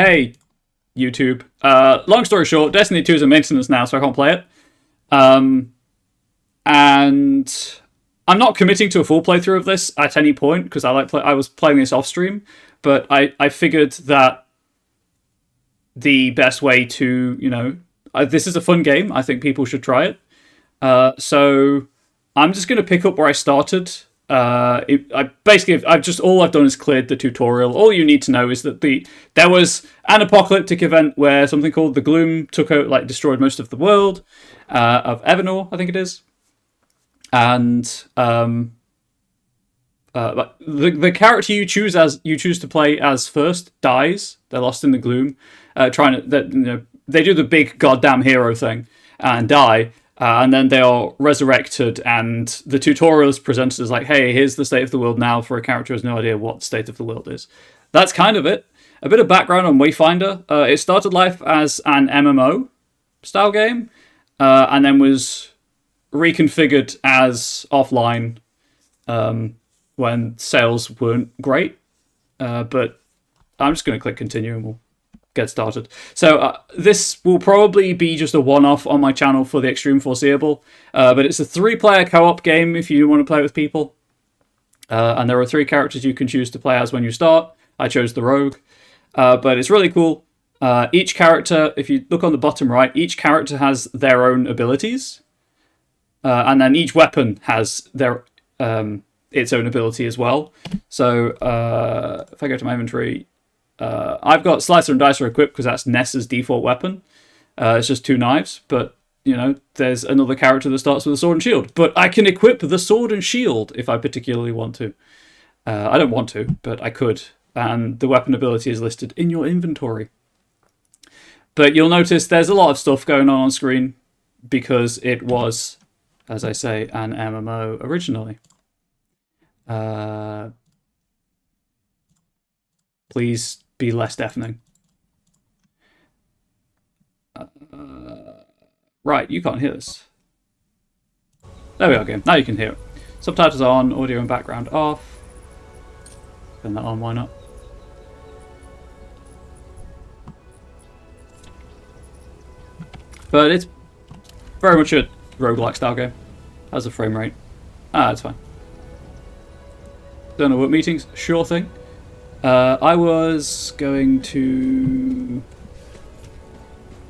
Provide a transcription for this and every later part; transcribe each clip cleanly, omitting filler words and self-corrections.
hey, YouTube. Long story short, Destiny 2 is in maintenance now, so I can't play it. And I'm not committing to a full playthrough of this at any point, because I was playing this off stream, but I figured that the best way to, this is a fun game. I think people should try it. So I'm just going to pick up where I started. All I've done is cleared the tutorial. All you need to know is that there was an apocalyptic event where something called the Gloom destroyed most of the world of Evanor, I think it is. And the character you choose to play as first dies. They're lost in the gloom. They do the big goddamn hero thing and die. And then they are resurrected, and the tutorial is presented as like, hey, here's the state of the world now for a character who has no idea what the state of the world is. That's kind of it. A bit of background on Wayfinder. It started life as an MMO style game, and then was reconfigured as offline when sales weren't great. But I'm just going to click continue and we'll get started. So this will probably be just a one-off on my channel for the extreme foreseeable, but it's a 3-player co-op game if you want to play with people, and there are 3 characters you can choose to play as when you start. I chose the rogue, but it's really cool. Each character, if you look on the bottom right, each character has their own abilities, and then each weapon has its own ability as well. So if I go to my inventory, I've got Slicer and Dicer equipped because that's Ness's default weapon. It's just 2 knives, but, there's another character that starts with a sword and shield. But I can equip the sword and shield if I particularly want to. I don't want to, but I could. And the weapon ability is listed in your inventory. But you'll notice there's a lot of stuff going on screen because it was, as I say, an MMO originally. Please be less deafening. Right, you can't hear this. There we are, game. Now you can hear it. Subtitles on, audio and background off. Turn that on, why not? But it's very much a roguelike style game. How's the frame rate? It's fine. Don't know what meetings? Sure thing. I was going to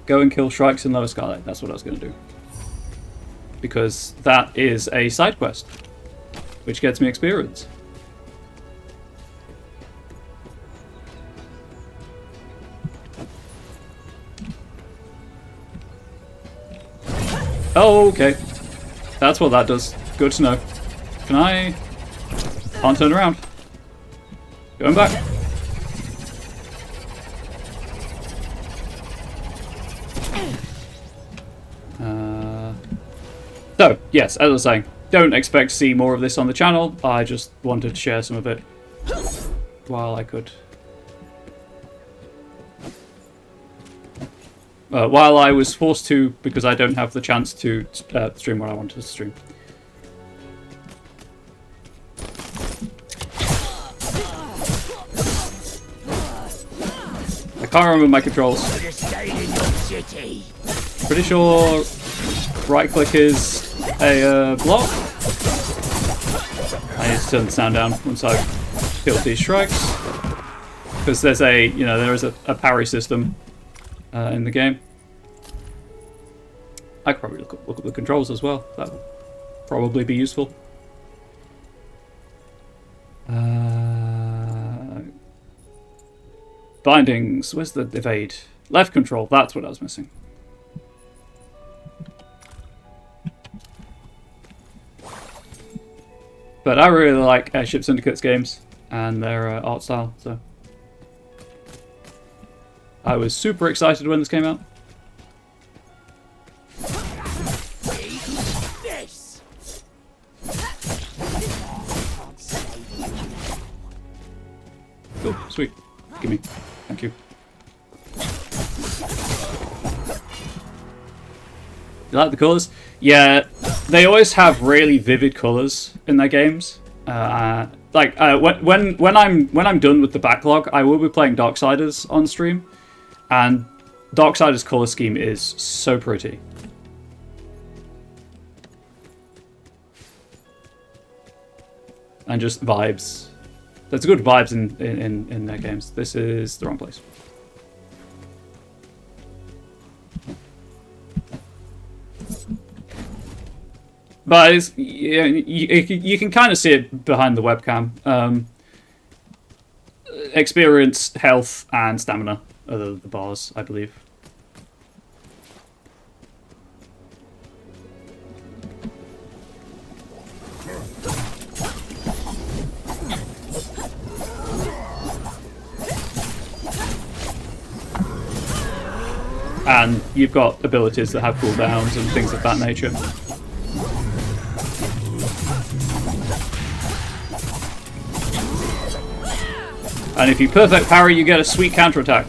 go and kill Shrikes in Lower Scarlet. That's what I was going to do. Because that is a side quest, which gets me experience. Oh, okay. That's what that does. Good to know. Can I... Can't turn around. Going back. So, yes, as I was saying, don't expect to see more of this on the channel. I just wanted to share some of it while I could. While I was forced to, because I don't have the chance to stream what I wanted to stream. I can't remember my controls. Pretty sure right click is a block. I need to turn the sound down once I've killed these shrikes, because there's there is a parry system in the game. I could probably look at the controls as well. That would probably be useful. Bindings. Where's the evade? Left control. That's what I was missing. But I really like Airship Syndicate's games and their art style, so I was super excited when this came out. Cool, sweet. Gimme. Thank you. You like the colours? Yeah, they always have really vivid colours in their games. When I'm done with the backlog, I will be playing Darksiders on stream, And Darksider's color scheme is so pretty. And just vibes. There's good vibes in their games. This is the wrong place. But it's, you can kind of see it behind the webcam. Experience, health, and stamina are the bars, I believe. And you've got abilities that have cooldowns and things of that nature. And if you perfect parry, you get a sweet counterattack.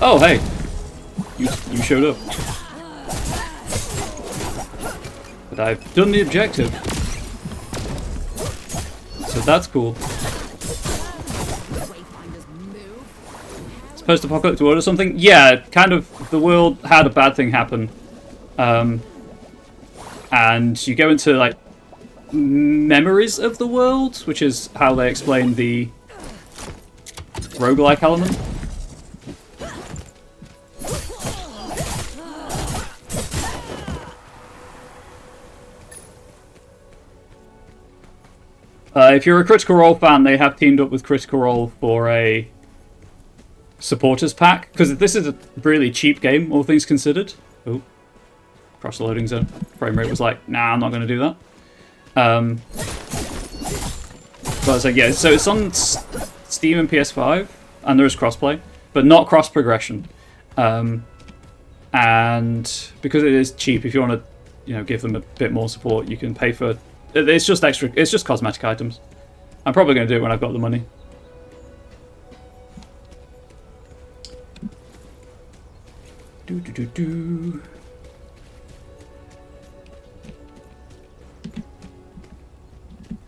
Oh, hey. You showed up. But I've done the objective. So that's cool. Post-apocalyptic world or something? Yeah, kind of. The world had a bad thing happen. And you go into, like, memories of the world, which is how they explain the roguelike element. If you're a Critical Role fan, they have teamed up with Critical Role for a supporters pack, because this is a really cheap game, all things considered. Oh, cross the loading zone. Frame rate was like, nah, I'm not going to do that. But it's like, yeah, so it's on Steam and PS5, and there is crossplay, but not cross progression. And because it is cheap, if you want to, give them a bit more support, you can pay for. It's just extra. It's just cosmetic items. I'm probably going to do it when I've got the money.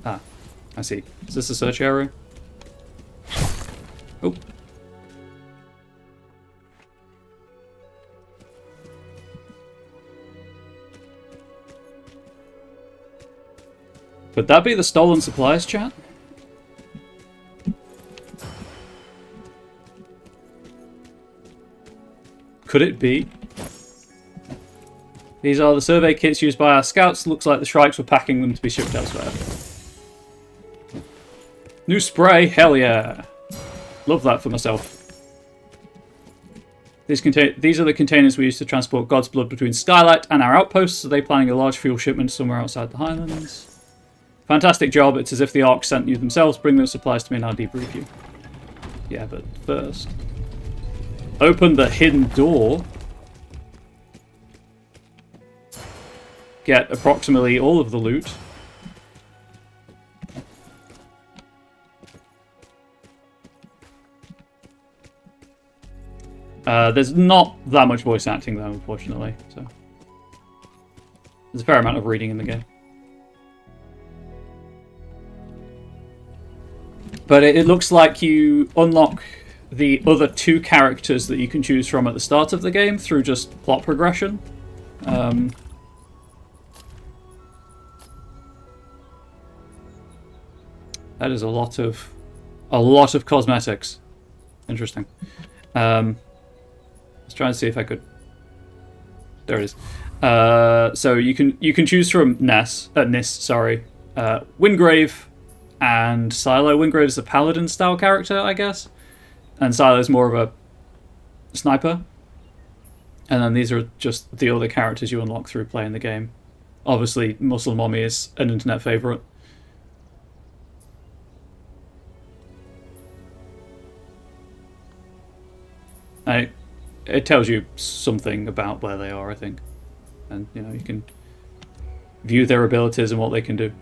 Ah, I see. Is this a search area? Oh. Could that be the stolen supplies, chat? Could it be? These are the survey kits used by our scouts. Looks like the Shrikes were packing them to be shipped elsewhere. New spray, hell yeah. Love that for myself. These are the containers we use to transport God's blood between Skylight and our outposts. Are they planning a large fuel shipment somewhere outside the Highlands? Fantastic job. It's as if the Ark sent you themselves. Bring those supplies to me and I'll debrief you. Yeah, but first... open the hidden door. Get approximately all of the loot. There's not that much voice acting though, unfortunately. So there's a fair amount of reading in the game. But it looks like you unlock the other two characters that you can choose from at the start of the game through just plot progression. That is a lot of cosmetics. Interesting. Let's try and see if I could. There it is. So you can choose from Nis, Wingrave, and Silo. Wingrave is a paladin style character, I guess. And Silo is more of a sniper. And then these are just the other characters you unlock through playing the game. Obviously, Muscle Mommy is an internet favourite. It tells you something about where they are, I think. And, you can view their abilities and what they can do.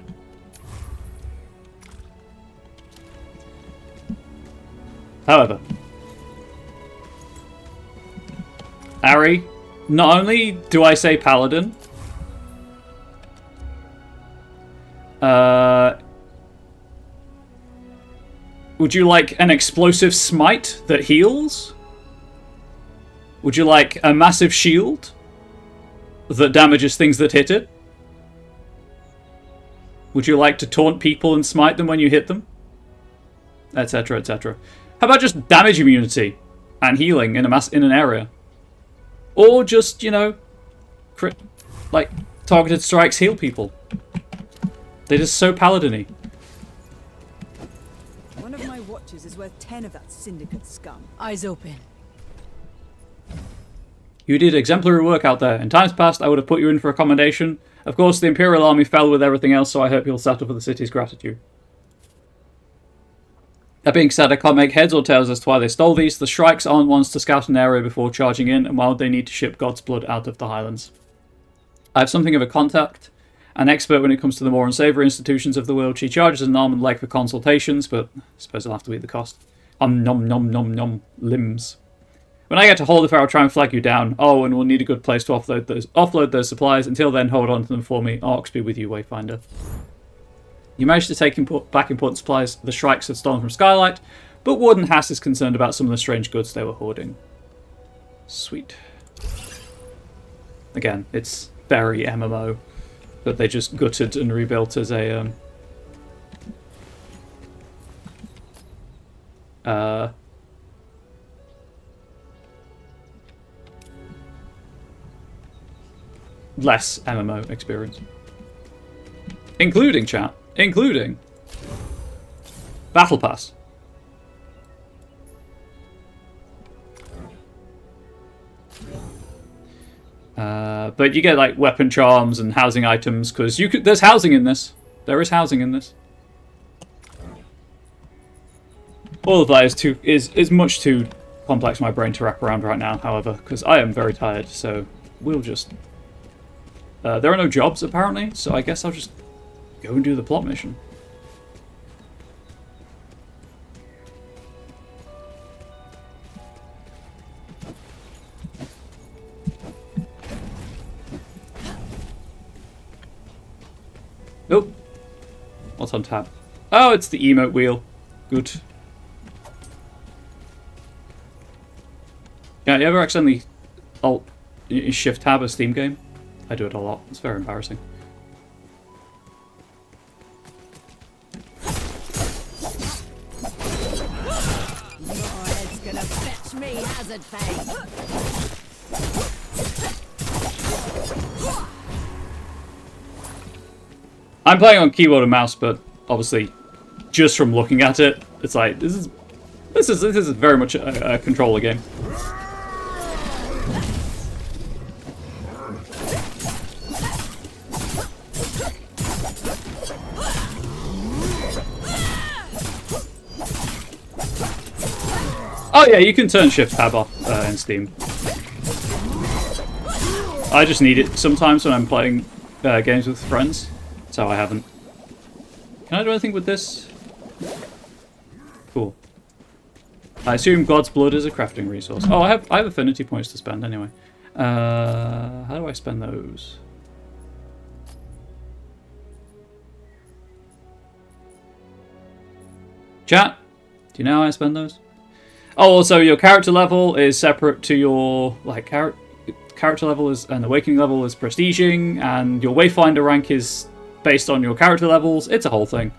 However, Ari, Not only do I say paladin, would you like an explosive smite that heals? Would you like a massive shield that damages things that hit it? Would you like to taunt people and smite them when you hit them? Etc, etc. How about just damage immunity and healing in an area? Or just, you know, like targeted strikes heal people. They're just so paladin-y. One of my watches is worth 10 of that syndicate scum. Eyes open. You did exemplary work out there. In times past, I would have put you in for a commendation. Of course, the Imperial Army fell with everything else, so I hope you'll settle for the city's gratitude. That being said, I can't make heads or tails as to why they stole these. The Shrikes aren't ones to scout an area before charging in, and why would they need to ship God's blood out of the Highlands? I have something of a contact, an expert when it comes to the more unsavoury institutions of the world. She charges an arm and leg for consultations, but I suppose I'll have to eat the cost. Nom nom nom nom limbs. When I get to Hold, if I'll try and flag you down. Oh, and we'll need a good place to offload those supplies. Until then, hold on to them for me. Arcs be with you, Wayfinder. You managed to take back important supplies the Shrikes had stolen from Skylight, but Warden Hass is concerned about some of the strange goods they were hoarding. Sweet. Again, it's very MMO, but they just gutted and rebuilt as a less MMO experience. Including, chat. Including Battle Pass. But you get like weapon charms and housing items because there's housing in this. There is housing in this. All of that is much too complex for my brain to wrap around right now. However, because I am very tired, so we'll just. There are no jobs apparently, so I guess I'll just go and do the plot mission. Nope. What's on tab? Oh, it's the emote wheel. Good. Yeah, you ever accidentally alt shift tab a Steam game? I do it a lot. It's very embarrassing. Your head's gonna fetch me, hazard face. I'm playing on keyboard and mouse, but obviously, just from looking at it, it's like this is very much a controller game. Oh yeah, you can turn Shift Tab off in Steam. I just need it sometimes when I'm playing games with friends, so I haven't. Can I do anything with this? Cool. I assume God's blood is a crafting resource. Oh, I have affinity points to spend anyway. How do I spend those? Chat, do you know how I spend those? Oh, also your character level is separate to your character level is and awakening level is prestiging, and your Wayfinder rank is based on your character levels. It's a whole thing.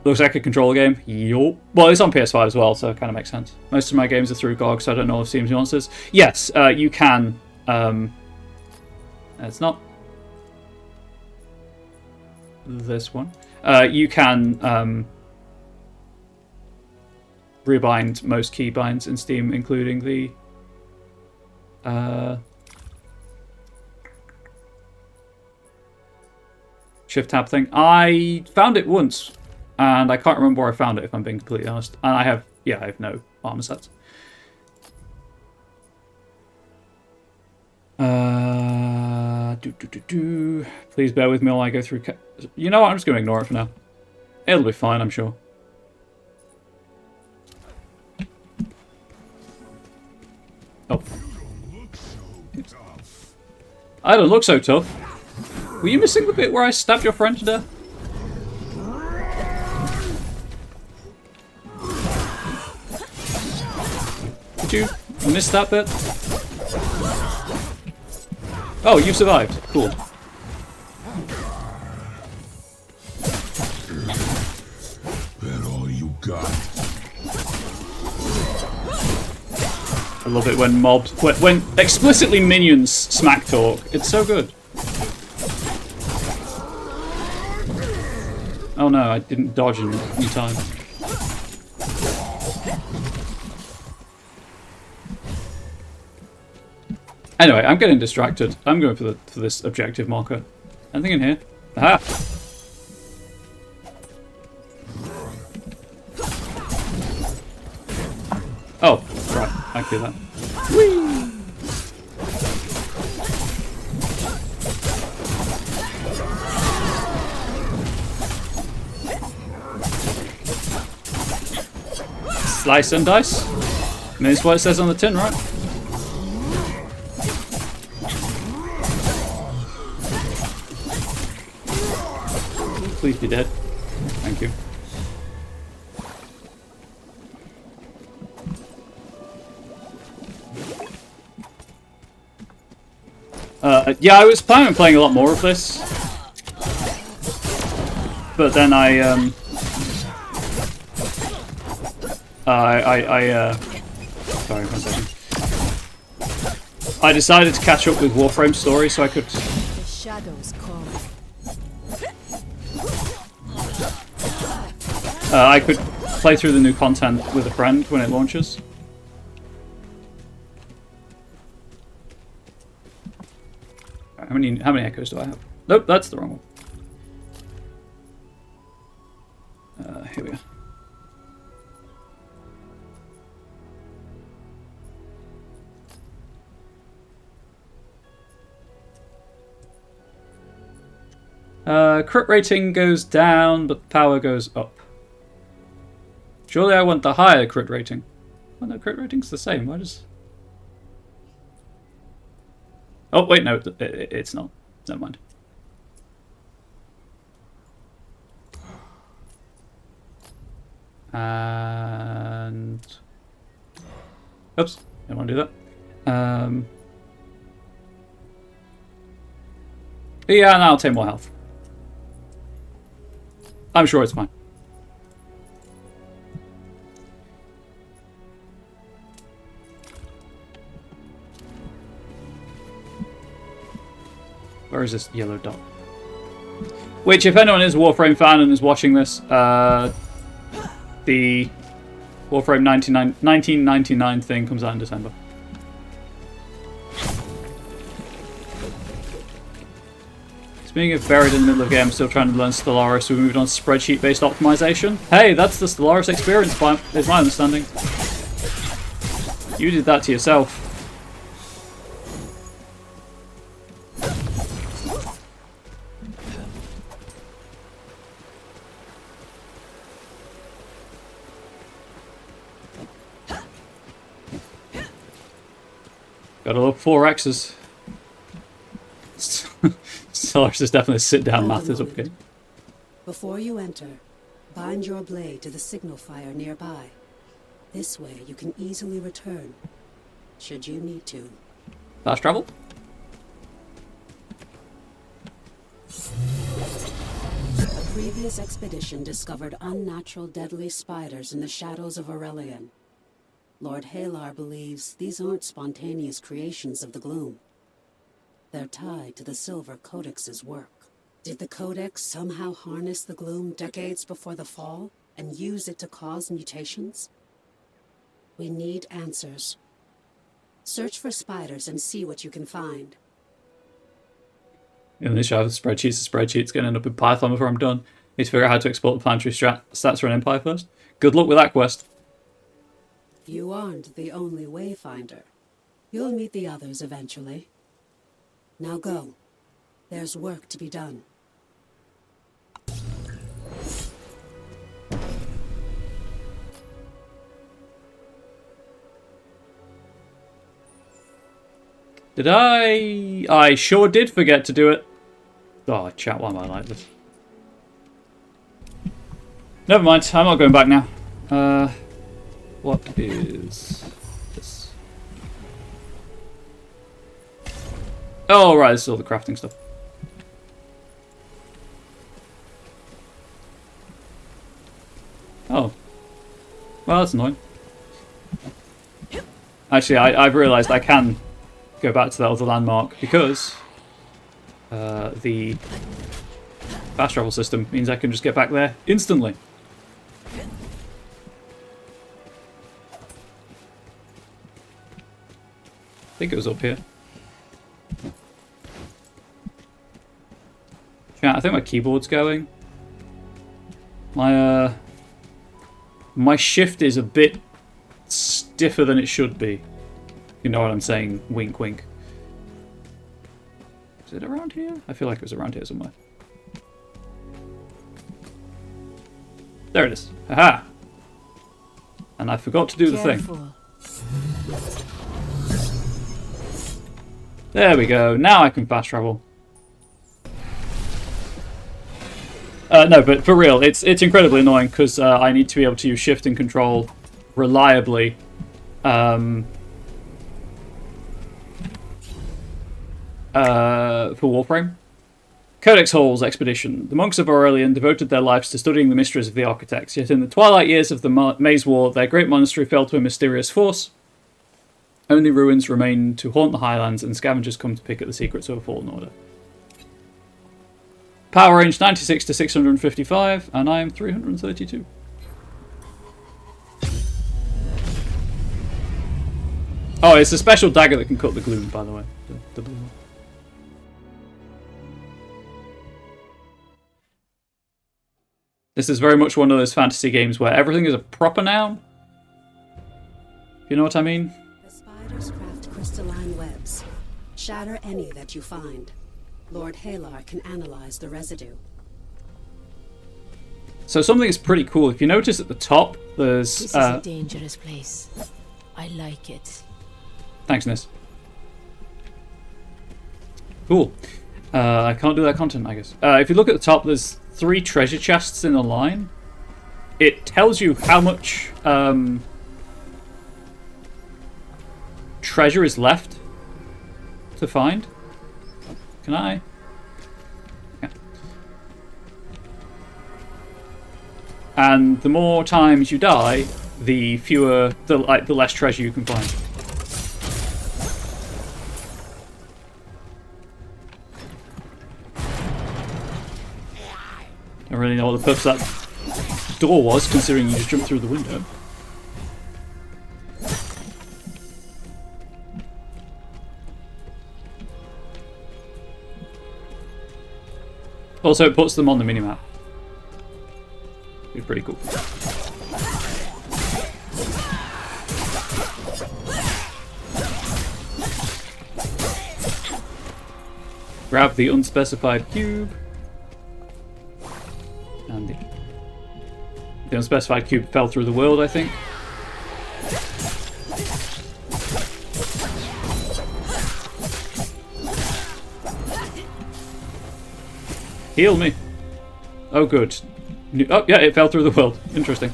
Looks like a controller game. Yup. Well, it's on PS5 as well, so it kind of makes sense. Most of my games are through GOG, so I don't know if Steam's nuances. Yes, you can. It's not this one. You can rebind most keybinds in Steam, including the Shift Tab thing. I found it once, and I can't remember where I found it, if I'm being completely honest. And I have no armor sets. Please bear with me while I go through. You know what? I'm just going to ignore it for now. It'll be fine, I'm sure. Oh. I don't look so tough. Were you missing the bit where I stabbed your friend to death? Did you miss that bit? Oh, you survived. Cool. That all you got? I love it when mobs, when explicitly minions smack talk. It's so good. Oh no, I didn't dodge in time. Anyway, I'm getting distracted. I'm going for this objective marker. Anything in here? Aha! Oh, right. I can do that. Whee! Slice and dice. I mean, it's what it says on the tin, right? Please be dead. Thank you. Yeah, I was planning on playing a lot more of this, but then sorry, 1 second. I decided to catch up with Warframe's story so I could. The shadows call. I could play through the new content with a friend when it launches. How many echoes do I have? Nope, that's the wrong one. Here we go. Crit rating goes down, but power goes up. Surely I want the higher crit rating. Oh no, crit rating's the same. Why does... Oh, wait, no, it's not. Never mind. And... Oops, didn't want to do that. Yeah, and I'll take more health. I'm sure it's fine. Where is this yellow dot? Which, if anyone is a Warframe fan and is watching this, the Warframe 1999 thing comes out in December. Speaking of buried in the middle of the game, I'm still trying to learn Stellaris. We moved on to spreadsheet-based optimization. Hey, that's the Stellaris experience, is my understanding. You did that to yourself. Gotta love 4X's. Stellaris is definitely a sit-down math is okay. Before you enter, bind your blade to the signal fire nearby. This way you can easily return, should you need to. Fast travel? A previous expedition discovered unnatural deadly spiders in the shadows of Aurelian. Lord Halar believes these aren't spontaneous creations of the gloom. They're tied to the Silver Codex's work. Did the Codex somehow harness the gloom decades before the fall and use it to cause mutations? We need answers. Search for spiders and see what you can find. In this show, spreadsheets are spreadsheets. Going to end up in Python before I'm done. Need to figure out how to export the planetary stats for an empire first. Good luck with that quest. You aren't the only Wayfinder. You'll meet the others eventually. Now go. There's work to be done. Did I? I sure did forget to do it. Oh, chat, why am I like this? Never mind, I'm not going back now. What is this? Oh, right, this is all the crafting stuff. Oh. Well, that's annoying. Actually, I've realised I can go back to that other landmark because the fast travel system means I can just get back there instantly. I think it was up here. Yeah, I think my keyboard's going. My shift is a bit stiffer than it should be. You know what I'm saying? Wink, wink. Is it around here? I feel like it was around here somewhere. There it is. Haha! And I forgot to do the thing. There we go. Now I can fast travel. No, but for real, it's incredibly annoying because I need to be able to use shift and control reliably. For Warframe. Codex Hall's expedition. The monks of Aurelian devoted their lives to studying the mysteries of the architects, yet in the twilight years of the Maze War, their great monastery fell to a mysterious force. Only ruins remain to haunt the highlands, and scavengers come to pick at the secrets of a fallen order. Power range 96 to 655, and I am 332. Oh, it's a special dagger that can cut the gloom, by the way. The blue one. This is very much one of those fantasy games where everything is a proper noun. You know what I mean? The spiders craft crystalline webs. Shatter any that you find. Lord Halar can analyze the residue. So something is pretty cool. If you notice at the top, there's... This is a dangerous place. I like it. Thanks, Nis. Cool. I can't do that content, I guess. If you look at the top, there's 3 treasure chests in a line. It tells you how much treasure is left to find. Can I? Yeah. And the more times you die, the fewer, the less treasure you can find. I don't really know what the purpose of that door was, considering you just jumped through the window. Also, it puts them on the minimap. It's pretty cool. Grab the unspecified cube. And the unspecified cube fell through the world, I think. Heal me. Oh, good. Oh, yeah, it fell through the world. Interesting.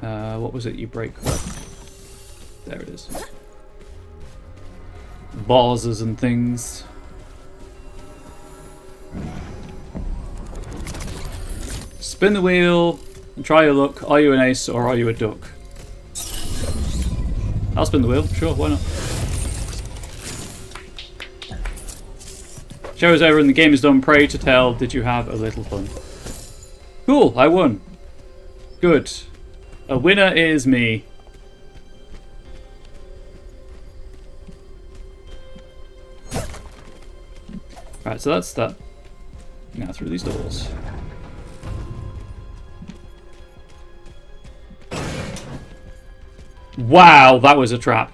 What was it you break? There it is. Vases and things. Spin the wheel and try your luck. Are you an ace or are you a duck? I'll spin the wheel. Sure, why not? Show is over and the game is done. Pray to tell. Did you have a little fun? Cool, I won. Good. A winner is me. Right, so that's that. Now through these doors. Wow, that was a trap.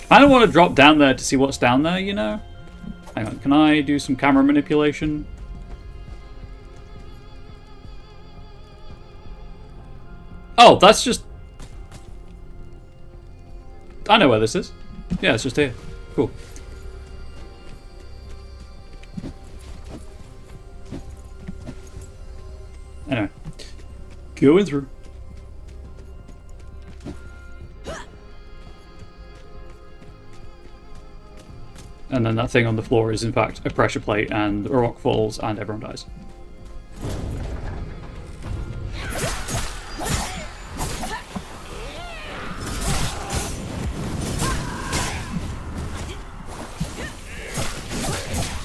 I don't want to drop down there to see what's down there, you know? Hang on, can I do some camera manipulation? Oh, that's just... I know where this is. Yeah, it's just here. Cool. Anyway. Going through. And then that thing on the floor is in fact a pressure plate, and a rock falls and everyone dies.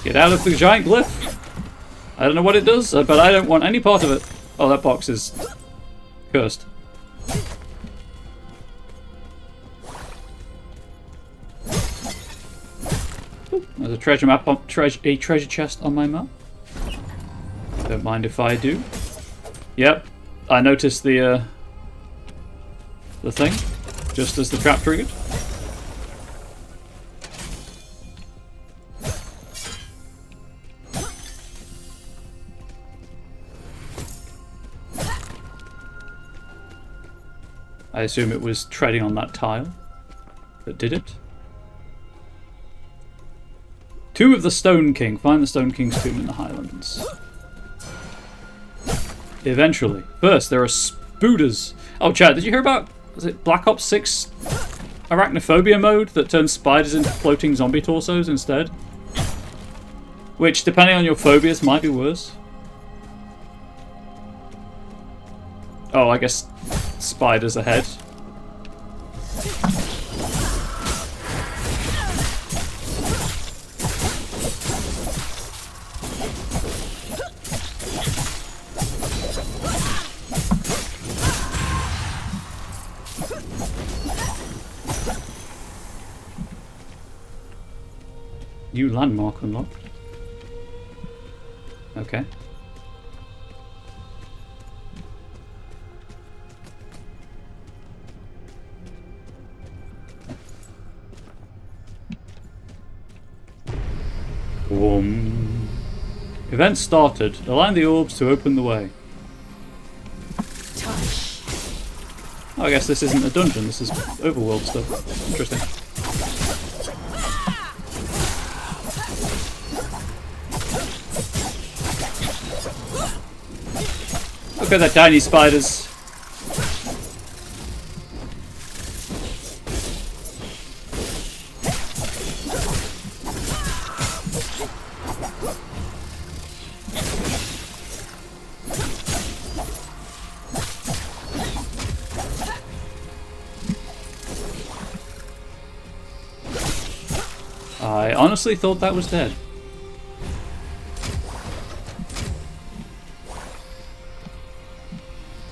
Get out of the giant glyph! I don't know what it does, but I don't want any part of it. Oh, that box is cursed. Ooh, there's a treasure map on a treasure chest on my map. Don't mind if I do. Yep, I noticed the thing just as the trap triggered. I assume it was treading on that tile that did it. Tomb of the Stone King. Find the Stone King's tomb in the Highlands. Eventually. First, there are spooders. Oh, Chad, did you hear about, was it Black Ops 6 arachnophobia mode that turns spiders into floating zombie torsos instead? Which, depending on your phobias, might be worse. Oh, I guess spiders ahead. New landmark unlocked. Okay. Event started. Align the orbs to open the way. Oh, I guess this isn't a dungeon. This is overworld stuff. Interesting. Look at that tiny spiders. I honestly thought that was dead.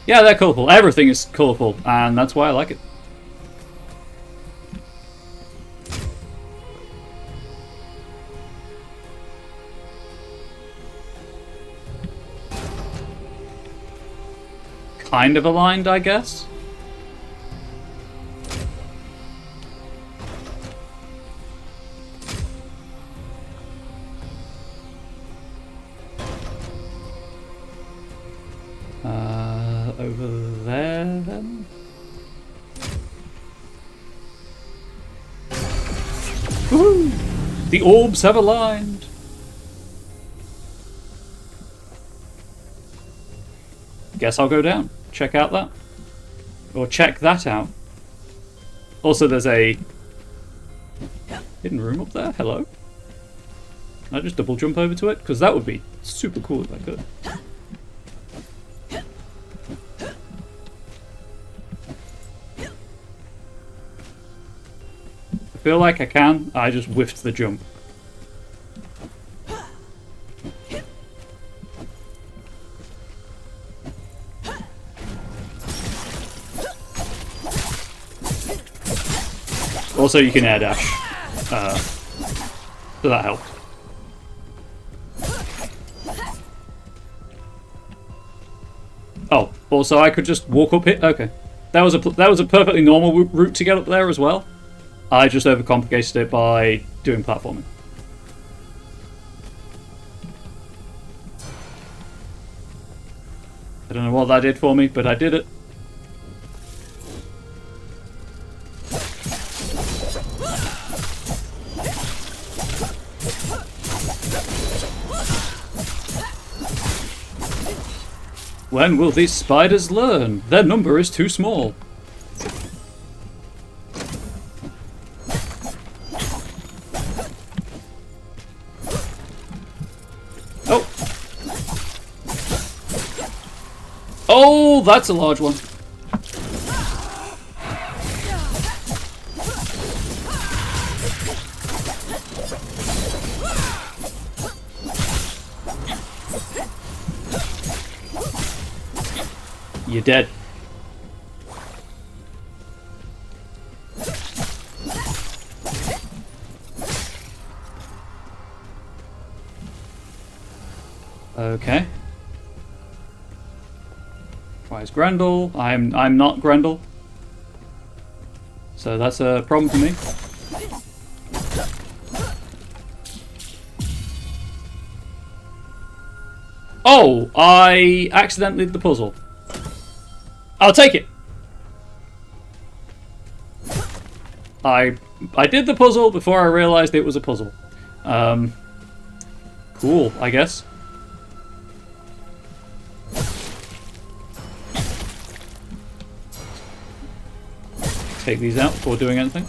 Yeah, they're colourful. Everything is colourful, and that's why I like it. Kind of aligned, I guess. Over there, then? Woohoo! The orbs have aligned! Guess I'll go down. Check out that. Or check that out. Also, there's a hidden room up there. Hello? Can I just double jump over to it? Because that would be super cool if I could. I feel like I can. I just whiffed the jump. Also, you can air dash. So that helped. Oh, also I could just walk up here. Okay, that was a perfectly normal route to get up there as well. I just overcomplicated it by doing platforming. I don't know what that did for me, but I did it. When will these spiders learn? Their number is too small. Oh! Oh, that's a large one. You're dead. Okay. Why is Grendel? I'm not Grendel. So that's a problem for me. Oh, I accidentally did the puzzle. I'll take it. I did the puzzle before I realized it was a puzzle. Cool, I guess. Take these out before doing anything.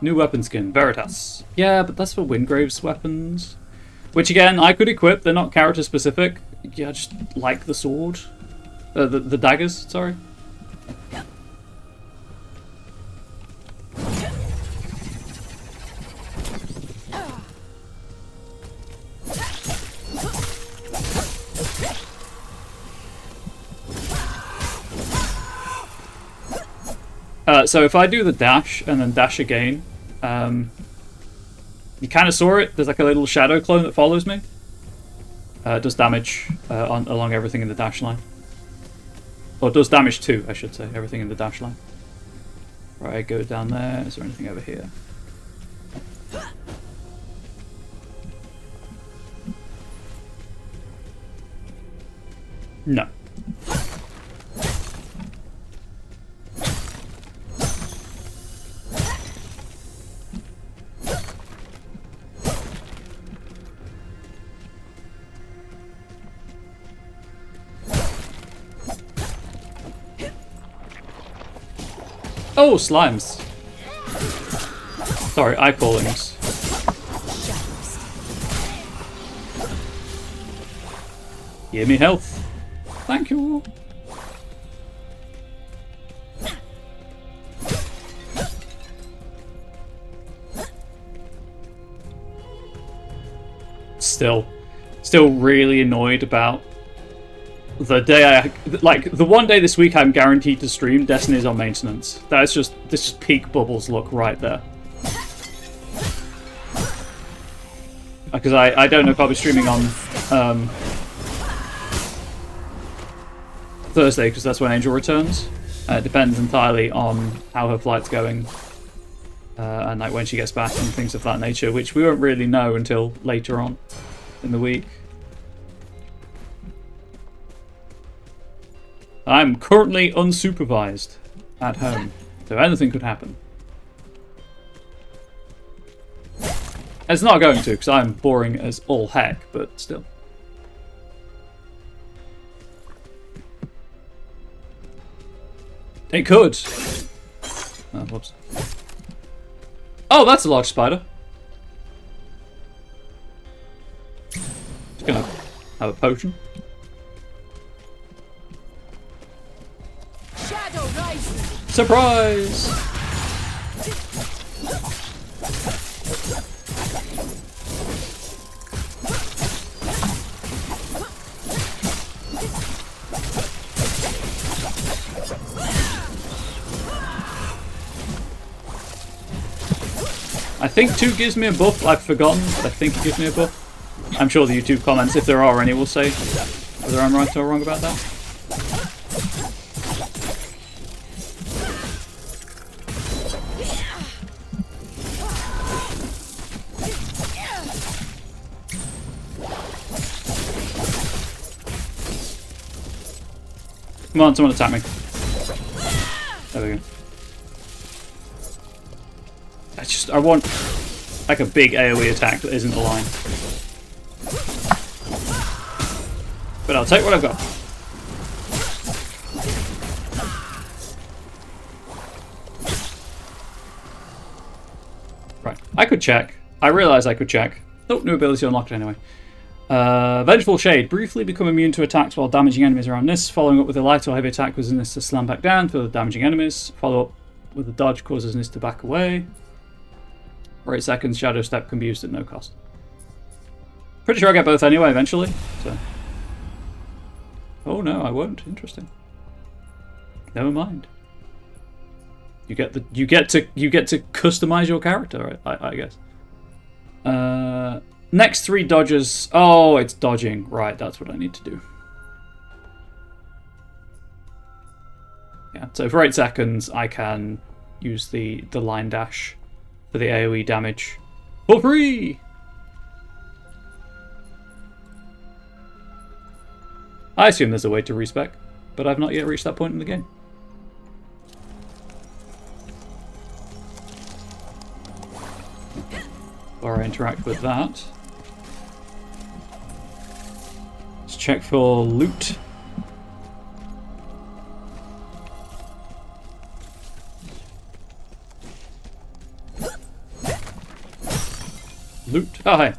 New weapon skin, Veritas. Yeah, but that's for Wingrave's weapons. Which again, I could equip, they're not character specific. Yeah, I just like the sword. The daggers, sorry. So if I do the dash and then dash again, you kind of saw it. There's like a little shadow clone that follows me. It does damage along everything in the dash line. Or it does damage to, I should say, everything in the dash line. Right, go down there. Is there anything over here? No. Oh, slimes. Sorry, eye callings. Give me health. Thank you. Still really annoyed about the day the one day this week I'm guaranteed to stream Destiny's on maintenance. This just peak bubbles look right there. Because I don't know if I'll be streaming on Thursday, because that's when Angel returns. It depends entirely on how her flight's going and like when she gets back and things of that nature, which we won't really know until later on in the week. I'm currently unsupervised at home, so anything could happen. It's not going to, because I'm boring as all heck, but still. It could. Oh, whoops. Oh, that's a large spider. Just gonna have a potion. Shadow rising. Surprise! I think 2 gives me a buff. I've forgotten, but I think it gives me a buff. I'm sure the YouTube comments, if there are any, will say whether I'm right or wrong about that. Come on, someone attack me. There we go. I want like a big AoE attack that isn't a line. But I'll take what I've got. Right, I could check. I realize I could check. Nope, new ability unlocked anyway. Vengeful Shade. Briefly become immune to attacks while damaging enemies around this. Following up with a light or heavy attack causes this to slam back down for the damaging enemies. Follow up with a dodge causes this to back away. For 8 seconds, Shadow Step can be used at no cost. Pretty sure I get both anyway eventually. So. Oh no, I won't. Interesting. Never mind. You get to customize your character, I guess. Next 3 dodges. Oh, it's dodging. Right, that's what I need to do. Yeah, so for 8 seconds, I can use the line dash for the AoE damage for free. I assume there's a way to respec, but I've not yet reached that point in the game. Before I interact with that, let's check for loot. Loot. Oh, hi.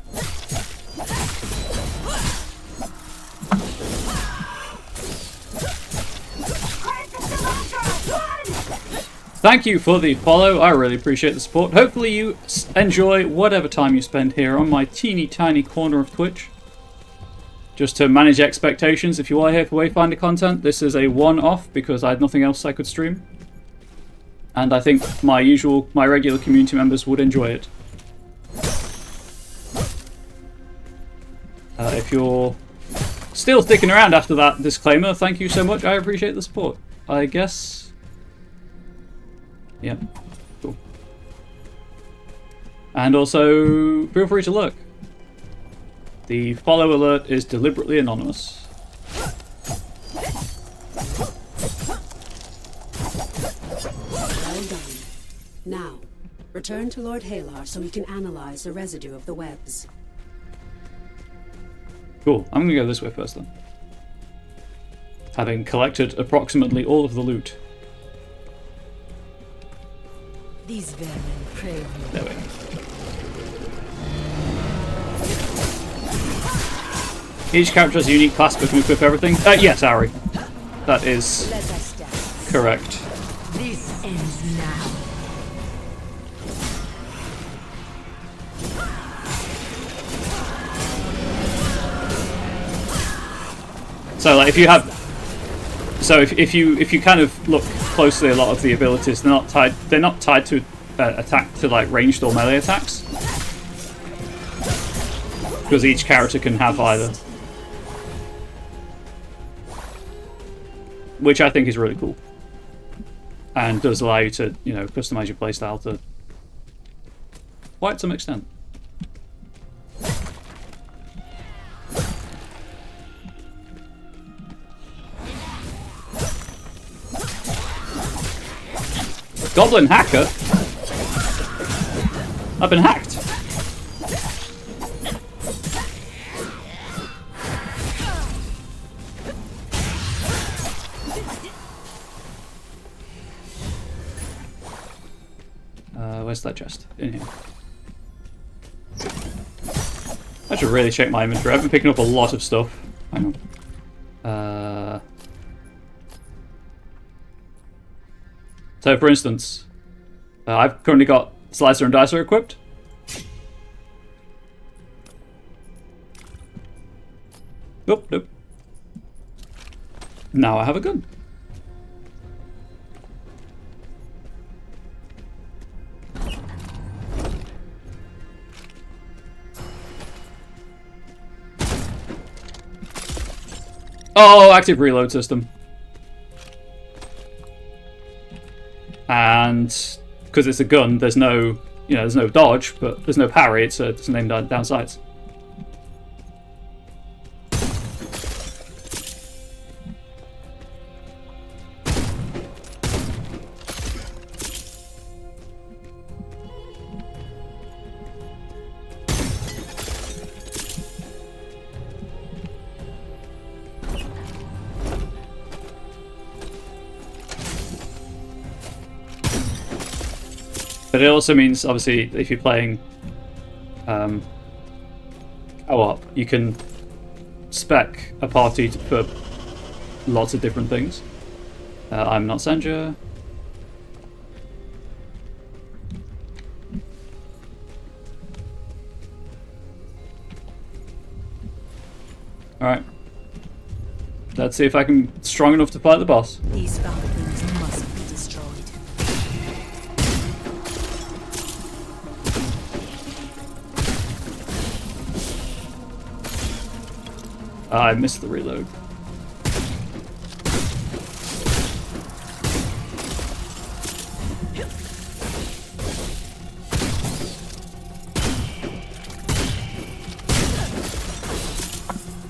Thank you for the follow. I really appreciate the support. Hopefully you enjoy whatever time you spend here on my teeny tiny corner of Twitch. Just to manage expectations, if you are here for Wayfinder content, this is a one-off because I had nothing else I could stream. And I think my regular community members would enjoy it. If you're still sticking around after that disclaimer, thank you so much. I appreciate the support. I guess... yeah, cool. And also, feel free to look. The follow alert is deliberately anonymous. Well done. Now, return to Lord Halar so we can analyze the residue of the webs. Cool, I'm gonna go this way first then. Having collected approximately all of the loot. These vermin crave me. There we go. Each character has a unique class but can equip everything. Yes, Ari. That is Let us dance. correct. This ends now. So like if you have, if you kind of look closely, a lot of the abilities they're not tied to attack to like ranged or melee attacks, because each character can have either, which I think is really cool, and does allow you to customize your playstyle to quite some extent. Goblin hacker? I've been hacked. Where's that chest? In here. I should really check my inventory. I've been picking up a lot of stuff. Hang on. So, for instance, I've currently got Slicer and Dicer equipped. Nope, nope. Now I have a gun. Oh, active reload system. And because it's a gun, there's no, there's no dodge, but there's no parry. It's an aim down sights. But it also means, obviously, if you're playing co-op, you can spec a party for lots of different things. I'm not Sanja. Alright. Let's see if I can strong enough to fight the boss. These falcons must be destroyed. I missed the reload.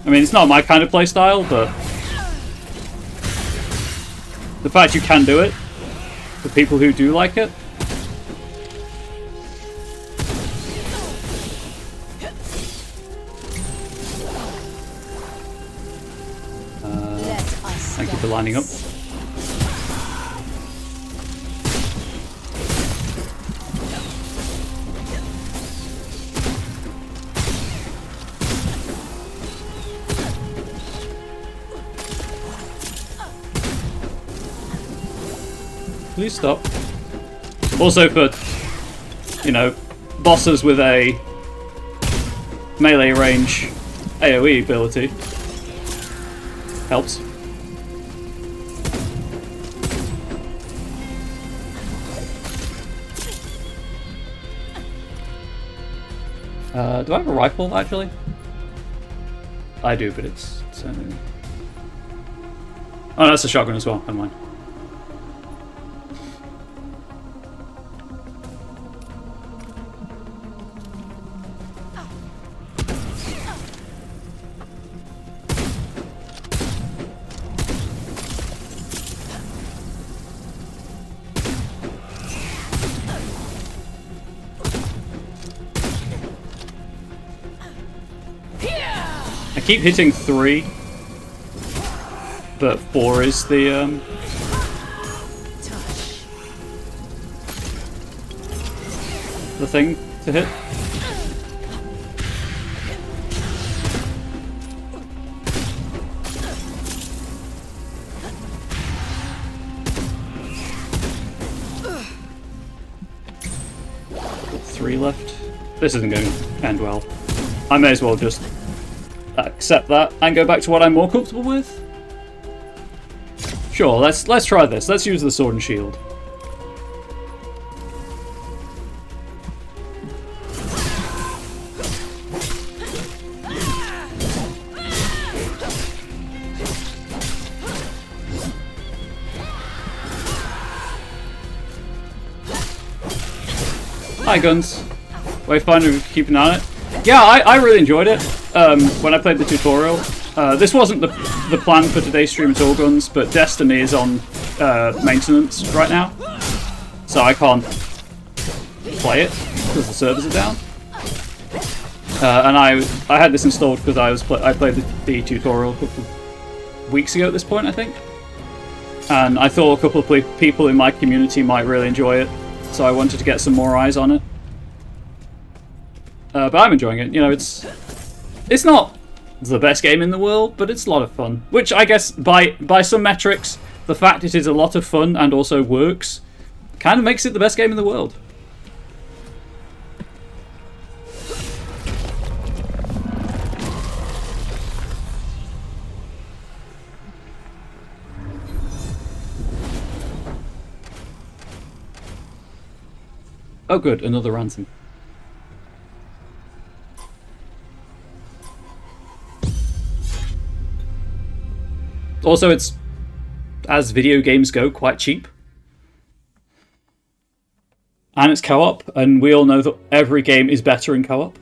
I mean, it's not my kind of playstyle, but the fact you can do it, for people who do like it. Thank you for lining up. Please stop. Also for, bosses with a melee range AoE ability. Helps. Do I have a rifle, actually? I do, but it's... Oh, that's a shotgun as well. Never mind. I keep hitting 3, but 4 is the thing to hit. Got 3 left. This isn't going to end well. I may as well just accept that and go back to what I'm more comfortable with. Sure, let's try this. Let's use the sword and shield. Hi guns. Wayfinder, keep an eye on it. Yeah, I really enjoyed it when I played the tutorial. This wasn't the plan for today's stream at all, guns, but Destiny is on maintenance right now, so I can't play it because the servers are down. And I had this installed because I played the tutorial a couple of weeks ago at this point, I think, and I thought a couple of people in my community might really enjoy it, so I wanted to get some more eyes on it. But I'm enjoying it. It's not the best game in the world, but it's a lot of fun. Which I guess, by some metrics, the fact it is a lot of fun and also works kind of makes it the best game in the world. Oh good, another ransom. Also, it's, as video games go, quite cheap. And it's co-op, and we all know that every game is better in co-op.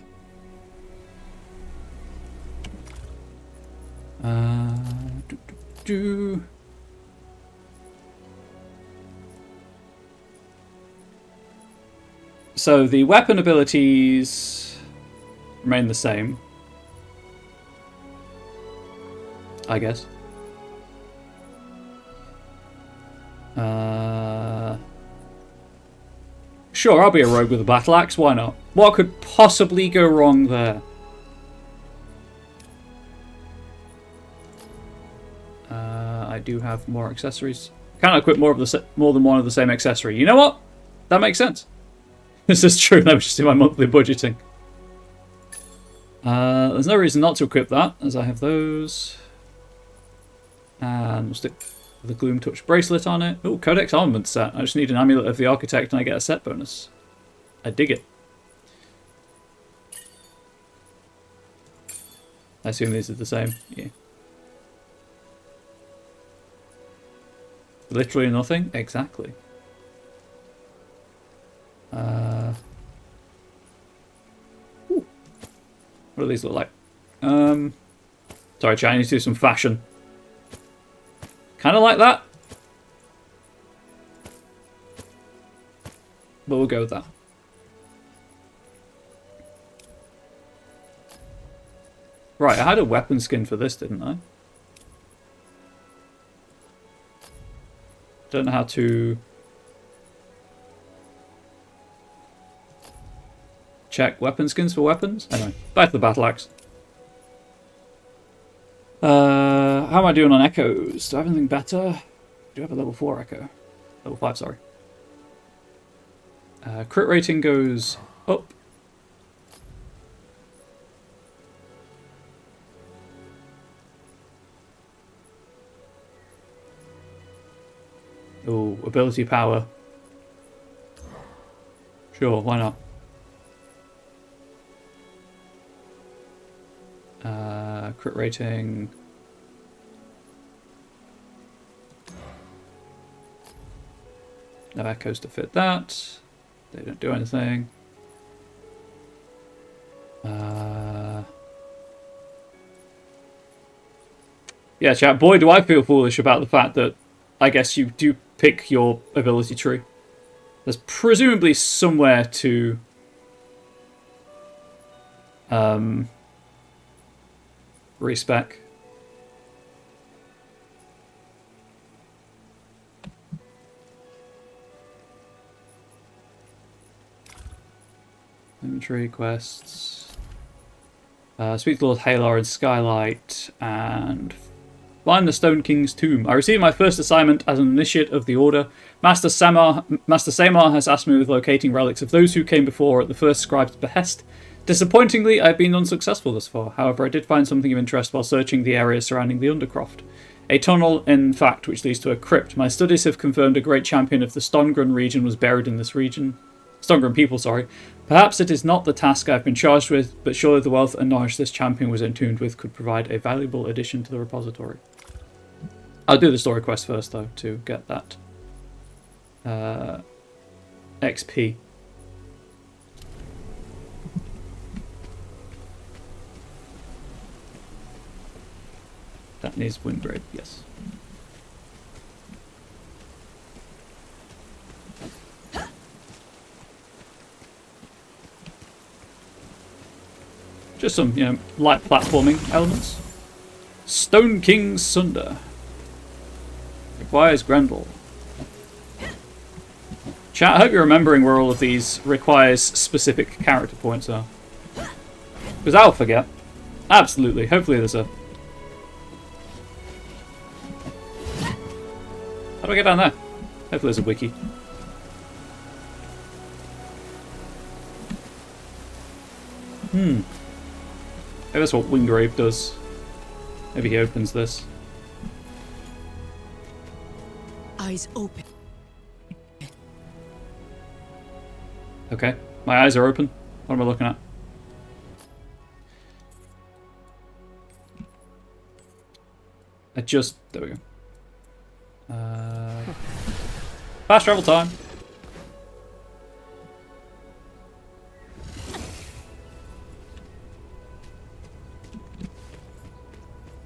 So the weapon abilities remain the same, I guess. Sure, I'll be a rogue with a battle axe. Why not? What could possibly go wrong there? I do have more accessories. Can I equip more than one of the same accessory? You know what? That makes sense. This is true. That was just in my monthly budgeting. There's no reason not to equip that, as I have those. And we'll stick the Gloom Touch bracelet on it. Oh, Codex Armament set. I just need an Amulet of the Architect and I get a set bonus. I dig it. I assume these are the same. Yeah. Literally nothing? Exactly. What do these look like? Sorry, chat, I need to do some fashion. Kind of like that. But we'll go with that. Right, I had a weapon skin for this, didn't I? Don't know how to check weapon skins for weapons. Anyway, back to the battle axe. How am I doing on echoes? Do I have anything better? Do I have a level 4 echo? Level 5, sorry. Crit rating goes up. Oh, ability power. Sure, why not? Crit rating. No echoes to fit that. They don't do anything. Yeah, chat. Boy, do I feel foolish about the fact that I guess you do pick your ability tree. There's presumably somewhere to respec. Inventory quests. Speak to Lord Halar and Skylight and find the Stone King's tomb. I received my first assignment as an initiate of the Order. Master Samar has asked me with locating relics of those who came before at the first scribe's behest. Disappointingly, I've been unsuccessful thus far. However, I did find something of interest while searching the area surrounding the Undercroft. A tunnel, in fact, which leads to a crypt. My studies have confirmed a great champion of the Stongren region was buried in this region. Stongren people, sorry. Perhaps it is not the task I've been charged with, but surely the wealth and knowledge this champion was entombed with could provide a valuable addition to the repository. I'll do the story quest first, though, to get that XP. That needs wind grade, yes. Just some, light platforming elements. Stone King's Sunder. Requires Grendel. Chat, I hope you're remembering where all of these requires specific character points are. Because I'll forget. Absolutely. Hopefully there's a... How do I get down there? Hopefully there's a wiki. Maybe that's what Wingrave does. Maybe he opens this. Eyes open. Okay, my eyes are open. What am I looking at? There we go. Fast travel time.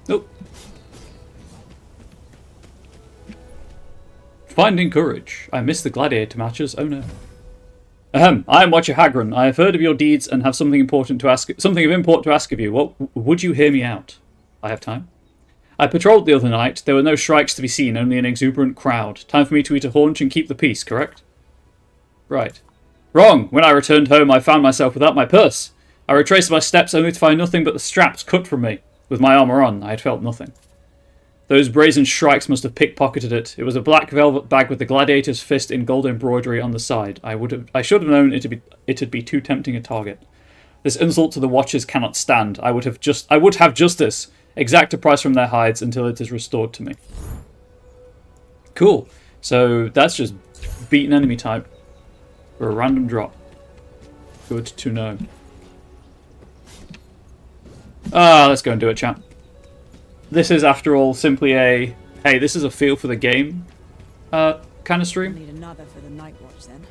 Nope. Finding courage. I missed the gladiator matches. Oh no. Ahem. I am Watcher Hagran. I have heard of your deeds and have something of import to ask of you. What would you hear me out? I have time. I patrolled the other night. There were no shrikes to be seen, only an exuberant crowd. Time for me to eat a haunch and keep the peace, correct? Right. Wrong. When I returned home, I found myself without my purse. I retraced my steps only to find nothing but the straps cut from me. With my armour on, I had felt nothing. Those brazen shrikes must have pickpocketed it. It was a black velvet bag with the gladiator's fist in gold embroidery on the side. I should have known it'd be too tempting a target. This insult to the Watchers cannot stand. I would have justice. Exact a price from their hides until it is restored to me. Cool. So that's just beat an enemy type for a random drop. Good to know. Let's go and do it, chat. This is, after all, simply a, hey, this is a feel for the game kind of stream. Need another for the night watch then.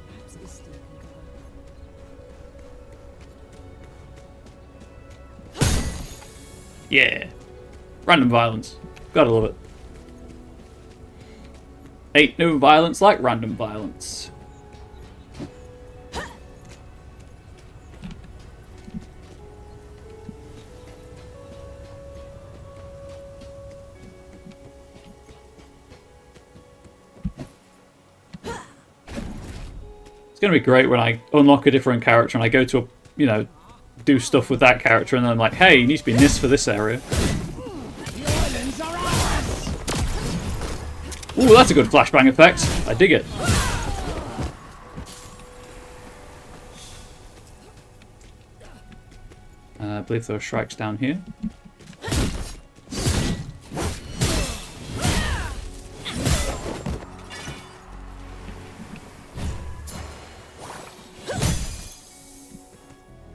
Perhaps this still can cover. Yeah. Random violence. Gotta love it. Ain't no violence like random violence. It's going to be great when I unlock a different character and I go to, do stuff with that character and then I'm like, hey, you need to be NIS for this area. Ooh, that's a good flashbang effect. I dig it. I believe there are shrikes down here.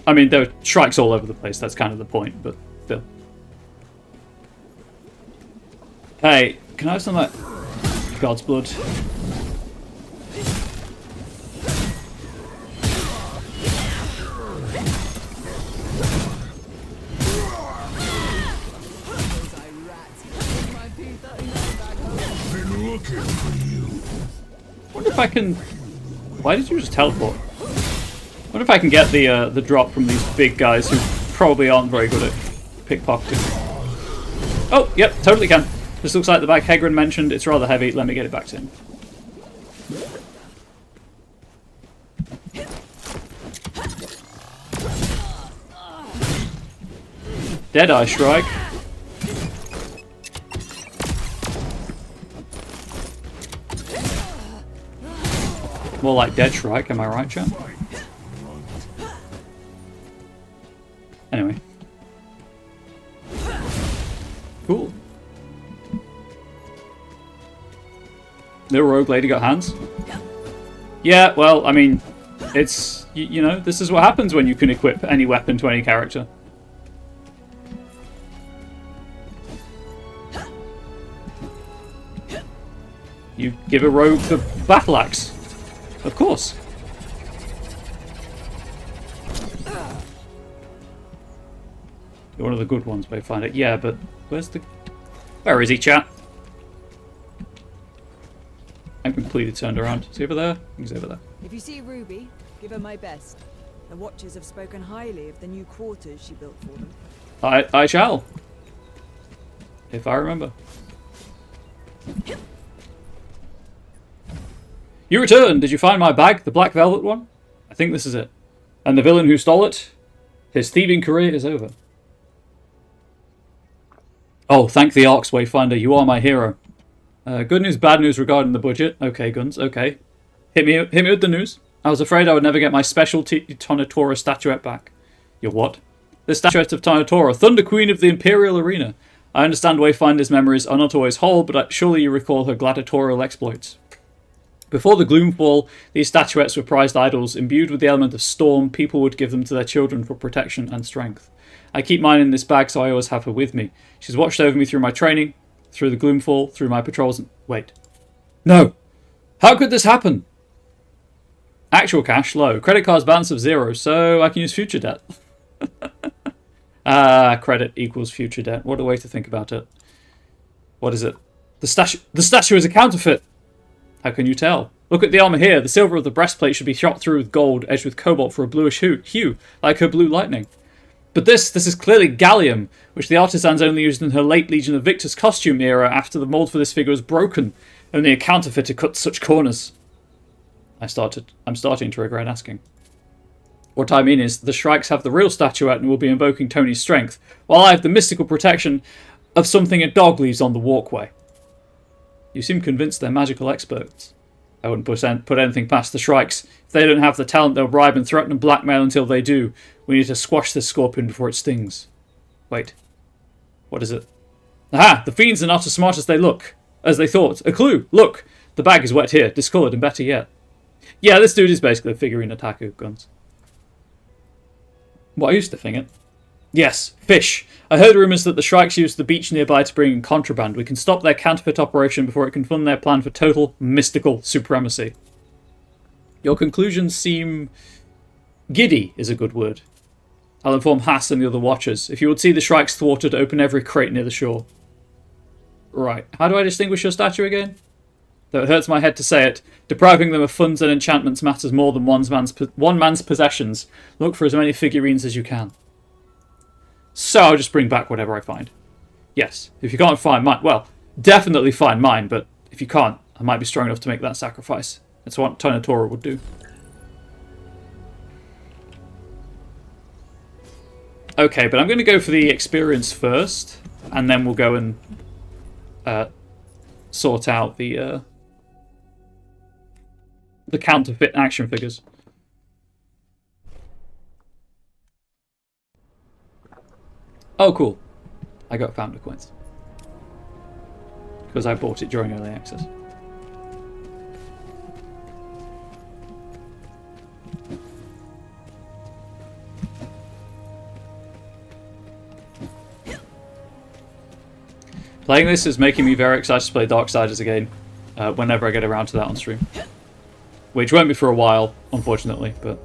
I mean, there are shrikes all over the place, that's kind of the point, but still. Hey, can I have some of that God's blood? Been looking for you. Wonder if I can... Why did you just teleport? Wonder if I can get the drop from these big guys who probably aren't very good at pickpocketing. Oh, yep, totally can. This looks like the bag Hegrin mentioned. It's rather heavy. Let me get it back to him. Deadeye strike. More like dead strike, am I right, chap? Anyway. Cool. The rogue lady got hands? Yeah, well, I mean, it's, you know, this is what happens when you can equip any weapon to any character. You give a rogue the battle axe. Of course. You're one of the good ones, Wayfinder. Yeah, but where's the... Where is he, chat? I'm completely turned around. Is he over there? He's over there. If you see Ruby, give her my best. The Watchers have spoken highly of the new quarters she built for them. I shall. If I remember. You returned! Did you find my bag? The black velvet one? I think this is it. And the villain who stole it? His thieving career is over. Oh, thank the Arcs, Wayfinder. You are my hero. Good news, bad news regarding the budget. Okay, Guns, okay. Hit me with the news. I was afraid I would never get my specialty Tonatora statuette back. Your what? The statuette of Tonatora, Thunder Queen of the Imperial Arena. I understand Wayfinder's memories are not always whole, but surely you recall her gladiatorial exploits. Before the Gloomfall, these statuettes were prized idols. Imbued with the element of storm, people would give them to their children for protection and strength. I keep mine in this bag, so I always have her with me. She's watched over me through my training, through the Gloomfall, through my patrols, and... Wait. No! How could this happen? Actual cash, low. Credit card's balance of 0, so I can use future debt. Credit equals future debt. What a way to think about it. What is it? The statue is a counterfeit! How can you tell? Look at the armor here. The silver of the breastplate should be shot through with gold, edged with cobalt for a bluish hue, like her blue lightning. But this is clearly gallium, which the artisans only used in her late Legion of Victor's costume era after the mold for this figure was broken. Only a counterfeiter cut such corners. I'm starting to regret asking. What I mean is, the Shrikes have the real statuette and will be invoking Tony's strength, while I have the mystical protection of something a dog leaves on the walkway. You seem convinced they're magical experts. I wouldn't put anything past the Shrikes. If they don't have the talent, they'll bribe and threaten and blackmail until they do. We need to squash this scorpion before it stings. Wait. What is it? Aha! The fiends are not as smart as they look. As they thought. A clue! Look! The bag is wet here, discoloured, and better yet. Yeah, this dude is basically a figurine attacker with guns. What are you sniffing it? Yes, fish. I heard rumours that the Shrikes used the beach nearby to bring in contraband. We can stop their counterfeit operation before it can fund their plan for total mystical supremacy. Your conclusions seem... giddy is a good word. I'll inform Haas and the other watchers. If you would see the Shrikes thwarted, open every crate near the shore. Right. How do I distinguish your statue again? Though it hurts my head to say it, depriving them of funds and enchantments matters more than one man's possessions. Look for as many figurines as you can. So I'll just bring back whatever I find. Yes, if you can't find mine, well, definitely find mine, but if you can't, I might be strong enough to make that sacrifice. That's what Tonatora would do. Okay, but I'm going to go for the experience first, and then we'll go and sort out the counterfeit action figures. Oh, cool. I got Founder Coins. Because I bought it during early access. Playing this is making me very excited to play Darksiders again, whenever I get around to that on stream. Which won't be for a while, unfortunately, but...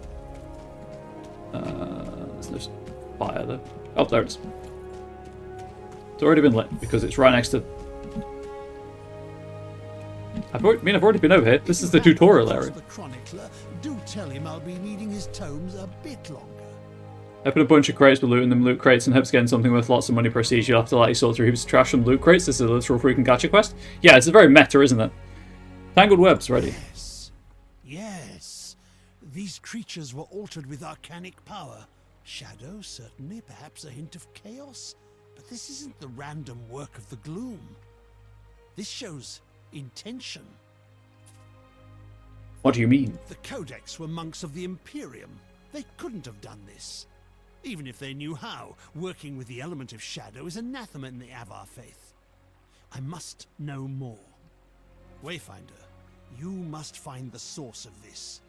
there's no fire though. Oh, there it is. It's already been lit, because it's right next to... I've already been over here. This is the tutorial area. The chronicler, do tell him I'll be needing his tomes a bit longer. Open a bunch of crates with loot in them, loot crates, and hopes getting something worth lots of money prestige. You'll have to lightly sort through heaps of trash from loot crates. This is a literal freaking gacha quest. Yeah, it's a very meta, isn't it? Tangled webs ready. Yes. These creatures were altered with arcanic power. Shadow, certainly, perhaps a hint of chaos. But this isn't the random work of the gloom. This shows intention. What do you mean? The Codex were monks of the Imperium. They couldn't have done this. Even if they knew how, working with the element of shadow is anathema in the Avar faith. I must know more. Wayfinder, you must find the source of this.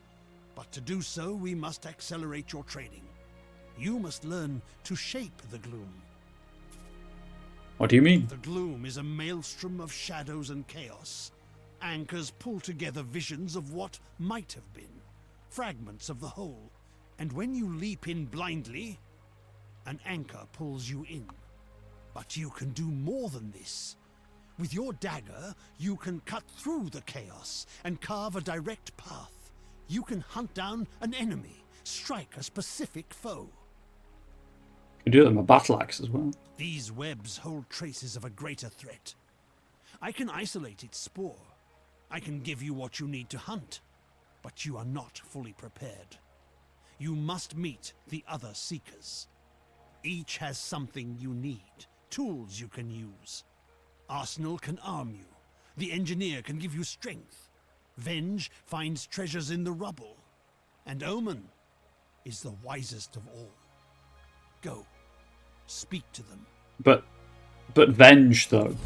But to do so, we must accelerate your training. You must learn to shape the gloom. What do you mean? The gloom is a maelstrom of shadows and chaos. Anchors pull together visions of what might have been, fragments of the whole. And when you leap in blindly, an anchor pulls you in. But you can do more than this. With your dagger, you can cut through the chaos and carve a direct path. You can hunt down an enemy, strike a specific foe. You can do it with my battle axe as well. These webs hold traces of a greater threat. I can isolate its spore. I can give you what you need to hunt. But you are not fully prepared. You must meet the other Seekers. Each has something you need, tools you can use. Arsenal can arm you. The Engineer can give you strength. Venge finds treasures in the rubble. And Omen is the wisest of all. Go. Speak to them. But Venge, though.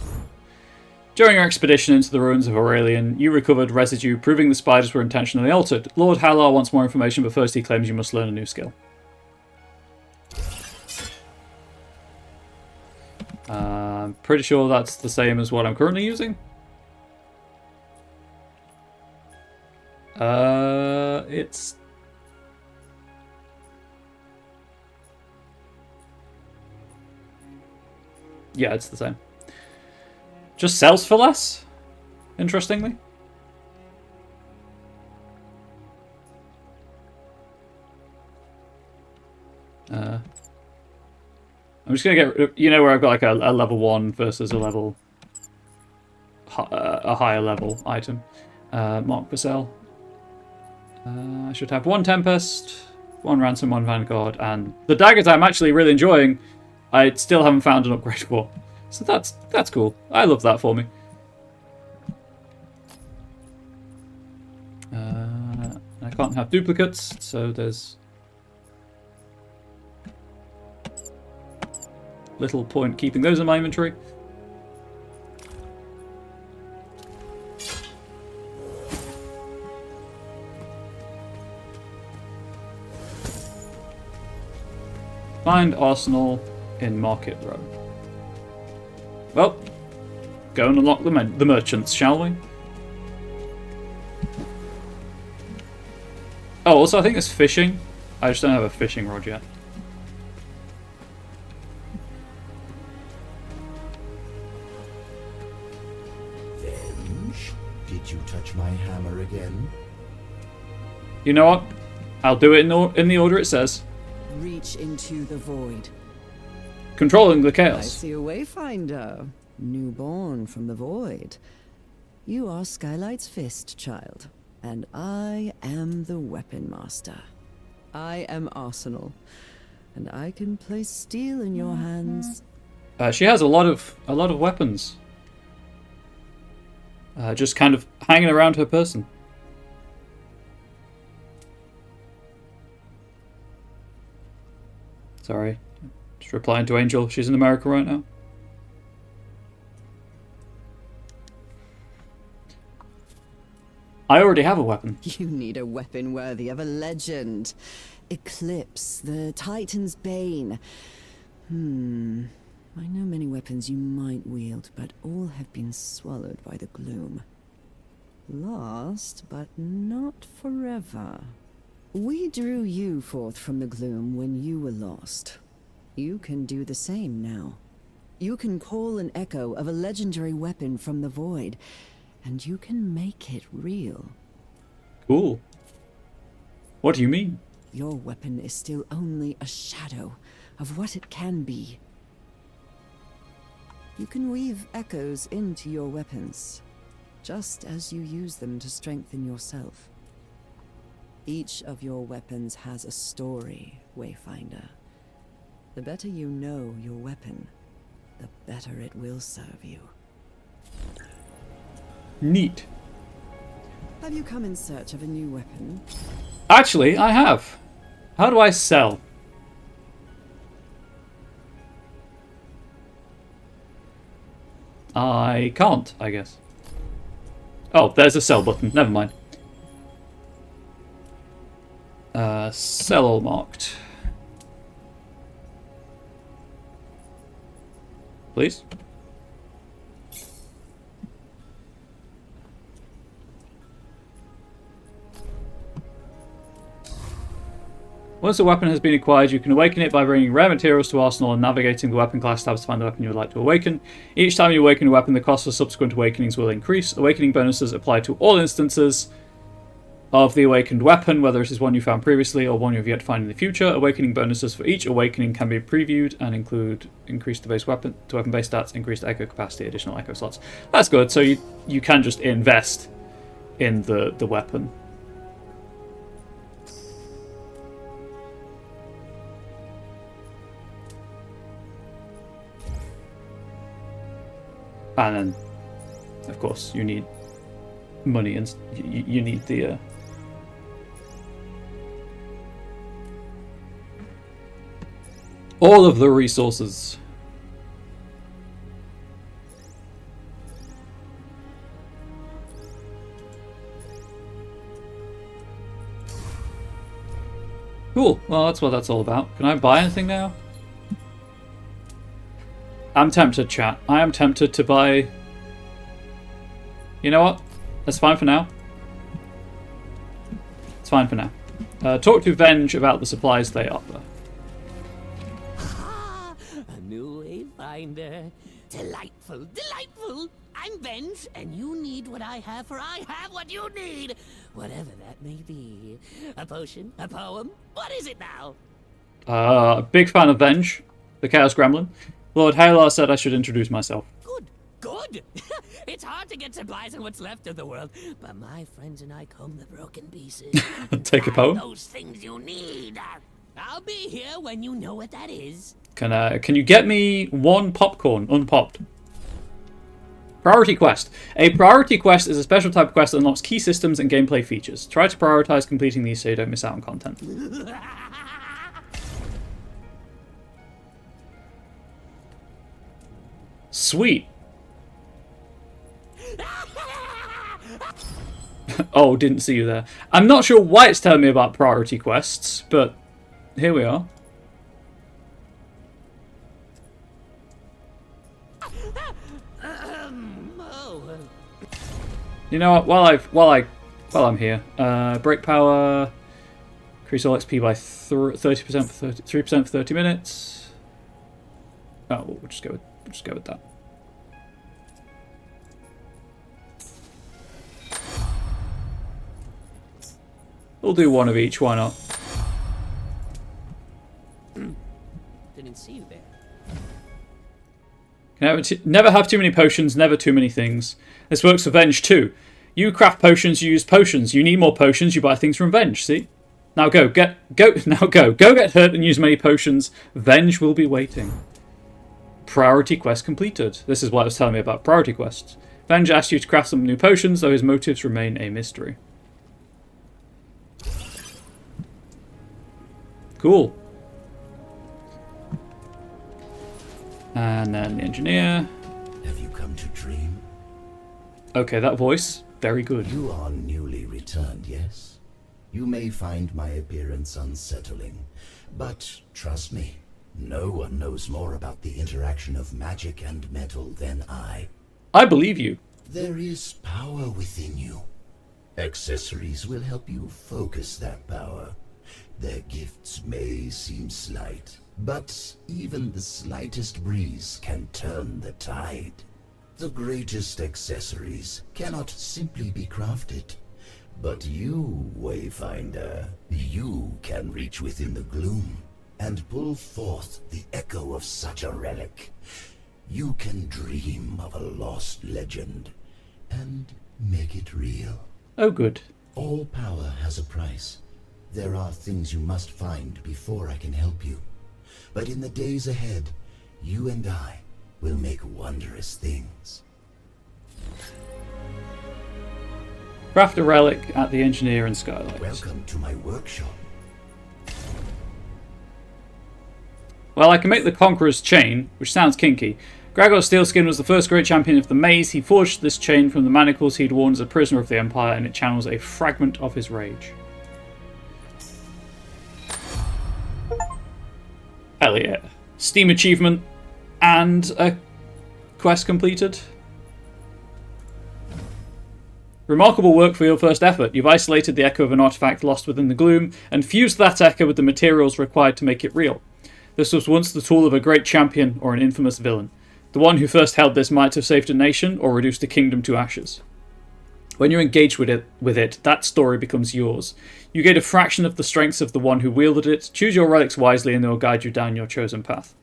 During your expedition into the ruins of Aurelian, you recovered residue, proving the spiders were intentionally altered. Lord Halar wants more information, but first he claims you must learn a new skill. I'm pretty sure that's the same as what I'm currently using. It's... Yeah, it's the same. Just sells for less, interestingly. I'm just gonna get, you know, where I've got like a level 1 versus a level, a higher level item. Mark for sale. I should have 1 Tempest, 1 Ransom, 1 Vanguard, and the daggers I'm actually really enjoying, I still haven't found an upgrade for. So that's cool. I love that for me. I can't have duplicates, so there's little point keeping those in my inventory. Find Arsenal in Market Row. Well, go and unlock the merchants, shall we? Oh, also I think there's fishing. I just don't have a fishing rod yet. Venge? Did you touch my hammer again? You know what? I'll do it in the order it says. Reach into the void. Controlling the I chaos. see a Wayfinder, newborn from the void. You are Skylight's fist, child, and I am the weapon master. I am Arsenal, and I can place steel in your hands. She has a lot of weapons. Just kind of hanging around her person. Sorry. Just replying to Angel. She's in America right now. I already have a weapon. You need a weapon worthy of a legend. Eclipse, the Titan's Bane. I know many weapons you might wield, but all have been swallowed by the gloom. Lost, but not forever. We drew you forth from the gloom when you were lost. You can do the same now. You can call an echo of a legendary weapon from the void, and you can make it real. Cool. What do you mean? Your weapon is still only a shadow of what it can be. You can weave echoes into your weapons, just as you use them to strengthen yourself. Each of your weapons has a story, Wayfinder. The better you know your weapon, the better it will serve you. Neat. Have you come in search of a new weapon? Actually, I have. How do I sell? I can't, I guess. Oh, there's a sell button. Never mind. Sell all marked. Please. Once a weapon has been acquired, you can awaken it by bringing rare materials to Arsenal and navigating the weapon class tabs to find the weapon you would like to awaken. Each time you awaken a weapon, the cost for subsequent awakenings will increase. Awakening bonuses apply to all instances of the awakened weapon, whether it is one you found previously or one you have yet to find in the future. Awakening bonuses for each awakening can be previewed and include increase the base weapon to weapon base stats, increased echo capacity, additional echo slots. That's good. So you can just invest in the weapon. And then, of course, you need money and you need the all of the resources. Cool. Well, that's what that's all about. Can I buy anything now? I'm tempted, chat. I am tempted to buy... You know what? That's fine for now. It's fine for now. Talk to Venge about the supplies they offer. Ah, a new Wayfinder. Delightful, delightful. I'm Venge, and you need what I have, for I have what you need. Whatever that may be. A potion, a poem. What is it now? Big fan of Venge, the Chaos Gremlin. Lord Halar said I should introduce myself. Good, good. It's hard to get supplies on what's left of the world, but my friends and I comb the broken pieces. Take a poem. Those things you need. I'll be here when you know what that is. Can you get me one popcorn unpopped? Priority quest. A priority quest is a special type of quest that unlocks key systems and gameplay features. Try to prioritize completing these so you don't miss out on content. Sweet. Oh, didn't see you there. I'm not sure why it's telling me about priority quests, but here we are. You know what? While I'm here, break power, increase all XP by 30% for 3% for 30 minutes. Oh, we'll just go with that. We'll do one of each. Why not? Didn't see you there. Never have too many potions, never too many things. This works for Venge too. You craft potions, you use potions. You need more potions, you buy things from Venge, see? Now go get hurt and use many potions. Venge will be waiting. Priority quest completed. This is what it was telling me about priority quests. Venge asked you to craft some new potions, though his motives remain a mystery. Cool. And then the engineer. Have you come to dream? Okay, that voice. Very good. You are newly returned, yes? You may find my appearance unsettling, but trust me, no one knows more about the interaction of magic and metal than I. I believe you. There is power within you. Accessories will help you focus that power. Their gifts may seem slight, but even the slightest breeze can turn the tide. The greatest accessories cannot simply be crafted. But you, Wayfinder, you can reach within the gloom and pull forth the echo of such a relic. You can dream of a lost legend and make it real. Oh, good. All power has a price. There are things you must find before I can help you. But in the days ahead, you and I will make wondrous things. Craft a relic at the engineer and skylight. Welcome to my workshop. Well, I can make the Conqueror's chain, which sounds kinky. Gregor Steelskin was the first great champion of the maze. He forged this chain from the manacles he'd worn as a prisoner of the Empire, and it channels a fragment of his rage. Hell yeah. Steam achievement and a quest completed. Remarkable work for your first effort. You've isolated the echo of an artifact lost within the gloom and fused that echo with the materials required to make it real. This was once the tool of a great champion or an infamous villain. The one who first held this might have saved a nation or reduced a kingdom to ashes. When you're engaged with it, that story becomes yours. You gain a fraction of the strengths of the one who wielded it. Choose your relics wisely and they will guide you down your chosen path.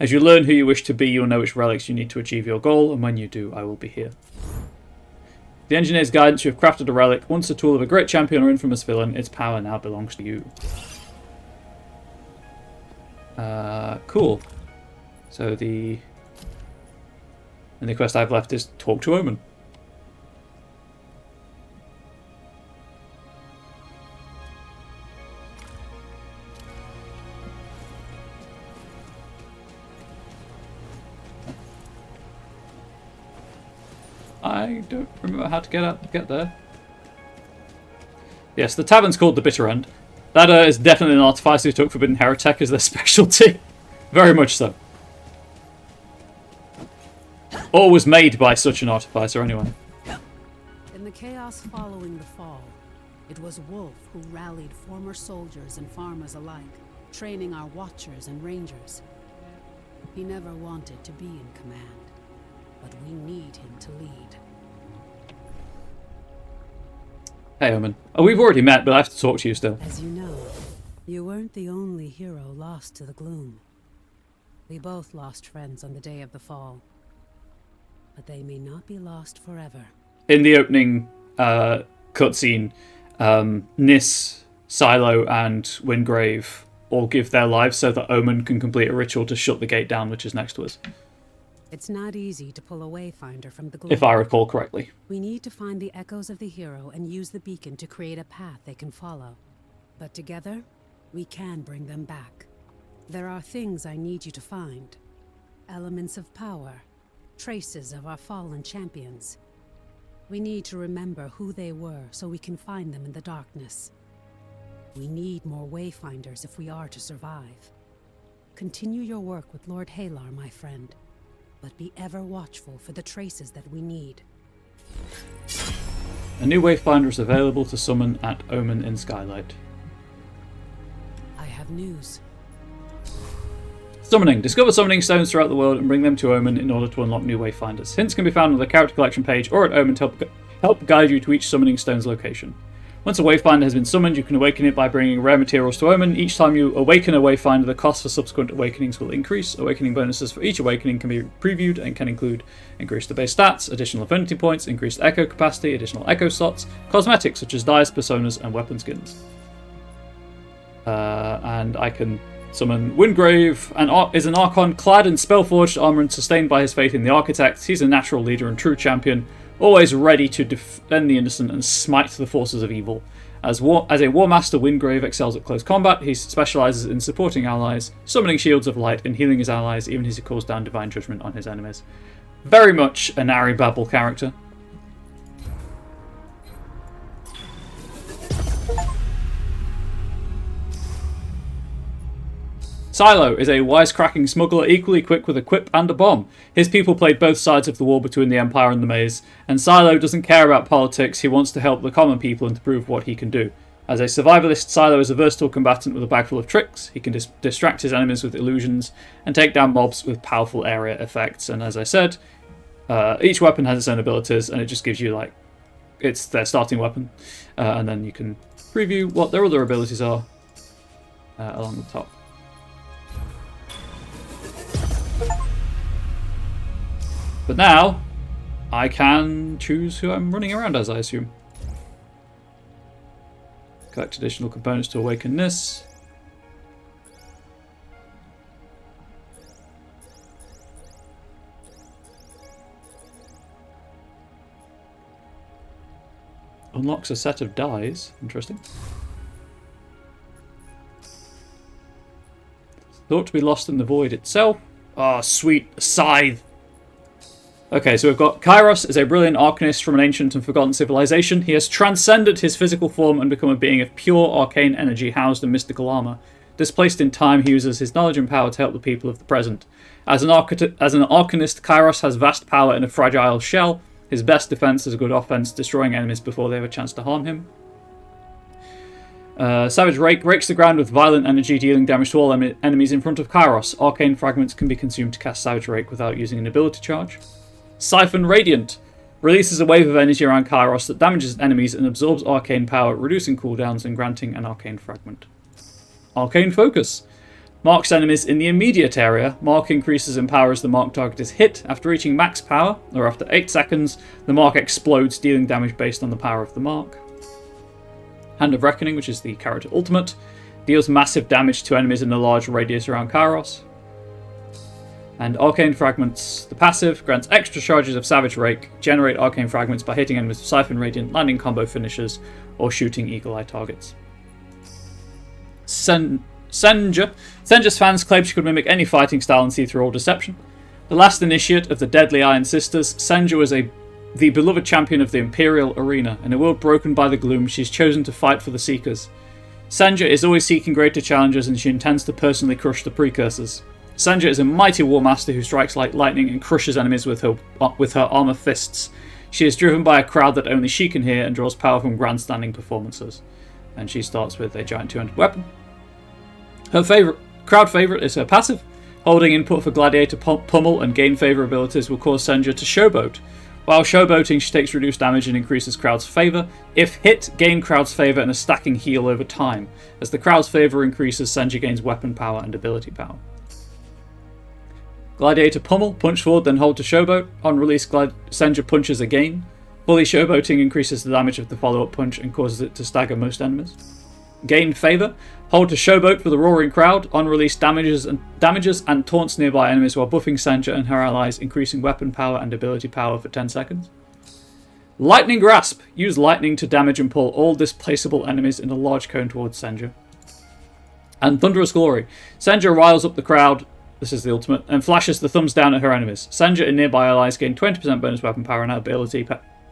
As you learn who you wish to be, you'll know which relics you need to achieve your goal, and when you do, I will be here. The engineer's guidance, you have crafted a relic. Once the tool of a great champion or infamous villain, its power now belongs to you. Cool. So the quest I've left is talk to Omen. I don't remember how to get there. Yes, the tavern's called the Bitter End. That is definitely an artificer who took Forbidden Heretic as their specialty. Very much so. Or was made by such an artificer anyway. In the chaos following the fall, it was Wolf who rallied former soldiers and farmers alike, training our watchers and rangers. He never wanted to be in command, but we need him to lead. Hey, Omen. Oh, we've already met, but I have to talk to you still. As you know, you weren't the only hero lost to the gloom. We both lost friends on the day of the fall, but they may not be lost forever. In the opening cutscene, Nis, Silo, and Wingrave all give their lives so that Omen can complete a ritual to shut the gate down, which is next to us. It's not easy to pull a Wayfinder from the gloom. If I recall correctly. We need to find the echoes of the hero and use the beacon to create a path they can follow. But together, we can bring them back. There are things I need you to find. Elements of power. Traces of our fallen champions. We need to remember who they were so we can find them in the darkness. We need more Wayfinders if we are to survive. Continue your work with Lord Halar, my friend. But be ever watchful for the traces that we need. A new Wayfinder is available to summon at Omen in Skylight. I have news. Summoning. Discover summoning stones throughout the world and bring them to Omen in order to unlock new Wayfinders. Hints can be found on the character collection page or at Omen to help guide you to each summoning stone's location. Once a Wayfinder has been summoned, you can awaken it by bringing rare materials to Omen. Each time you awaken a Wayfinder, the cost for subsequent awakenings will increase. Awakening bonuses for each awakening can be previewed and can include increase the base stats, additional affinity points, increased echo capacity, additional echo slots, cosmetics such as dyes, personas, and weapon skins. And I can summon Wingrave, and is an Archon clad in spellforged armor and sustained by his faith in the Architect. He's a natural leader and true champion, always ready to defend the innocent and smite the forces of evil. As a War Master, Wingrave excels at close combat. He specializes in supporting allies, summoning shields of light, and healing his allies, even as he calls down divine judgment on his enemies. Very much a Nari Babel character. Silo is a wisecracking smuggler equally quick with a quip and a bomb. His people played both sides of the war between the Empire and the Maze, and Silo doesn't care about politics. He wants to help the common people and to prove what he can do. As a survivalist, Silo is a versatile combatant with a bag full of tricks. He can distract his enemies with illusions and take down mobs with powerful area effects. And as I said, each weapon has its own abilities, and it just gives you, like, it's their starting weapon. And then you can preview what their other abilities are along the top. But now, I can choose who I'm running around as, I assume. Collect additional components to awaken this. Unlocks a set of dies. Interesting. Thought to be lost in the void itself. Ah, oh, sweet scythe. Okay, so we've got Kairos is a brilliant arcanist from an ancient and forgotten civilization. He has transcended his physical form and become a being of pure arcane energy housed in mystical armor. Displaced in time, he uses his knowledge and power to help the people of the present. As an arcanist, Kairos has vast power in a fragile shell. His best defense is a good offense, destroying enemies before they have a chance to harm him. Savage Rake rakes the ground with violent energy, dealing damage to all enemies in front of Kairos. Arcane fragments can be consumed to cast Savage Rake without using an ability charge. Siphon Radiant releases a wave of energy around Kairos that damages enemies and absorbs arcane power, reducing cooldowns and granting an arcane fragment. Arcane Focus marks enemies in the immediate area. Mark increases in power as the mark target is hit. After reaching max power, or after 8 seconds, the mark explodes, dealing damage based on the power of the mark. Hand of Reckoning, which is the character ultimate, deals massive damage to enemies in a large radius around Kairos. And Arcane Fragments, the passive, grants extra charges of Savage Rake, generate Arcane Fragments by hitting enemies with Siphon Radiant, landing combo finishers, or shooting Eagle Eye targets. Senja's fans claim she could mimic any fighting style and see through all deception. The last initiate of the Deadly Iron Sisters, Senja was the beloved champion of the Imperial Arena. In a world broken by the gloom, she's chosen to fight for the Seekers. Senja is always seeking greater challenges, and she intends to personally crush the Precursors. Senja is a mighty war master who strikes like lightning and crushes enemies with her armor fists. She is driven by a crowd that only she can hear and draws power from grandstanding performances. And she starts with a giant two-handed weapon. Her crowd favorite is her passive. Holding input for Gladiator Pummel and gain favor abilities will cause Senja to showboat. While showboating, she takes reduced damage and increases crowd's favor. If hit, gain crowd's favor and a stacking heal over time. As the crowd's favor increases, Senja gains weapon power and ability power. Gladiator Pummel, punch forward, then hold to showboat. On release, Senja punches again. Fully showboating increases the damage of the follow-up punch and causes it to stagger most enemies. Gain favor, hold to showboat for the roaring crowd. On release, damages and taunts nearby enemies while buffing Senja and her allies, increasing weapon power and ability power for 10 seconds. Lightning Grasp, use lightning to damage and pull all displaceable enemies in a large cone towards Senja. And Thunderous Glory, Senja riles up the crowd, this is the ultimate, and flashes the thumbs down at her enemies. Senja and nearby allies gain 20% bonus weapon power and ability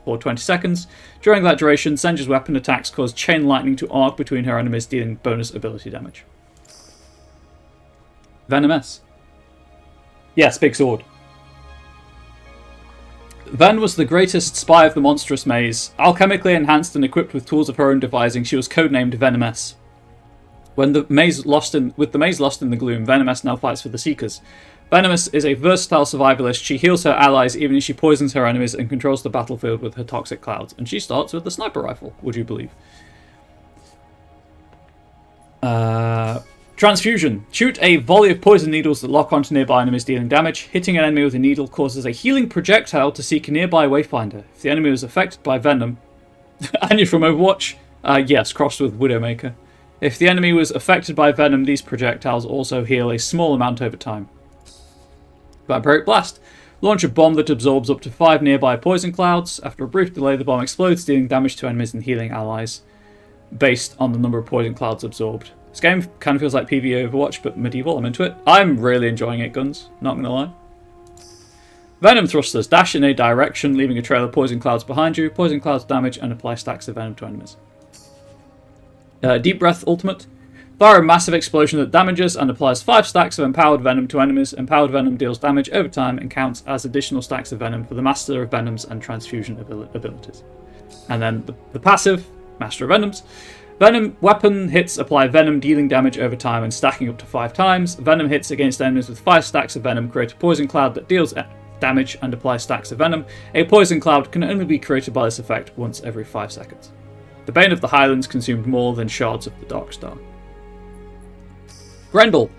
for 20 seconds. During that duration, Senja's weapon attacks cause chain lightning to arc between her enemies, dealing bonus ability damage. Venom S. Yes, big sword. Ven was the greatest spy of the monstrous maze. Alchemically enhanced and equipped with tools of her own devising, she was codenamed Venom S. With the maze lost in the gloom, Venomous now fights for the Seekers. Venomous is a versatile survivalist. She heals her allies even as she poisons her enemies and controls the battlefield with her toxic clouds. And she starts with the sniper rifle, would you believe? Transfusion. Shoot a volley of poison needles that lock onto nearby enemies, dealing damage. Hitting an enemy with a needle causes a healing projectile to seek a nearby Wayfinder. If the enemy was affected by venom... and you're from Overwatch? Yes, crossed with Widowmaker. If the enemy was affected by venom, these projectiles also heal a small amount over time. Vampiric Blast. Launch a bomb that absorbs up to 5 nearby poison clouds. After a brief delay, the bomb explodes, dealing damage to enemies and healing allies, based on the number of poison clouds absorbed. This game kind of feels like PvE Overwatch, but medieval. I'm into it. I'm really enjoying it, Guns. Not going to lie. Venom Thrusters. Dash in a direction, leaving a trail of poison clouds behind you. Poison clouds damage and apply stacks of venom to enemies. Deep Breath Ultimate. Fire a massive explosion that damages and applies 5 stacks of empowered venom to enemies. Empowered venom deals damage over time and counts as additional stacks of venom for the Master of Venoms and Transfusion abilities. And then the passive, Master of Venoms. Venom weapon hits apply venom, dealing damage over time and stacking up to 5 times. Venom hits against enemies with 5 stacks of venom create a poison cloud that deals damage and applies stacks of venom. A poison cloud can only be created by this effect once every 5 seconds. The Bane of the Highlands consumed more than shards of the Dark Star. Grendel.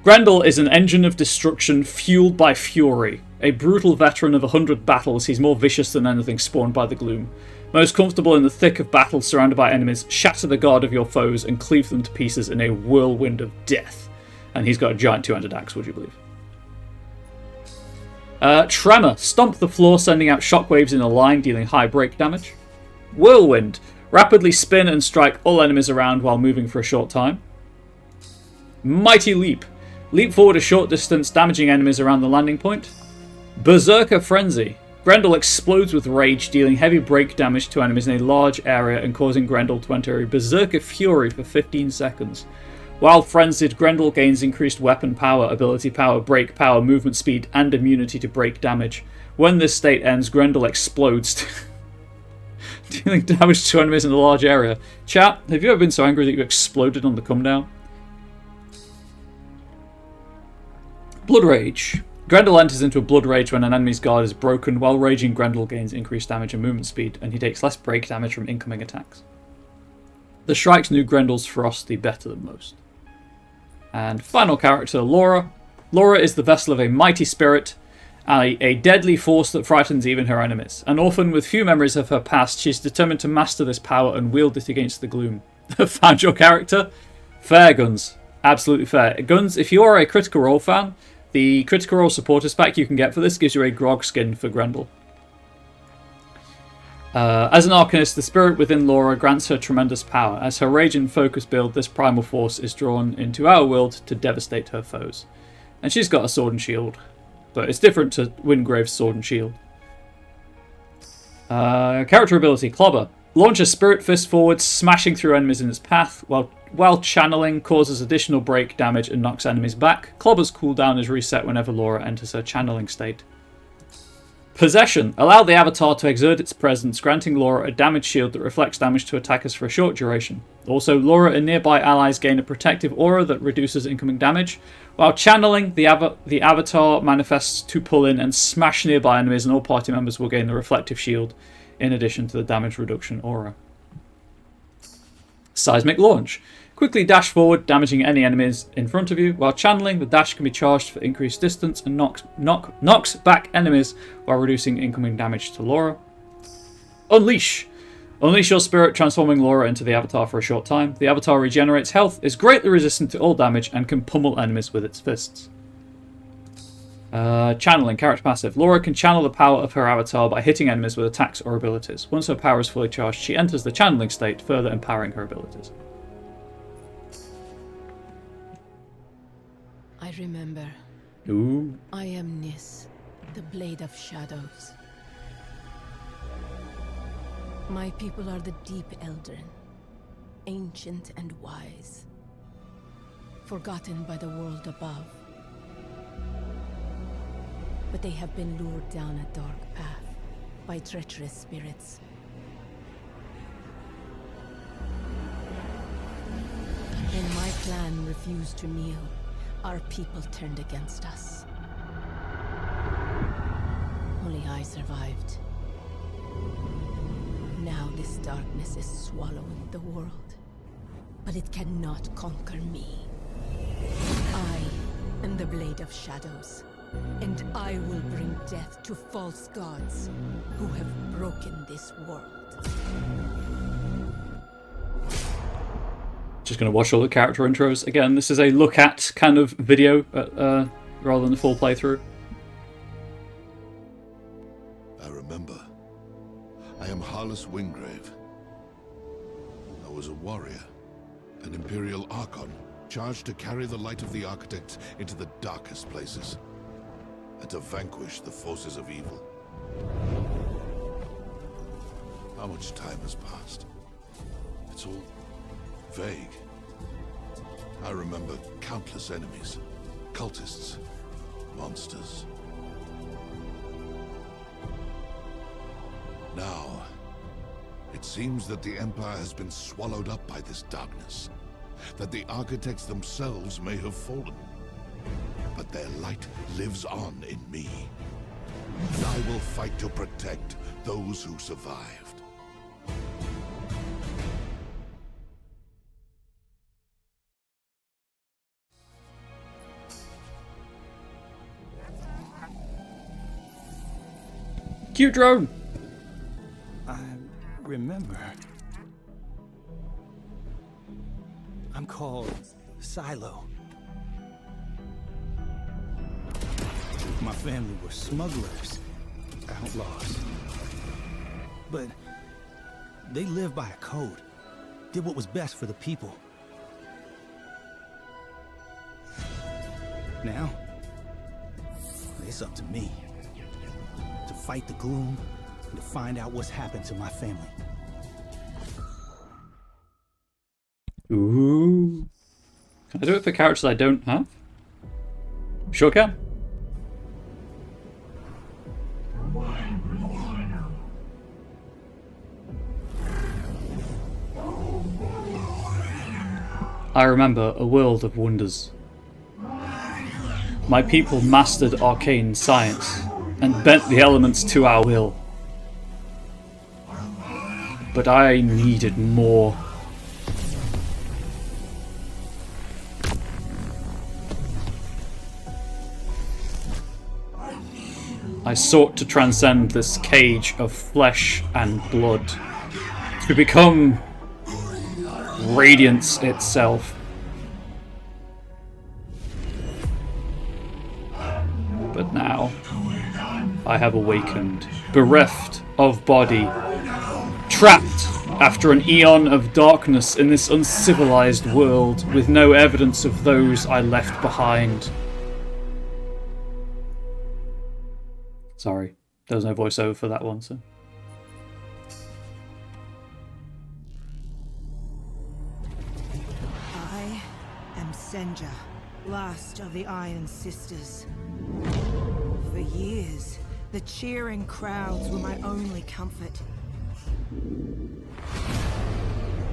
Grendel is an engine of destruction fueled by fury. A brutal veteran of 100 battles, he's more vicious than anything spawned by the gloom. Most comfortable in the thick of battle, surrounded by enemies, shatter the guard of your foes and cleave them to pieces in a whirlwind of death. And he's got a giant two-handed axe, would you believe? Tremor. Stomp the floor, sending out shockwaves in a line, dealing high break damage. Whirlwind. Rapidly spin and strike all enemies around while moving for a short time. Mighty Leap. Leap forward a short distance, damaging enemies around the landing point. Berserker Frenzy. Grendel explodes with rage, dealing heavy break damage to enemies in a large area and causing Grendel to enter a Berserker Fury for 15 seconds. While frenzied, Grendel gains increased weapon power, ability power, break power, movement speed, and immunity to break damage. When this state ends, Grendel explodes, dealing damage to enemies in a large area. Chat, have you ever been so angry that you exploded on the come down? Blood Rage. Grendel enters into a blood rage when an enemy's guard is broken. While raging, Grendel gains increased damage and movement speed, and he takes less break damage from incoming attacks. The Shrikes knew Grendel's ferocity better than most. And final character, Laura. Laura is the vessel of a mighty spirit, a deadly force that frightens even her enemies. An orphan with few memories of her past, she's determined to master this power and wield it against the gloom. Found your character? Fair, Guns. Absolutely fair. Guns, if you are a Critical Role fan, the Critical Role Supporters pack you can get for this gives you a Grog skin for Grendel. As an Arcanist, the spirit within Laura grants her tremendous power. As her rage and focus build, this primal force is drawn into our world to devastate her foes. And she's got a sword and shield, but it's different to Wingrave's sword and shield. Character ability, Clobber. Launch a Spirit Fist forward, smashing through enemies in its path, while channeling causes additional break damage and knocks enemies back. Clobber's cooldown is reset whenever Laura enters her channeling state. Possession. Allow the avatar to exert its presence, granting Laura a damage shield that reflects damage to attackers for a short duration. Also, Laura and nearby allies gain a protective aura that reduces incoming damage. While channeling, the avatar manifests to pull in and smash nearby enemies, and all party members will gain the reflective shield in addition to the damage reduction aura. Seismic launch. Quickly dash forward, damaging any enemies in front of you. While channeling, the dash can be charged for increased distance and knocks back enemies while reducing incoming damage to Laura. Unleash. Unleash your spirit, transforming Laura into the avatar for a short time. The avatar regenerates health, is greatly resistant to all damage, and can pummel enemies with its fists. Channeling, character passive. Laura can channel the power of her avatar by hitting enemies with attacks or abilities. Once her power is fully charged, she enters the channeling state, further empowering her abilities. I remember. Ooh. I am Nis, the Blade of Shadows. My people are the Deep Eldrin, ancient and wise, forgotten by the world above. But they have been lured down a dark path by treacherous spirits. When my clan refused to kneel, our people turned against us. Only I survived. Now this darkness is swallowing the world, but it cannot conquer me. I am the Blade of Shadows, and I will bring death to false gods who have broken this world. Just going to watch all the character intros. Again, this is a look at kind of video rather than a full playthrough. I remember. I am Harless Wingrave. I was a warrior, an Imperial Archon, charged to carry the light of the Architects into the darkest places, and to vanquish the forces of evil. How much time has passed? It's all vague. I remember countless enemies, cultists, monsters. Now, it seems that the Empire has been swallowed up by this darkness, that the Architects themselves may have fallen. But their light lives on in me. And I will fight to protect those who survived. Cute drone! I remember. I'm called Silo. My family were smugglers, outlaws. But they lived by a code, did what was best for the people. Now, it's up to me to fight the gloom and to find out what's happened to my family. Ooh. Can I do it for characters I don't have? Sure can. I remember a world of wonders. My people mastered arcane science and bent the elements to our will. But I needed more. I sought to transcend this cage of flesh and blood, to become radiance itself. But now, I have awakened, bereft of body, trapped after an eon of darkness in this uncivilized world with no evidence of those I left behind. Sorry, there was no voiceover for that one, so. Senja, last of the Iron Sisters. For years, the cheering crowds were my only comfort.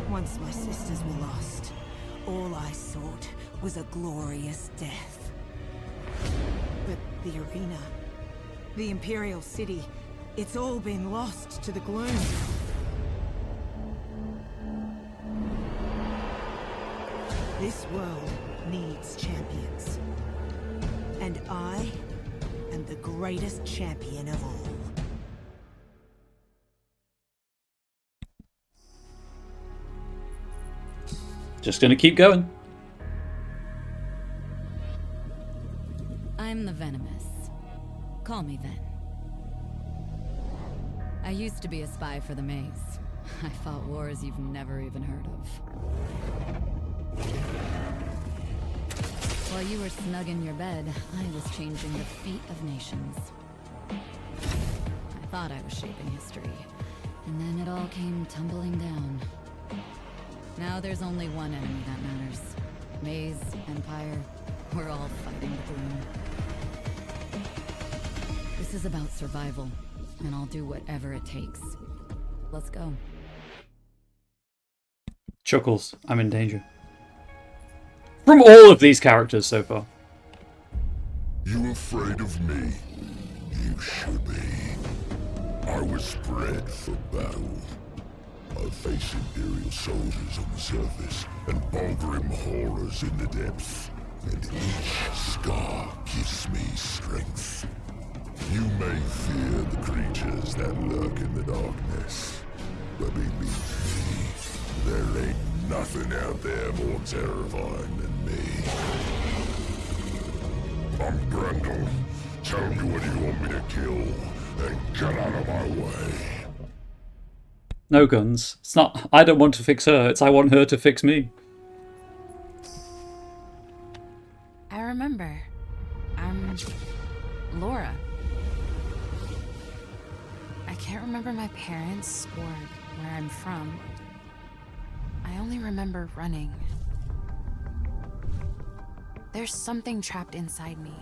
Once my sisters were lost, all I sought was a glorious death. But the arena, the Imperial City, it's all been lost to the gloom. This world needs champions. And I am the greatest champion of all. Just gonna keep going. I'm the Venomous. Call me Ven. I used to be a spy for the Maze. I fought wars you've never even heard of. While you were snug in your bed, I was changing the fate of nations. I thought I was shaping history, and then it all came tumbling down. Now there's only one enemy that matters. Maze, Empire, we're all fighting the gloom. This is about survival, and I'll do whatever it takes. Let's go. Chuckles. I'm in danger. From all of these characters so far. You afraid of me? You should be. I was bred for battle. I face Imperial soldiers on the surface and Balgrim horrors in the depths. And each scar gives me strength. You may fear the creatures that lurk in the darkness, but believe me, there ain't nothing out there more terrifying than me. I'm Brundle. Tell me what you want me to kill, and get out of my way. No guns. It's not, I don't want to fix her, it's I want her to fix me. I remember. I'm Laura. I can't remember my parents or where I'm from. I only remember running. There's something trapped inside me.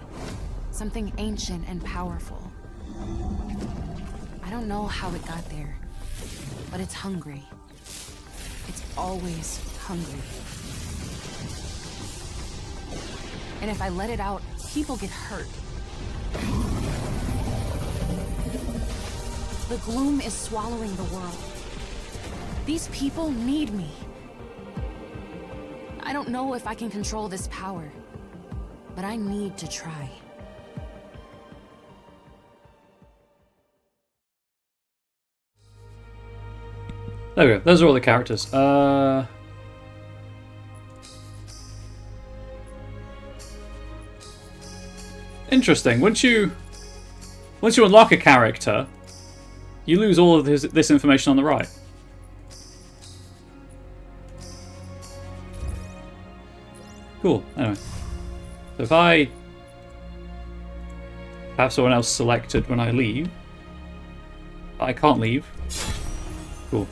Something ancient and powerful. I don't know how it got there, but it's hungry. It's always hungry. And if I let it out, people get hurt. The gloom is swallowing the world. These people need me. I don't know if I can control this power, but I need to try. There we go. Those are all the characters. Interesting. Once you unlock a character, you lose all of this information on the right. Cool. Anyway, so if I have someone else selected when I leave, I can't leave. Cool.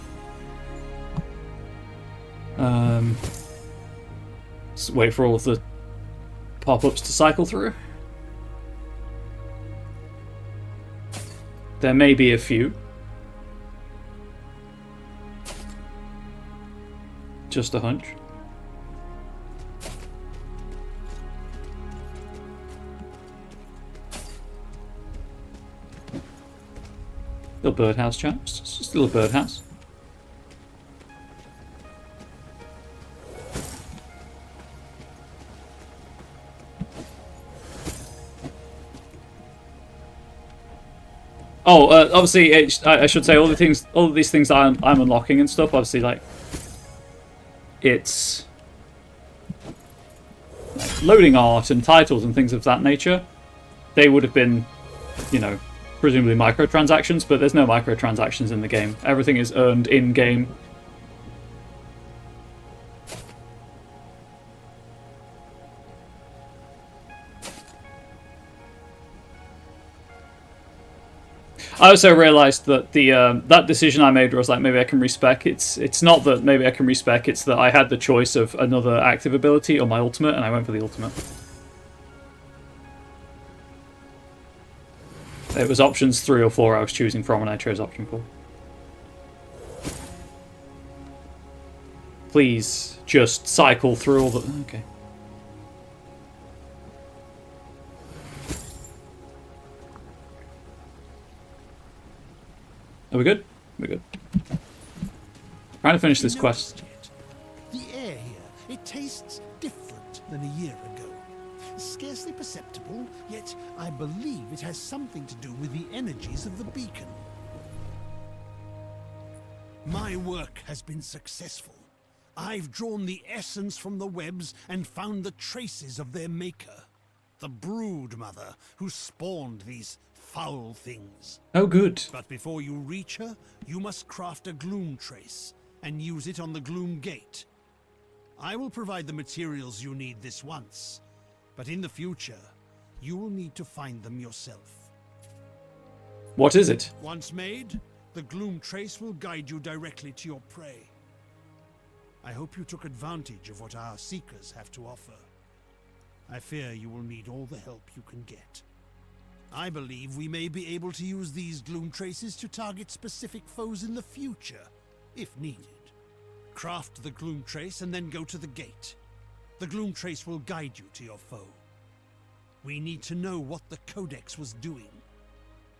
Just wait for all of the pop-ups to cycle through. There may be a few. Just a hunch. Little birdhouse, chaps. Just a little birdhouse. Oh, obviously, I should say all of these things I'm unlocking and stuff. Obviously, like it's like loading art and titles and things of that nature. They would have been, you know, presumably microtransactions, but there's no microtransactions in the game. Everything is earned in game. I also realised that the that decision I made was like maybe I can respec. It's not that maybe I can respec. It's that I had the choice of another active ability or my ultimate, and I went for the ultimate. It was options 3 or 4 I was choosing from, and I chose option 4. Please just cycle through all the... Okay. Are we good? We're good. Trying to finish this quest. The air here, it tastes different than a year ago. Scarcely perceptible, yet I believe it has something to do with the energies of the beacon. My work has been successful. I've drawn the essence from the webs and found the traces of their maker. The brood mother who spawned these foul things. Oh, good. But before you reach her, you must craft a gloom trace and use it on the gloom gate. I will provide the materials you need this once, but in the future, you will need to find them yourself. What is it? Once made, the gloom trace will guide you directly to your prey. I hope you took advantage of what our seekers have to offer. I fear you will need all the help you can get. I believe we may be able to use these gloom traces to target specific foes in the future, if needed. Craft the gloom trace and then go to the gate. The gloom trace will guide you to your foe. We need to know what the Codex was doing.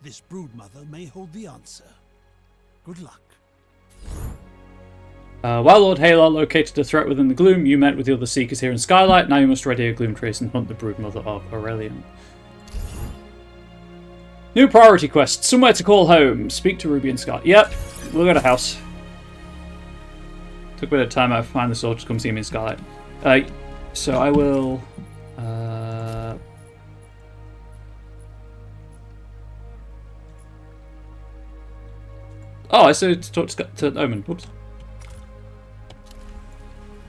This broodmother may hold the answer. Good luck. While Lord Halar located a threat within the gloom, you met with the other Seekers here in Skylight. Now you must ready a gloom trace and hunt the broodmother of Aurelian. New priority quest. Somewhere to call home. Speak to Ruby and Scott. Yep, we'll go to house. Took a bit of time out to find the sword to come see me in Skylight. So I will... Oh, I said to talk to Omen. Whoops.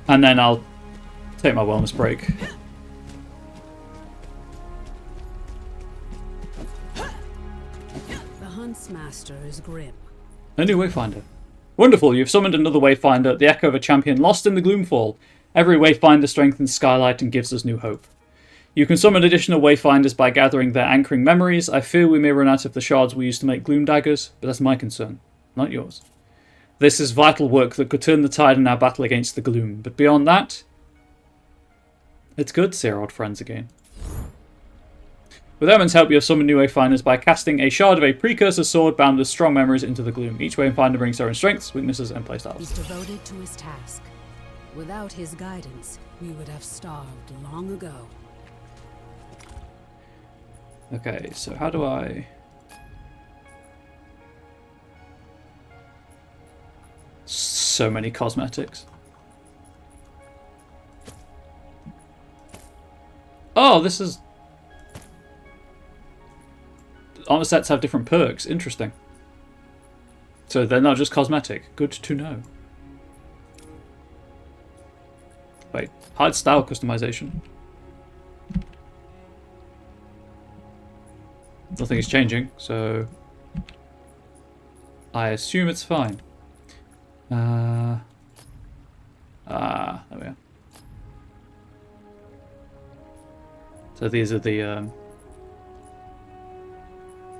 And then I'll take my wellness break. The Hunt's master is grim. A new Wayfinder. Wonderful, you've summoned another Wayfinder, the echo of a champion lost in the Gloomfall. Every Wayfinder strengthens Skylight and gives us new hope. You can summon additional Wayfinders by gathering their anchoring memories. I fear we may run out of the shards we used to make Gloom Daggers, but that's my concern, not yours. This is vital work that could turn the tide in our battle against the Gloom, but beyond that, it's good to see our old friends again. With Omen's help, you have summoned new Wayfinders by casting a shard of a precursor sword bound with strong memories into the Gloom. Each Wayfinder brings their own strengths, weaknesses, and playstyles. He's devoted to his task. Without his guidance, we would have starved long ago. Okay, so how do I... So many cosmetics. Oh, this is... Armor sets have different perks. Interesting. So they're not just cosmetic. Good to know. Wait, hide style customization. Nothing is changing, so I assume it's fine. There we are. So these are the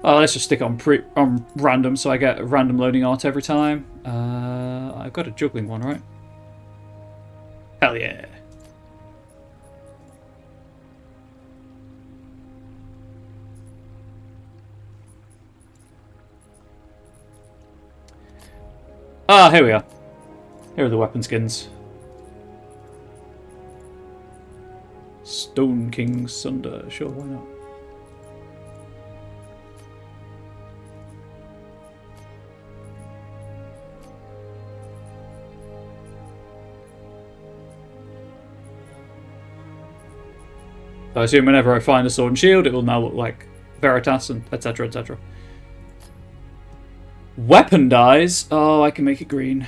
oh, let's just stick it on random, so I get a random loading art every time. I've got a juggling one, right? Hell yeah. Ah, here we are. Here are the weapon skins. Stone King Sunder. Sure, why not? I assume whenever I find a sword and shield, it will now look like Veritas and etc. etc. Weapon dyes. Oh, I can make it green.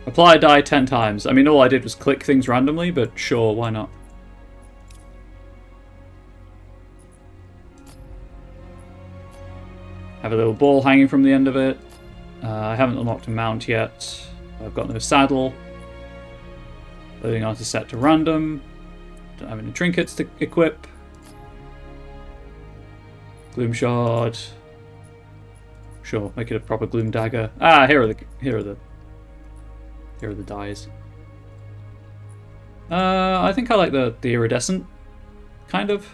Apply die 10 times. I mean, all I did was click things randomly, but sure, why not? Have a little ball hanging from the end of it. I haven't unlocked a mount yet. I've got no saddle. Loading on to set to random. Don't have any trinkets to equip. Gloom shard. Sure, make it a proper gloom dagger. Ah, here are the dyes. I think I like the iridescent, kind of.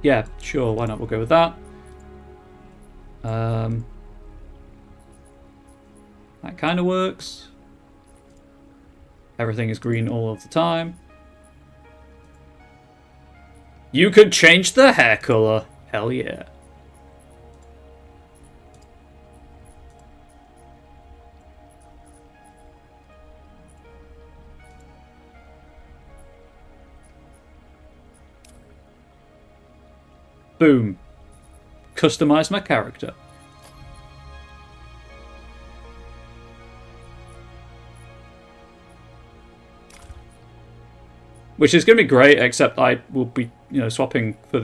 Yeah, sure, why not? We'll go with that. That kind of works. Everything is green all of the time. You could change the hair color. Hell yeah. Boom. Customize my character. Which is going to be great, except I will be, swapping for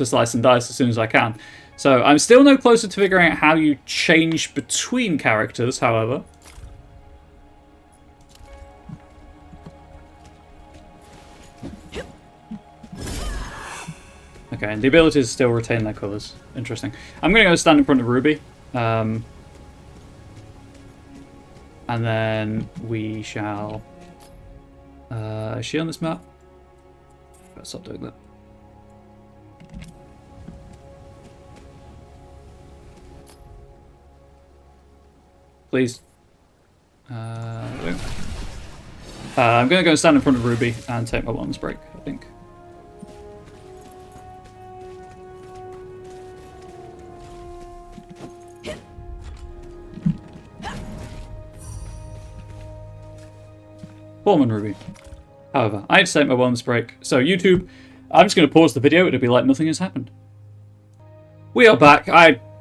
slice and dice as soon as I can. So I'm still no closer to figuring out how you change between characters, however. Okay, and the abilities still retain their colours. Interesting. I'm going to go stand in front of Ruby. And then we shall... is she on this map? Let's stop doing that. Please. I'm going to go stand in front of Ruby and take my wellness break, I think. Foreman Ruby. However, I had to take my wellness break. So YouTube, I'm just going to pause the video. It'll be like nothing has happened. We are back.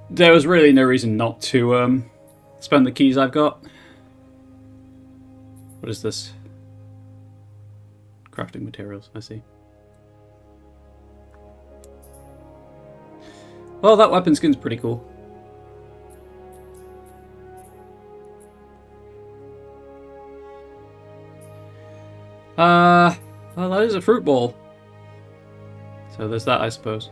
There was really no reason not to spend the keys I've got. What is this? Crafting materials, I see. Well, that weapon skin's pretty cool. Well, that is a fruit ball. So there's that, I suppose.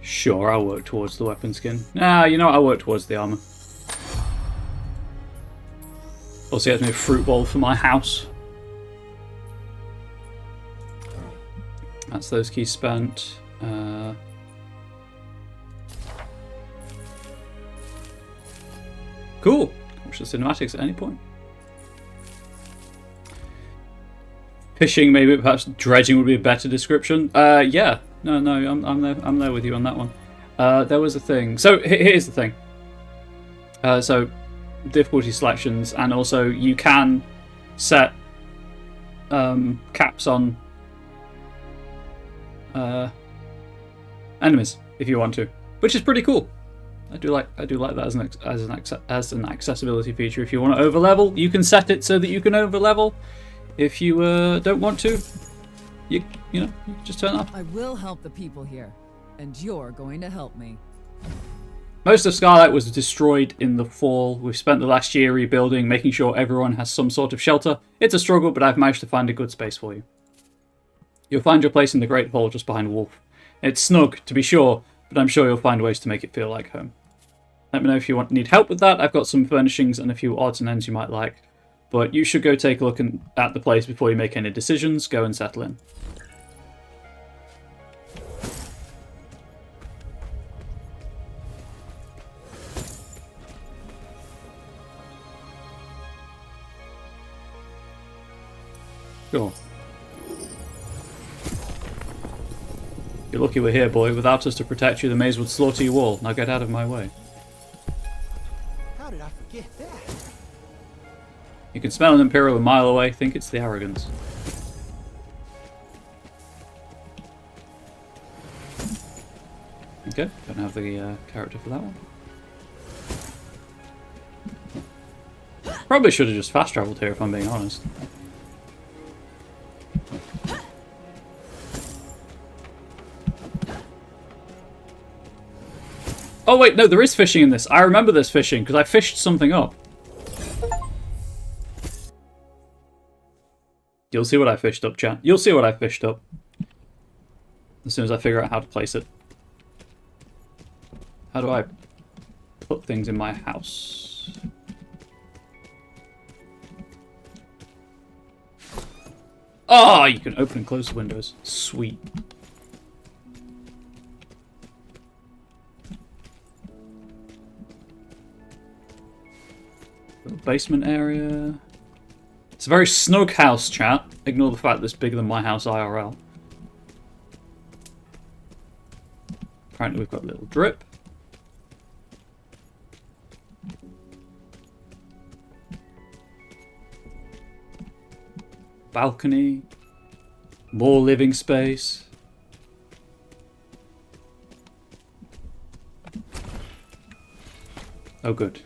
Sure, I'll work towards the weapon skin. Nah, you know what? I'll work towards the armor. Also, gets me a fruit bowl for my house. That's those keys spent. Cool. Watch the cinematics at any point. Fishing, maybe, perhaps dredging would be a better description. Yeah. No, I'm there with you on that one. There was a thing. So here's the thing. So difficulty selections, and also you can set caps on enemies if you want to, which is pretty cool. I do like that as an accessibility feature. If you want to overlevel, you can set it so that you can overlevel. If you don't want to, you can just turn it off. I will help the people here, and you're going to help me. Most of Scarlet was destroyed in the fall. We've spent the last year rebuilding, making sure everyone has some sort of shelter. It's a struggle, but I've managed to find a good space for you. You'll find your place in the Great Hall just behind Wolf. It's snug, to be sure, but I'm sure you'll find ways to make it feel like home. Let me know if you need help with that. I've got some furnishings and a few odds and ends you might like. But you should go take a look at the place before you make any decisions. Go and settle in. Sure. You're lucky we're here, boy. Without us to protect you, the maze would slaughter you all. Now get out of my way. How did I forget that? You can smell an Imperial a mile away. Think it's the arrogance. Okay, don't have the character for that one. Probably should have just fast traveled here if I'm being honest. Oh wait, no, there is fishing in this. I remember there's fishing because I fished something up. You'll see what I fished up, chat. You'll see what I fished up. As soon as I figure out how to place it. How do I put things in my house? Oh, you can open and close the windows. Sweet. Little basement area. It's a very snug house, chat. Ignore the fact that it's bigger than my house IRL. Apparently we've got a little drip. Balcony. More living space. Oh good.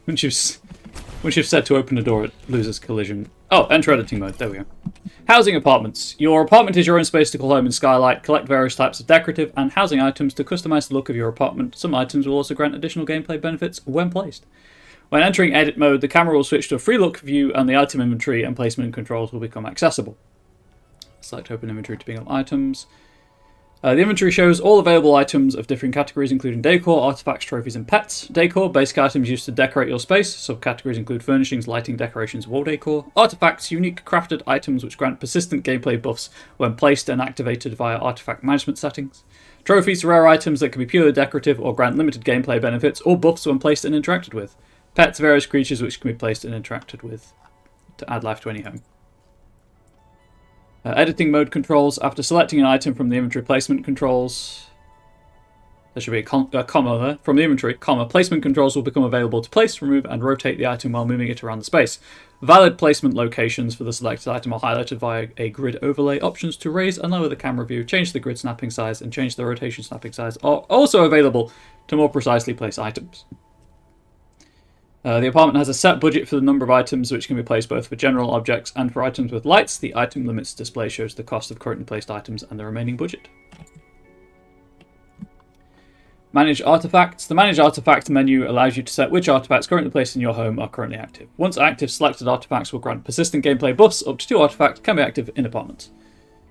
Once you've said to open the door, it loses collision. Oh, enter editing mode. There we go. Housing apartments. Your apartment is your own space to call home in Skylight. Collect various types of decorative and housing items to customize the look of your apartment. Some items will also grant additional gameplay benefits when placed. When entering edit mode, the camera will switch to a free look view and the item inventory and placement controls will become accessible. Select open inventory to bring up items. The inventory shows all available items of different categories, including decor, artifacts, trophies, and pets. Decor, basic items used to decorate your space. Subcategories include furnishings, lighting, decorations, wall decor. Artifacts, unique crafted items which grant persistent gameplay buffs when placed and activated via artifact management settings. Trophies, rare items that can be purely decorative or grant limited gameplay benefits or buffs when placed and interacted with. Pets, various creatures which can be placed and interacted with to add life to any home. Editing mode controls. After selecting an item from the inventory placement controls, there should be a comma there. From the inventory, comma, placement controls will become available to place, remove, and rotate the item while moving it around the space. Valid placement locations for the selected item are highlighted via a grid overlay. Options to raise and lower the camera view, change the grid snapping size, and change the rotation snapping size are also available to more precisely place items. The apartment has a set budget for the number of items which can be placed both for general objects and for items with lights. The item limits display shows the cost of currently placed items and the remaining budget. Manage artifacts. The Manage Artifact menu allows you to set which artifacts currently placed in your home are currently active. Once active, selected artifacts will grant persistent gameplay buffs. Up to 2 artifacts can be active in apartments.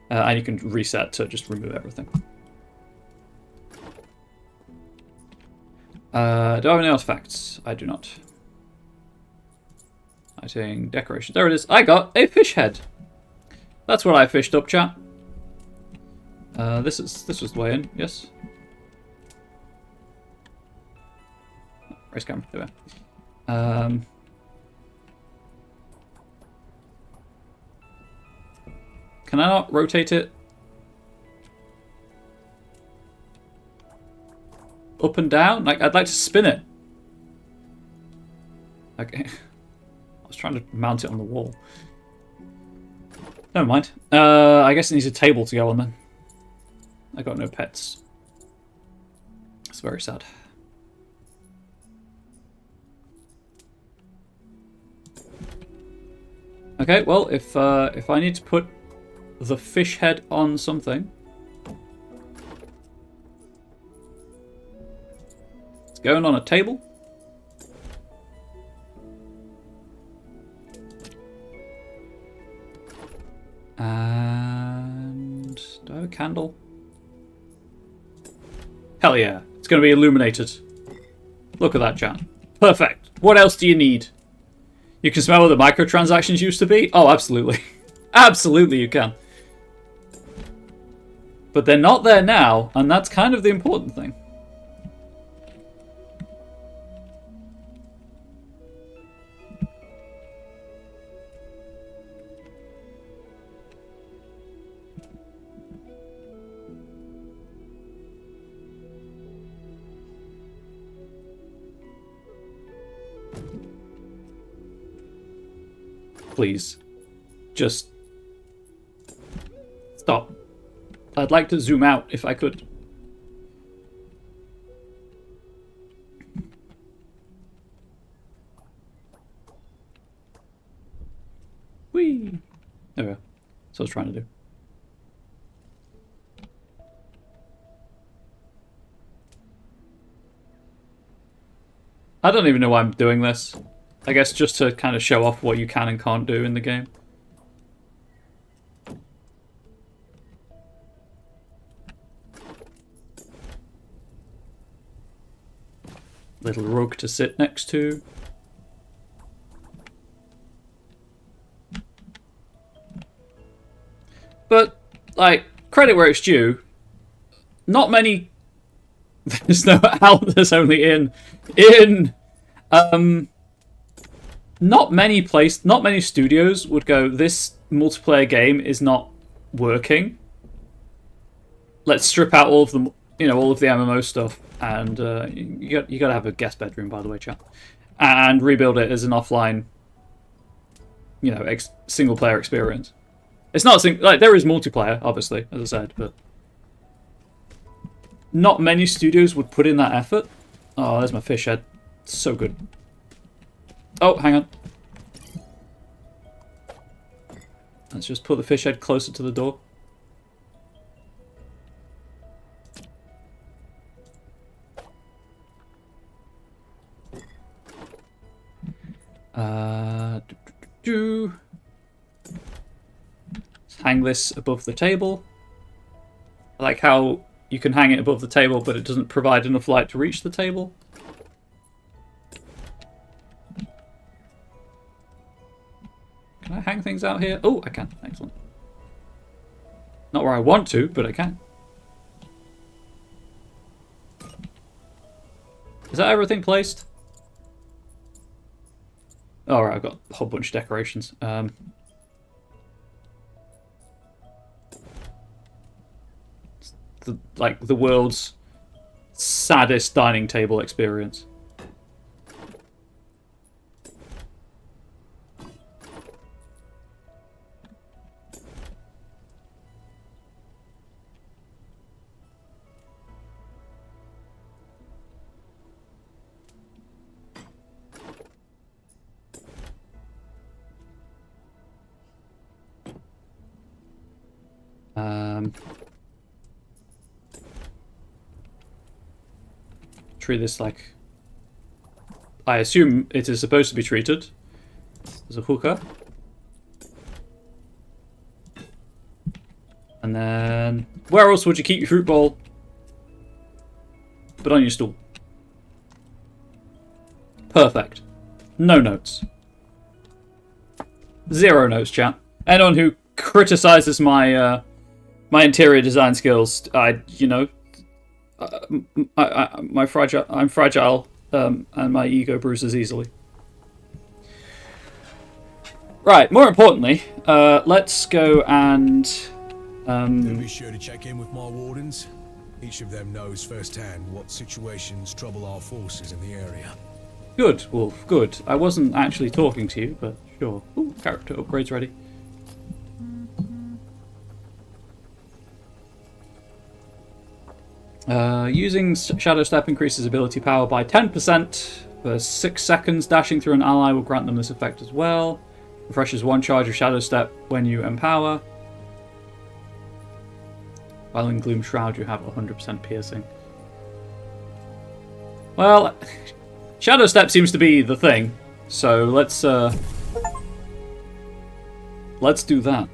And you can reset to just remove everything. Do I have any artifacts? I do not. Lighting, decoration. There it is. I got a fish head. That's what I fished up, chat. This was the way in. Yes. Race camera. There we are. Can I not rotate it up and down? Like, I'd like to spin it. Okay. I was trying to mount it on the wall. Never mind. I guess it needs a table to go on then. I got no pets. It's very sad. Okay, well, if I need to put the fish head on something, it's going on a table. And do I have a candle? Hell yeah, it's going to be illuminated. Look at that, chat. Perfect. What else do you need? You can smell where the microtransactions used to be? Oh, absolutely. Absolutely you can. But they're not there now, and that's kind of the important thing. please. Just stop. I'd like to zoom out if I could. Whee! There we go. That's what I was trying to do. I don't even know why I'm doing this. I guess just to kind of show off what you can and can't do in the game. Little rug to sit next to. But, like, credit where it's due, not many... There's no out, there's only in. Not many studios would go, this multiplayer game is not working. Let's strip out all of the, all of the MMO stuff, and you got to have a guest bedroom, by the way, chat, and rebuild it as an offline, single player experience. It's not like there is multiplayer, obviously, as I said, but not many studios would put in that effort. Oh, there's my fish head. So good. Oh, hang on. Let's just put the fish head closer to the door. Let's hang this above the table. I like how you can hang it above the table, but it doesn't provide enough light to reach the table. Can I hang things out here? Oh, I can. Excellent. Not where I want to, but I can. Is that everything placed? Oh, right, I've got a whole bunch of decorations. The world's saddest dining table experience. Treat this like I assume it is supposed to be treated. There's a hookah. And then where else would you keep your fruit bowl but on your stool? Perfect. No notes. Zero notes, chat. Anyone who criticizes my my interior design skills, I'm fragile, and my ego bruises easily. Right. More importantly, let's go and. Be sure to check in with my wardens. Each of them knows firsthand what situations trouble our forces in the area. Good, Wolf. Good. I wasn't actually talking to you, but sure. Ooh, character upgrades ready. Using Shadow Step increases ability power by 10% for 6 seconds. Dashing through an ally will grant them this effect as well. Refreshes one charge of Shadow Step when you empower. While in Gloom Shroud you have 100% piercing. Well, Shadow Step seems to be the thing, so let's do that.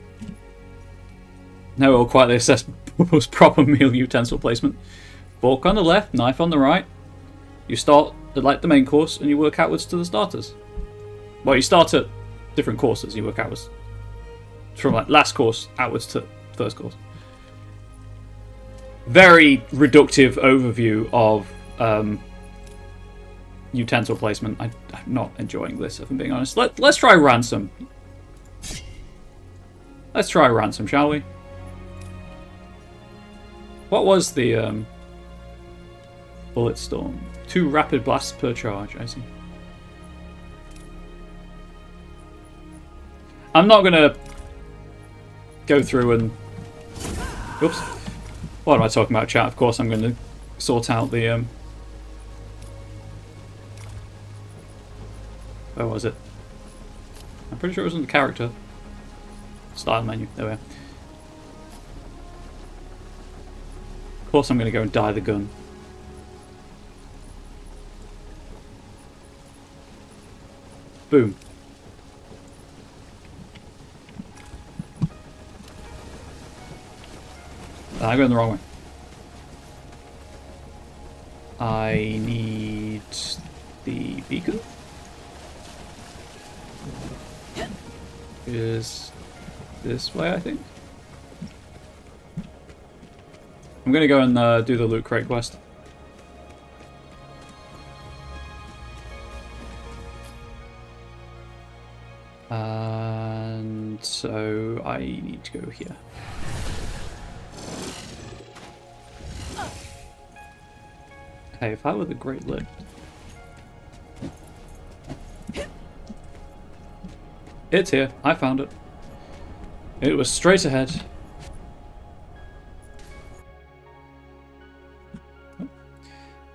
Now we'll quietly assess most proper meal utensil placement. Fork on the left, knife on the right. You start at like the main course and you work outwards to the starters. Well, you start at different courses, you work outwards. From like last course outwards to first course. Very reductive overview of utensil placement. I'm not enjoying this, if I'm being honest. Let's try ransom. Let's try ransom, shall we? What was the bullet storm? 2 rapid blasts per charge, I see. I'm not gonna go through and... Oops. What am I talking about, chat? Of course I'm gonna sort out the... Where was it? I'm pretty sure it was in the character. Style menu. There we are. Of course I'm gonna go and dye the gun. Boom. I'm going the wrong way. I need the beacon. Is this way, I think. I'm gonna go and do the loot crate quest. And so I need to go here. Hey, if I were the Great Lift. It's here. I found it. It was straight ahead.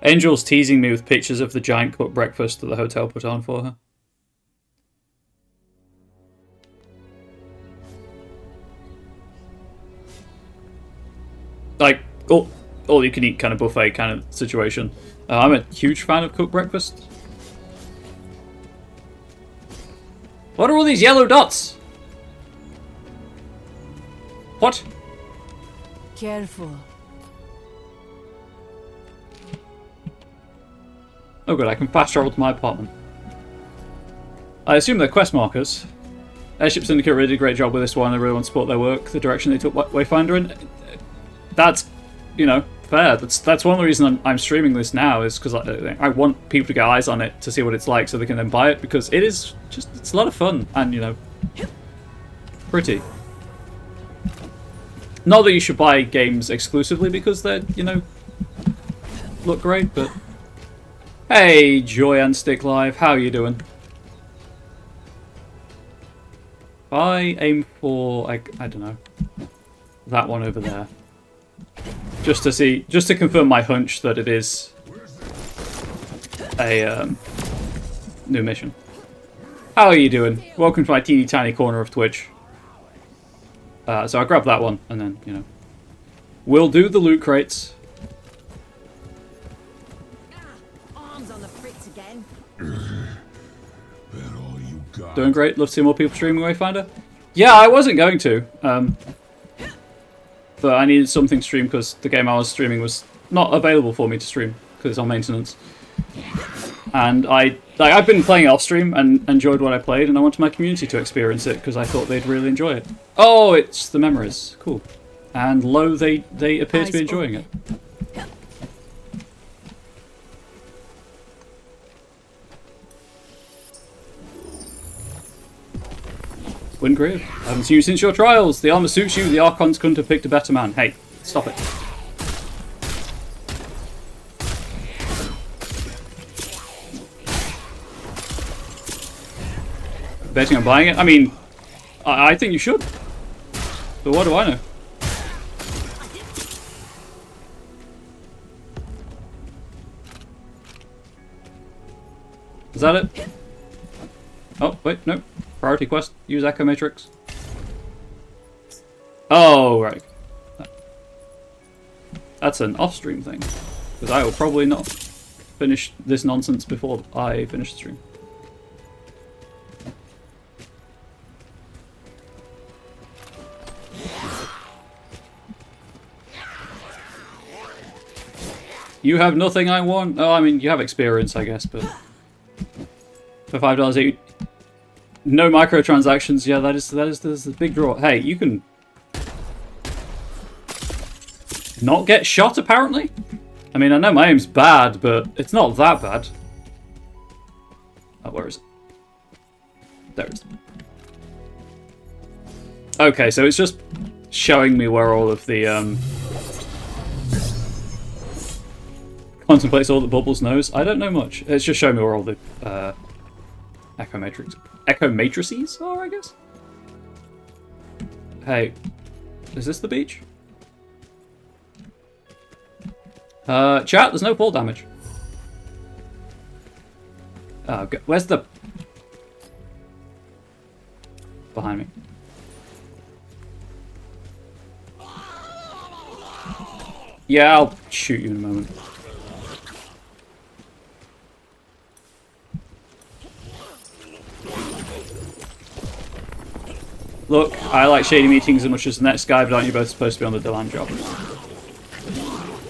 Angel's teasing me with pictures of the giant cooked breakfast that the hotel put on for her. Like, all you can eat kind of buffet kind of situation. I'm a huge fan of cooked breakfast. What are all these yellow dots? What? Careful. Oh good, I can fast travel to my apartment. I assume they're quest markers. Airship Syndicate really did a great job with this one. I really want to support their work, the direction they took Wayfinder in. That's, you know, fair. That's one of the reasons I'm streaming this now, is because I want people to get eyes on it to see what it's like so they can then buy it, because it is just, it's a lot of fun and, you know, pretty. Not that you should buy games exclusively because they're, you know, look great, but... Hey, Joy and Stick Live, how are you doing? I aim for, like, I don't know, that one over there. Just to see, just to confirm my hunch that it is a new mission. How are you doing? Welcome to my teeny tiny corner of Twitch. So I grab that one, and then, you know, we'll do the loot crates. Arms on the fritz again. All you got. Doing great. Love to see more people streaming Wayfinder. Yeah, I wasn't going to. But I needed something streamed because the game I was streaming was not available for me to stream because it's on maintenance. And I've been playing it off stream and enjoyed what I played, and I wanted my community to experience it because I thought they'd really enjoy it. Oh, it's the memories. Cool. And lo, they appear to be enjoying it. Wingriv, I haven't seen you since your trials. The armor suits you, the Archons couldn't have picked a better man. Hey, stop it. Betting on buying it? I mean, I think you should. But what do I know? Is that it? Oh, wait, no. Priority quest, use Echo Matrix. Oh, right. That's an off-stream thing. Because I will probably not finish this nonsense before I finish the stream. You have nothing I want. Oh, I mean, you have experience, I guess, but... For $5, no microtransactions. Yeah, that is the big draw. Hey, you can not get shot, apparently. I mean, I know my aim's bad, but it's not that bad. Oh, where is it? There it is. Okay, so it's just showing me where all of the contemplates all the bubbles knows. I don't know much. It's just showing me where all the echo matrices are, I guess. Hey, is this the beach? Chat, there's no fall damage. Oh, where's the... Behind me. Yeah, I'll shoot you in a moment. Look, I like shady meetings as much as the next guy, but aren't you both supposed to be on the Delan job?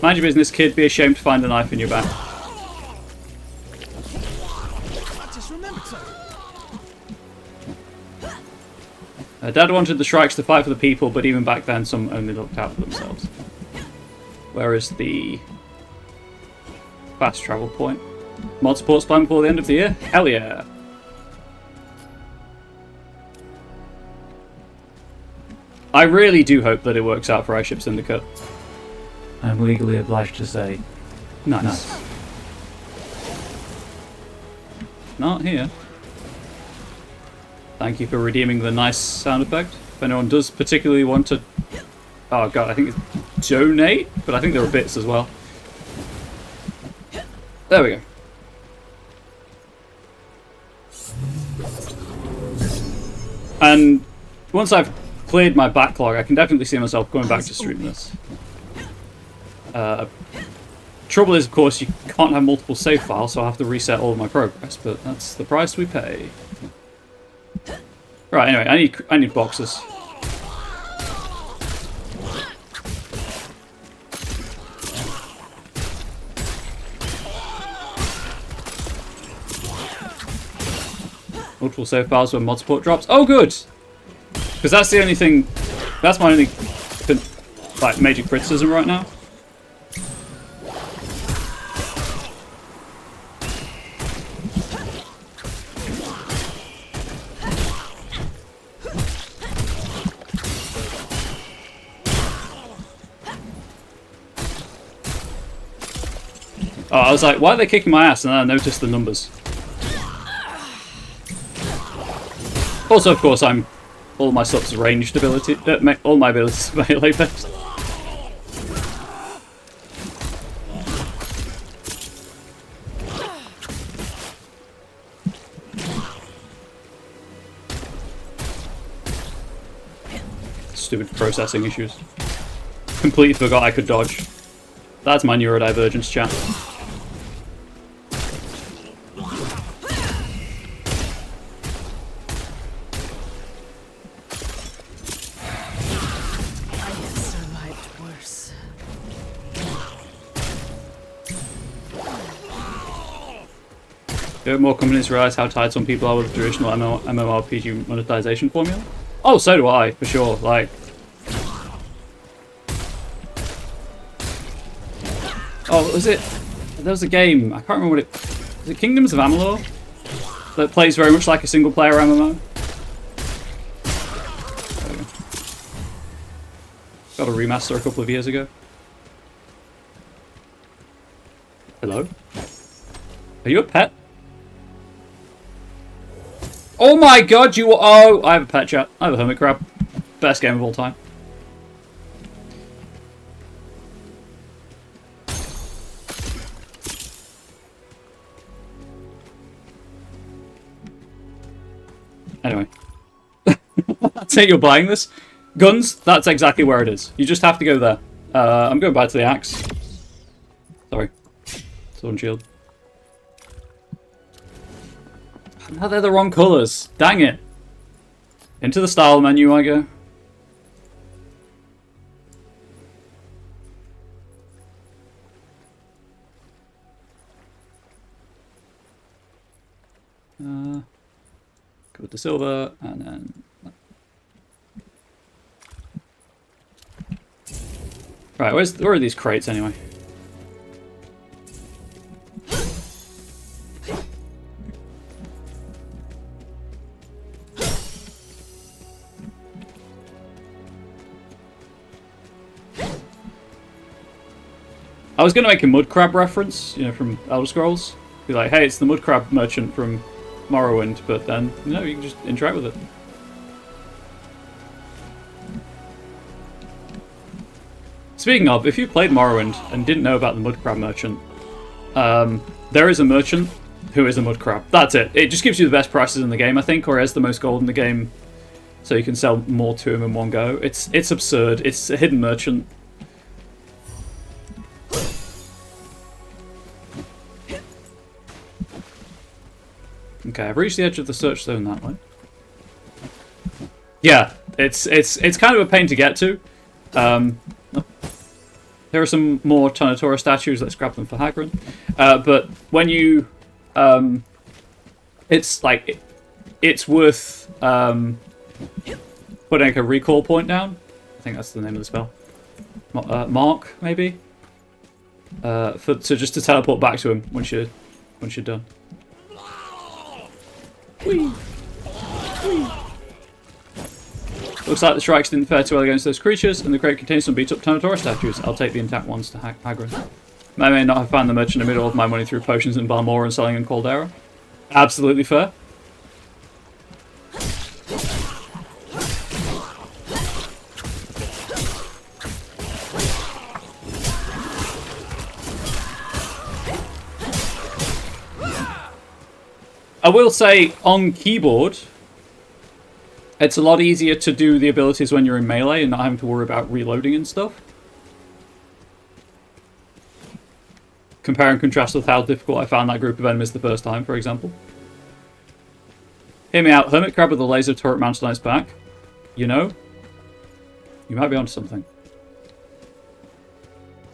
Mind your business, kid. Be ashamed to find a knife in your back. I just remembered something. Dad wanted the Shrikes to fight for the people, but even back then, some only looked out for themselves. Where is the fast travel point? Mod support's planned before the end of the year? Hell yeah! I really do hope that it works out for Airship Syndicate. I'm legally obliged to say, nice. Not here. Thank you for redeeming the nice sound effect. If anyone does particularly want to... Oh god, I think it's donate, but I think there are bits as well. There we go. And once I've cleared my backlog, I can definitely see myself going back to stream this. Trouble is, of course, you can't have multiple save files, so I have to reset all of my progress, but that's the price we pay. Right, anyway, I need boxes. Multiple save files when mod support drops. Oh, good! Because that's the only thing... That's my only like major criticism right now. Oh, I was like, why are they kicking my ass? And then I noticed the numbers. Also, of course, all my stuff's ranged ability. All my abilities are melee based. Stupid processing issues. Completely forgot I could dodge. That's my neurodivergence, chat. Do more companies realise how tied some people are with the traditional MMORPG monetization formula? Oh, so do I, for sure. Like, oh, was it? There was a game. I can't remember what it. Was it Kingdoms of Amalur? That plays very much like a single-player MMO. Got a remaster a couple of years ago. Hello? Are you a pet? Oh my god, you... Oh, I have a pet, chat. I have a hermit crab. Best game of all time. Anyway. I'd say you're buying this. Guns, that's exactly where it is. You just have to go there. I'm going back to the axe. Sorry. Sword and shield. No, they're the wrong colours. Dang it. Into the style menu I go. Go with the silver, and then... Right, where are these crates anyway? I was going to make a mud crab reference, you know, from Elder Scrolls. Be like, hey, it's the mud crab merchant from Morrowind, but then, you know, you can just interact with it. Speaking of, if you played Morrowind and didn't know about the mud crab merchant, there is a merchant who is a mud crab. That's it. It just gives you the best prices in the game, I think, or has the most gold in the game, so you can sell more to him in one go. It's absurd. It's a hidden merchant. Okay, I've reached the edge of the search zone that way. Yeah, it's kind of a pain to get to. There are some more Tanatora statues. Let's grab them for Hagrid. But when you, it's like it's worth putting like a recall point down. I think that's the name of the spell. Mark maybe. So just to teleport back to him once you're done. Whee! Whee! Looks like the strikes didn't fare too well against those creatures, and the crate contains some beat-up Tanatora statues. I'll take the intact ones to Hagrid. I may not have found the merchant in the middle of my money through potions in Balmora and selling in Caldera. Absolutely fair. I will say, on keyboard, it's a lot easier to do the abilities when you're in melee and not having to worry about reloading and stuff. Compare and contrast with how difficult I found that group of enemies the first time, for example. Hear me out. Hermit crab with a laser turret mounted on its back. You know? You might be onto something.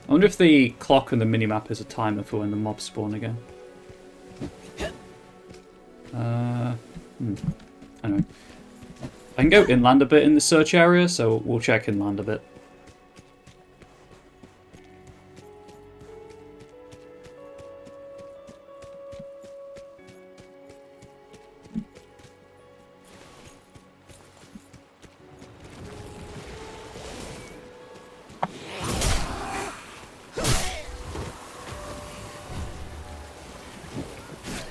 I wonder if the clock on the minimap is a timer for when the mobs spawn again. Anyway. I can go inland a bit in the search area, so we'll check inland a bit.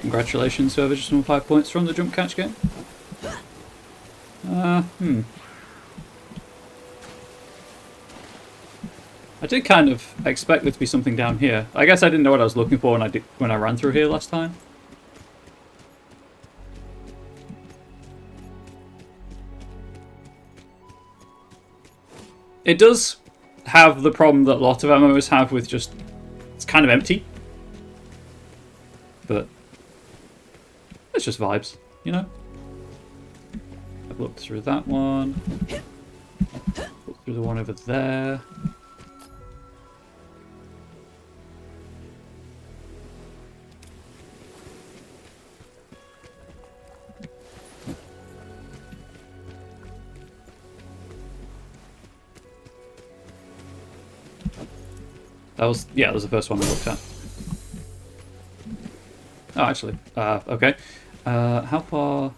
Congratulations, whoever just won 5 points from the jump catch game. I did kind of expect there to be something down here. I guess I didn't know what I was looking for when I ran through here last time. It does have the problem that a lot of MMOs have with just... it's kind of empty. But it's just vibes, you know? I've looked through that one. Looked through the one over there. That was the first one I looked at. Oh, actually, okay. How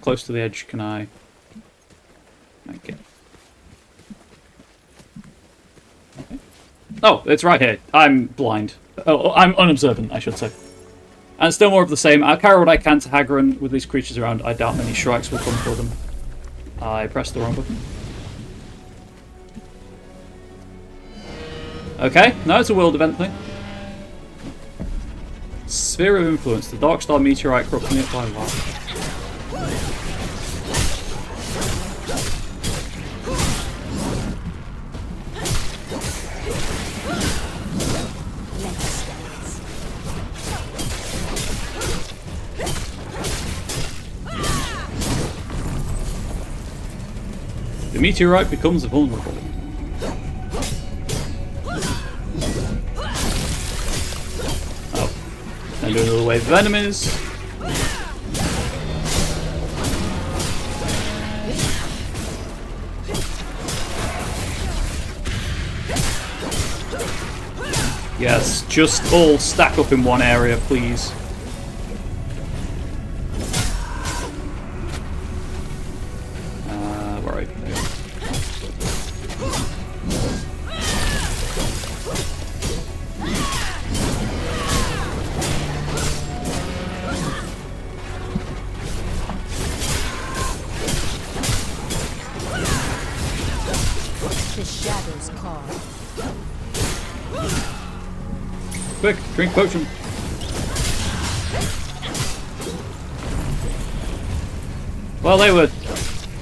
close to the edge can I get? Okay. Oh, it's right here. I'm blind. Oh, I'm unobservant, I should say. And still more of the same. I'll carry what I can to Hagrid with these creatures around. I doubt many strikes will come for them. I pressed the wrong button. Okay, no, it's a world event thing. Sphere of Influence. The Dark Star meteorite corrupting it by what? The meteorite becomes vulnerable. And do another wave of enemies. Yes, just all stack up in one area, please. Where are you? There you go. The shadows call Quick, drink potion. Well, they were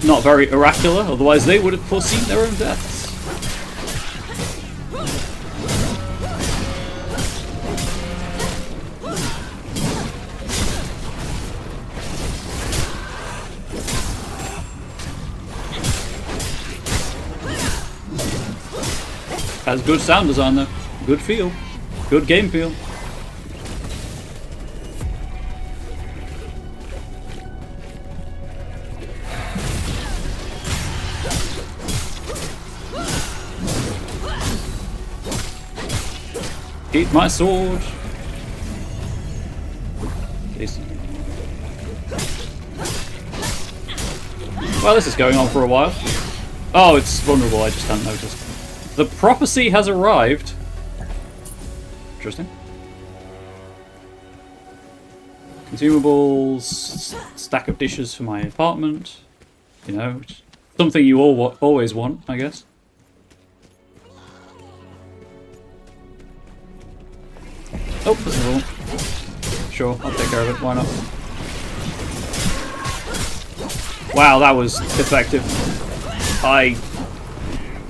not very oracular, otherwise they would have foreseen their own deaths. Has good sound design though. Good feel. Good game feel. Eat my sword. Casey. Well, this is going on for a while. Oh, it's vulnerable, I just hadn't noticed. The prophecy has arrived. Interesting. Consumables, stack of dishes for my apartment. You know, something you all always want, I guess. Oh, there's another one. Sure, I'll take care of it. Why not? Wow, that was effective. I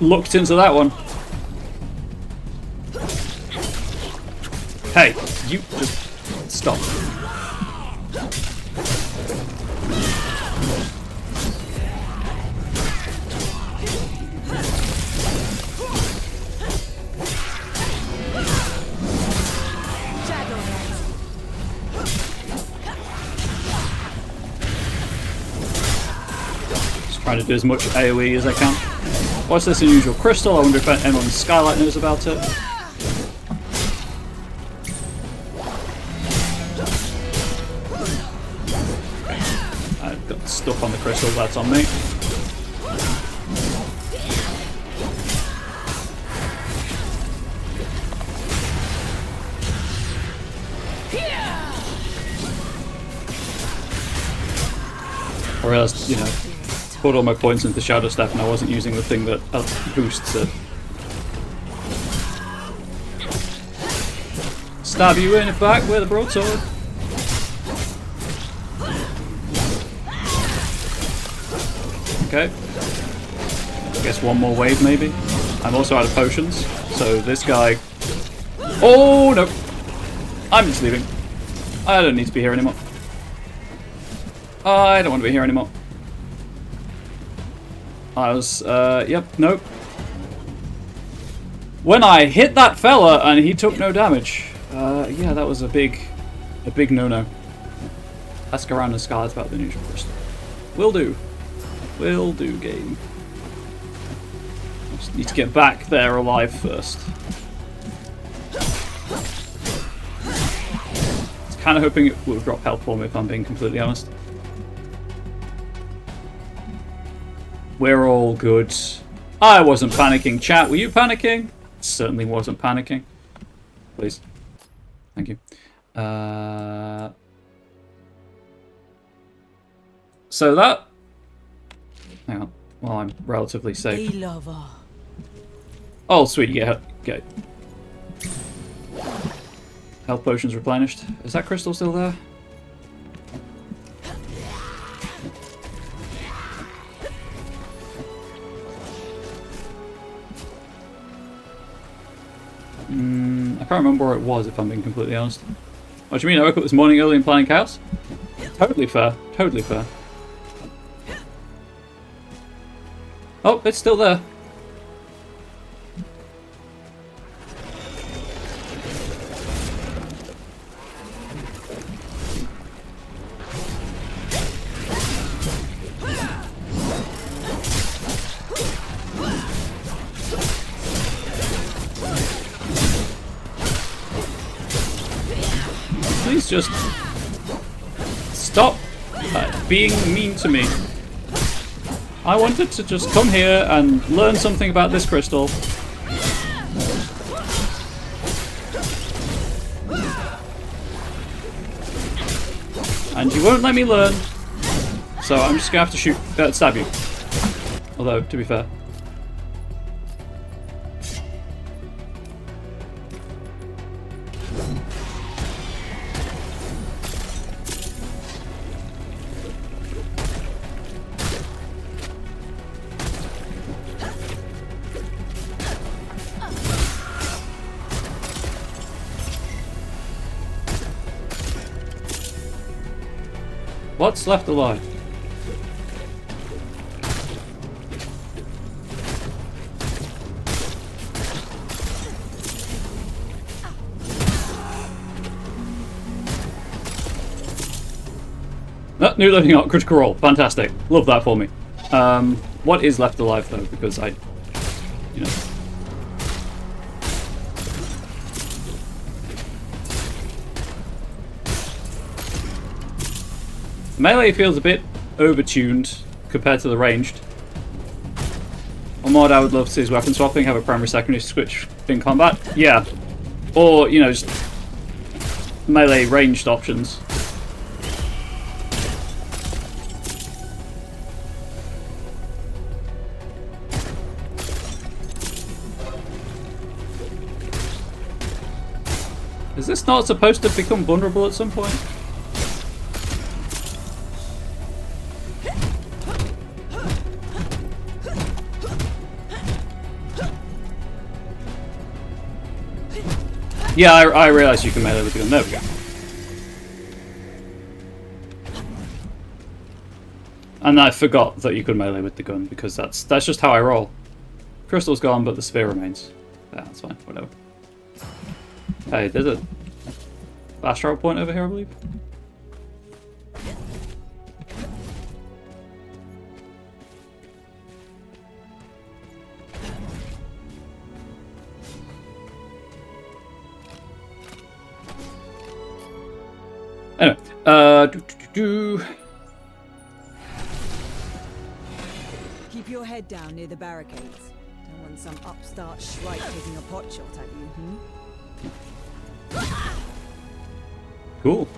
looked into that one. Hey, you just stop. Just trying to do as much AoE as I can. What's this unusual crystal? I wonder if anyone in Skylight knows about it. I've got stuff on the crystal, that's on me. I realised, you know, put all my points into Shadow Step and I wasn't using the thing that boosts it. Stab you in the back with a broadsword. Okay. I guess one more wave maybe. I'm also out of potions, so this guy... Oh no! I'm just leaving. I don't need to be here anymore. I don't want to be here anymore. I was, yep, nope. When I hit that fella and he took no damage, yeah, that was a big no-no. Ask around in Scarlet about the neutral crystal. Will do. Will do, game. Just need to get back there alive first. I was kind of hoping it would drop health for me if I'm being completely honest. We're all good. I wasn't panicking, chat. Were you panicking? Certainly wasn't panicking. Please. Thank you. So that... Hang on. Well, I'm relatively safe. Oh, sweet. Yeah, okay. Health potions replenished. Is that crystal still there? I can't remember where it was, if I'm being completely honest. What do you mean? I woke up this morning early and planning chaos? Totally fair. Totally fair. Oh, it's still there. Please just stop being mean to me. I wanted to just come here and learn something about this crystal. And you won't let me learn. So I'm just gonna have to shoot, stab you. Although, to be fair. What's left alive? Oh, new living art, critical roll. Fantastic. Love that for me. What is left alive though? Because I, you know. Melee feels a bit overtuned compared to the ranged. On mod, I would love to see his weapon swapping, have a primary secondary switch in combat. Yeah. Or, you know, just melee ranged options. Is this not supposed to become vulnerable at some point? Yeah, I realised you can melee with the gun. There we go. And I forgot that you could melee with the gun because that's just how I roll. Crystal's gone, but the sphere remains. Yeah, that's fine. Whatever. Hey, there's a fast travel point over here, I believe. Anyway, Keep your head down near the barricades. Don't want some upstart shrike taking a pot shot at you, hmm? Cool.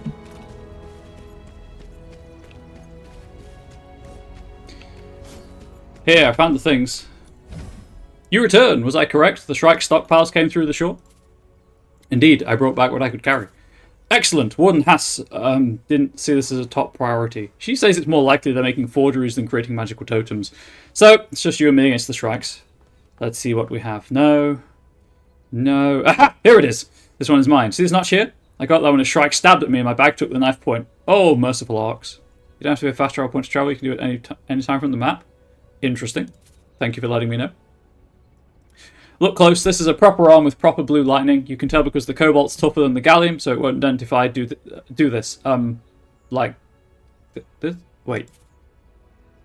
Here, I found the things. You return. Was I correct? The Shrike stockpiles came through the shore? Indeed, I brought back what I could carry. Excellent. Warden Hass didn't see this as a top priority. She says it's more likely they're making forgeries than creating magical totems. So, it's just you and me against the Shrikes. Let's see what we have. No. No. Aha! Here it is. This one is mine. See this notch here? I got that when a Shrike stabbed at me and my bag took the knife point. Oh, merciful arcs. You don't have to be a fast travel point to travel. You can do it any time from the map. Interesting. Thank you for letting me know. Look close. This is a proper arm with proper blue lightning. You can tell because the cobalt's tougher than the gallium, so it won't identify do this. Like this. Wait.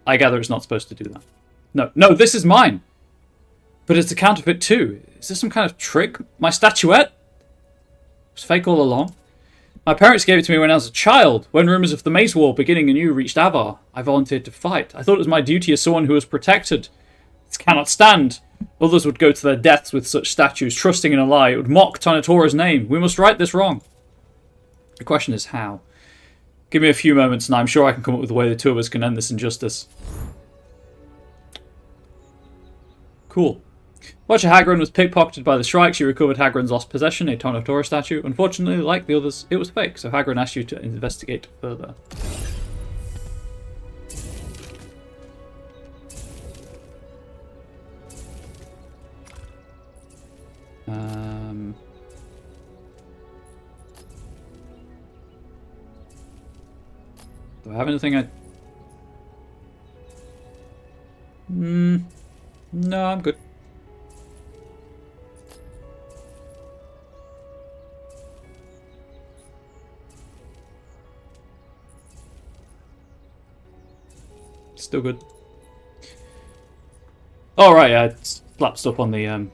I gather it's not supposed to do that. No, this is mine. But it's a counterfeit too. Is this some kind of trick? My statuette? It was fake all along. My parents gave it to me when I was a child. When rumours of the Maze War beginning anew reached Avar, I volunteered to fight. I thought it was my duty as someone who was protected. This cannot stand. Others would go to their deaths with such statues, trusting in a lie. It would mock Tonatora's name. We must right this wrong. The question is how. Give me a few moments and I'm sure I can come up with a way the two of us can end this injustice. Cool. Watcher Hagrid was pickpocketed by the Shrike. She recovered Hagrid's lost possession, a Tonotora statue. Unfortunately, like the others, it was fake, so Hagrid asked you to investigate further. Do I have anything no, I'm good. Still good. Alright, yeah, it's slapped stuff on the axe.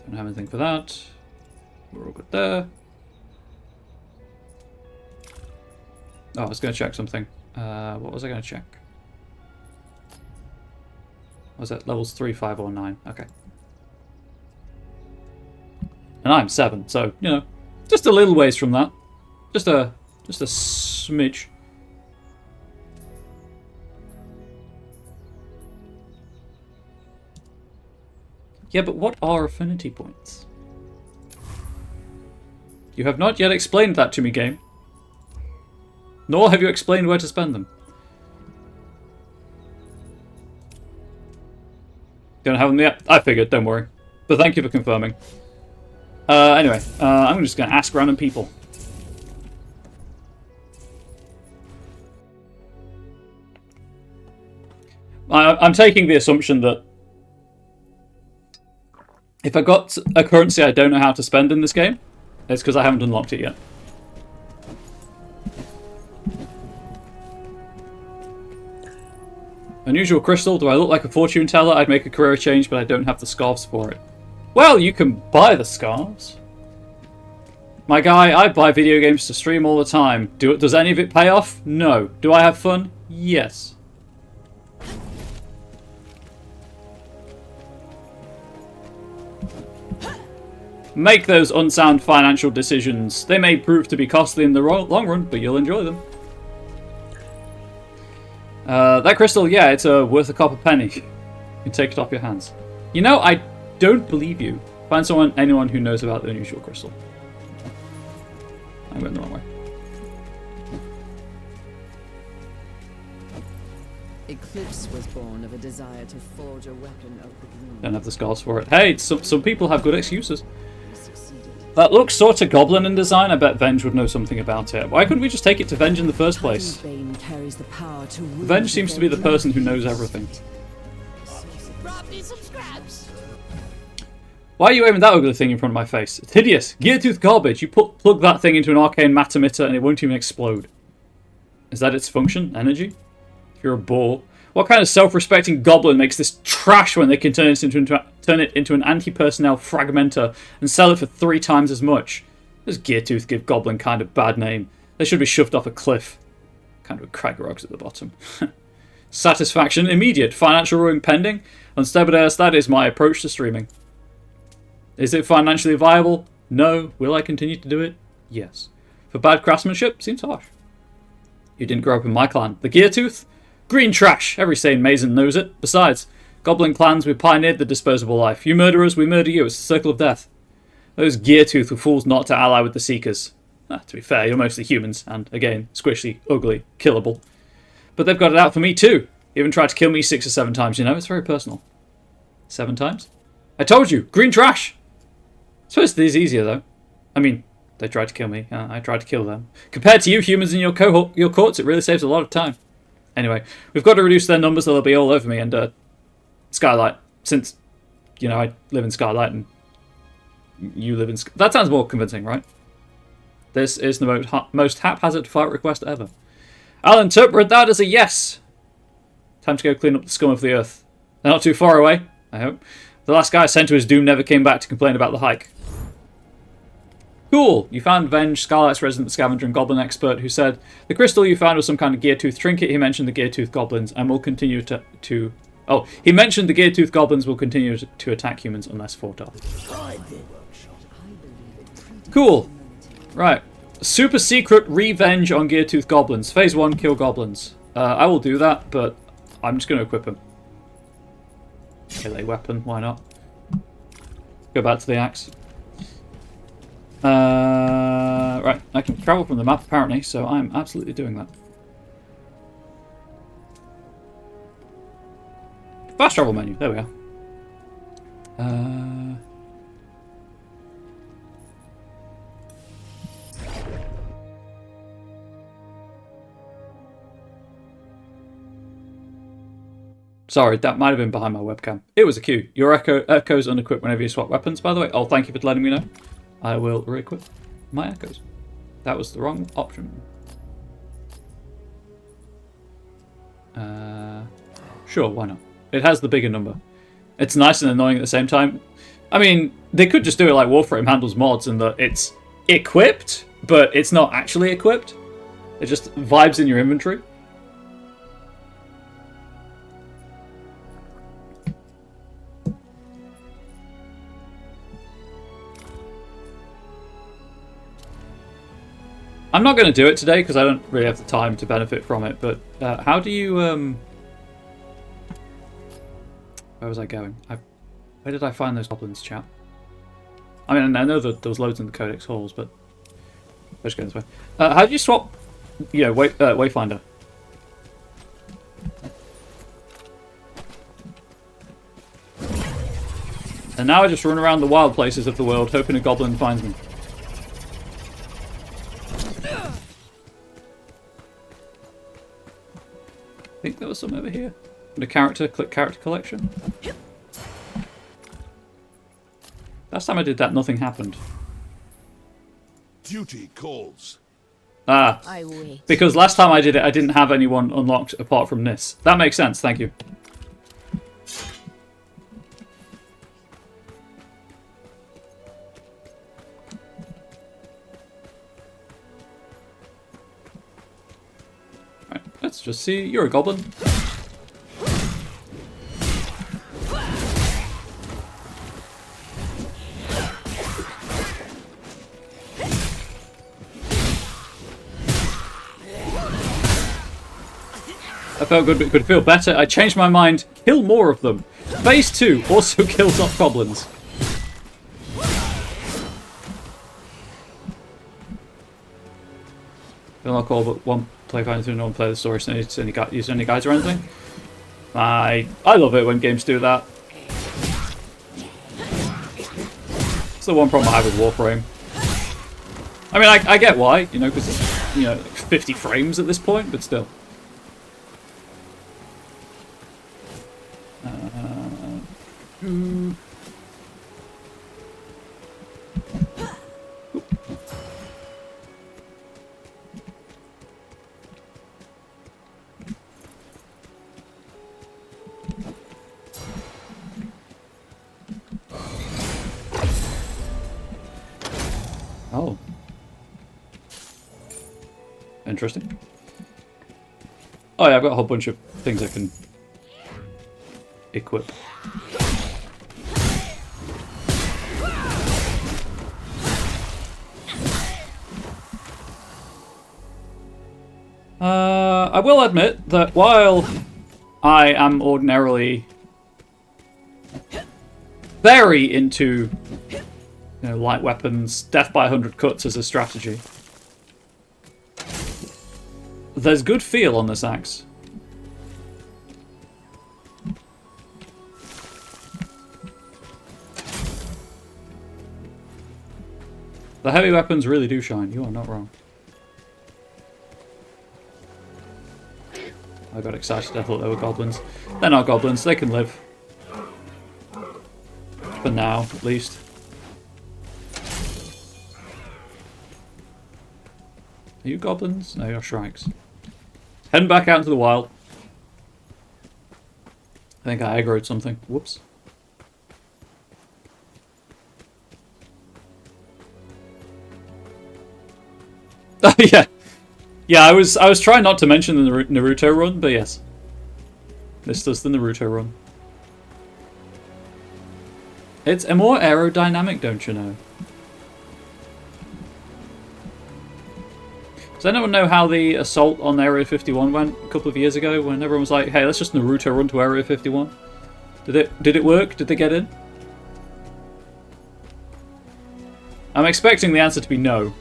Don't have anything for that. We're all good there. Oh, I was going to check something. What was I going to check? Was it levels 3, 5, or 9? Okay. And I'm 7, so, you know, just a little ways from that. Just a smidge. Yeah, but what are affinity points? You have not yet explained that to me, game. Nor have you explained where to spend them. Don't have them yet? I figured, don't worry. But thank you for confirming. Anyway, I'm just going to ask random people. I'm taking the assumption that if I got a currency I don't know how to spend in this game, it's because I haven't unlocked it yet. Unusual crystal. Do I look like a fortune teller? I'd make a career change, but I don't have the scarves for it. Well, you can buy the scarves. My guy, I buy video games to stream all the time. Does any of it pay off? No. Do I have fun? Yes. Make those unsound financial decisions. They may prove to be costly in the long run, but you'll enjoy them. That crystal, yeah, it's worth a copper penny. You can take it off your hands. You know, I don't believe you. Find anyone who knows about the unusual crystal. I went the wrong way. Eclipse was born of a desire to forge a weapon of the gloom. Don't have the scars for it. Hey, some people have good excuses. That looks sort of goblin in design. I bet Venge would know something about it. Why couldn't we just take it to Venge in the first place? Venge seems to be the person who knows everything. Why are you waving that ugly thing in front of my face? It's hideous. Gear-tooth garbage. You plug that thing into an arcane matter emitter and it won't even explode. Is that its function? Energy? If you're a bore. What kind of self-respecting goblin makes this trash when they can turn it into an anti-personnel fragmenter and sell it for 3 times as much? Does Gear-tooth give goblin kind of bad name? They should be shoved off a cliff. Kind of a crag rocks at the bottom. Satisfaction immediate. Financial ruin pending. Unstability, that is my approach to streaming. Is it financially viable? No. Will I continue to do it? Yes. For bad craftsmanship? Seems harsh. You didn't grow up in my clan. The Gear-tooth? Green trash. Every sane Mason knows it. Besides, goblin clans, we pioneered the disposable life. You murder us, we murder you. It's the circle of death. Those Gear-tooth were fools not to ally with the Seekers. To be fair, you're mostly humans, and again, squishy, ugly, killable. But they've got it out for me too. Even tried to kill me 6 or 7 times, you know? It's very personal. 7 times? I told you! Green trash! I suppose it is easier, though. I mean, they tried to kill me. I tried to kill them. Compared to you humans in your courts, it really saves a lot of time. Anyway, we've got to reduce their numbers or they'll be all over me. And Skylight, since, you know, I live in Skylight and you live in... That sounds more convincing, right? This is the most haphazard fight request ever. I'll interpret that as a yes. Time to go clean up the scum of the earth. They're not too far away, I hope. The last guy sent to his doom never came back to complain about the hike. Cool. You found Venge, Scarlet's resident scavenger and goblin expert, who said the crystal you found was some kind of Gear-tooth trinket. He mentioned the Gear-tooth goblins and will continue to... Oh, he mentioned the Gear-tooth goblins will continue to attack humans unless fought off. Cool. Right. Super secret revenge on Gear-tooth goblins. Phase 1, kill goblins. I will do that, but I'm just going to equip them. Melee weapon, why not? Go back to the axe. Right, I can travel from the map apparently, so I'm absolutely doing that. Fast travel menu, there we are. Sorry, that might have been behind my webcam. It was a queue. Your echoes unequip whenever you swap weapons, by the way. Oh, thank you for letting me know. I will re-equip my echoes. That was the wrong option. Sure, why not? It has the bigger number. It's nice and annoying at the same time. I mean, they could just do it like Warframe handles mods and that it's equipped, but it's not actually equipped. It just vibes in your inventory. I'm not going to do it today because I don't really have the time to benefit from it, but how do you... Where was I going? Where did I find those goblins, chap? I mean, I know that there was loads in the Codex halls, but... Let's go this way. How do you swap... You know, Wayfinder? And now I just run around the wild places of the world, hoping a goblin finds me. I think there was some over here. Under character, click character collection. Last time I did that, nothing happened. Duty calls. Ah, I wait. because last time I did it, I didn't have anyone unlocked apart from this. That makes sense, thank you. Right, let's just see. You're a goblin. I felt good, but could feel better. I changed my mind. Kill more of them. Phase 2 also kills off goblins. Feel like all but one play fighting through, no one play the story. So use any guides or anything. I love it when games do that. It's the one problem I have with Warframe. I mean, I get why, you know, because it's, you know, like 50 frames at this point, but still. Oh. Interesting. Oh yeah, I've got a whole bunch of things I can equip. I will admit that while I am ordinarily very into, you know, light weapons, death by 100 cuts as a strategy, there's good feel on this axe. The heavy weapons really do shine. You are not wrong. I got excited. I thought they were goblins. They're not goblins. They can live. For now, at least. Are you goblins? No, you're shrikes. Heading back out into the wild. I think I aggroed something. Whoops. Yeah. Yeah, I was trying not to mention the Naruto run, but yes. This does the Naruto run. It's a more aerodynamic, don't you know? Does anyone know how the assault on Area 51 went a couple of years ago when everyone was like, hey, let's just Naruto run to Area 51? Did it work? Did they get in? I'm expecting the answer to be no.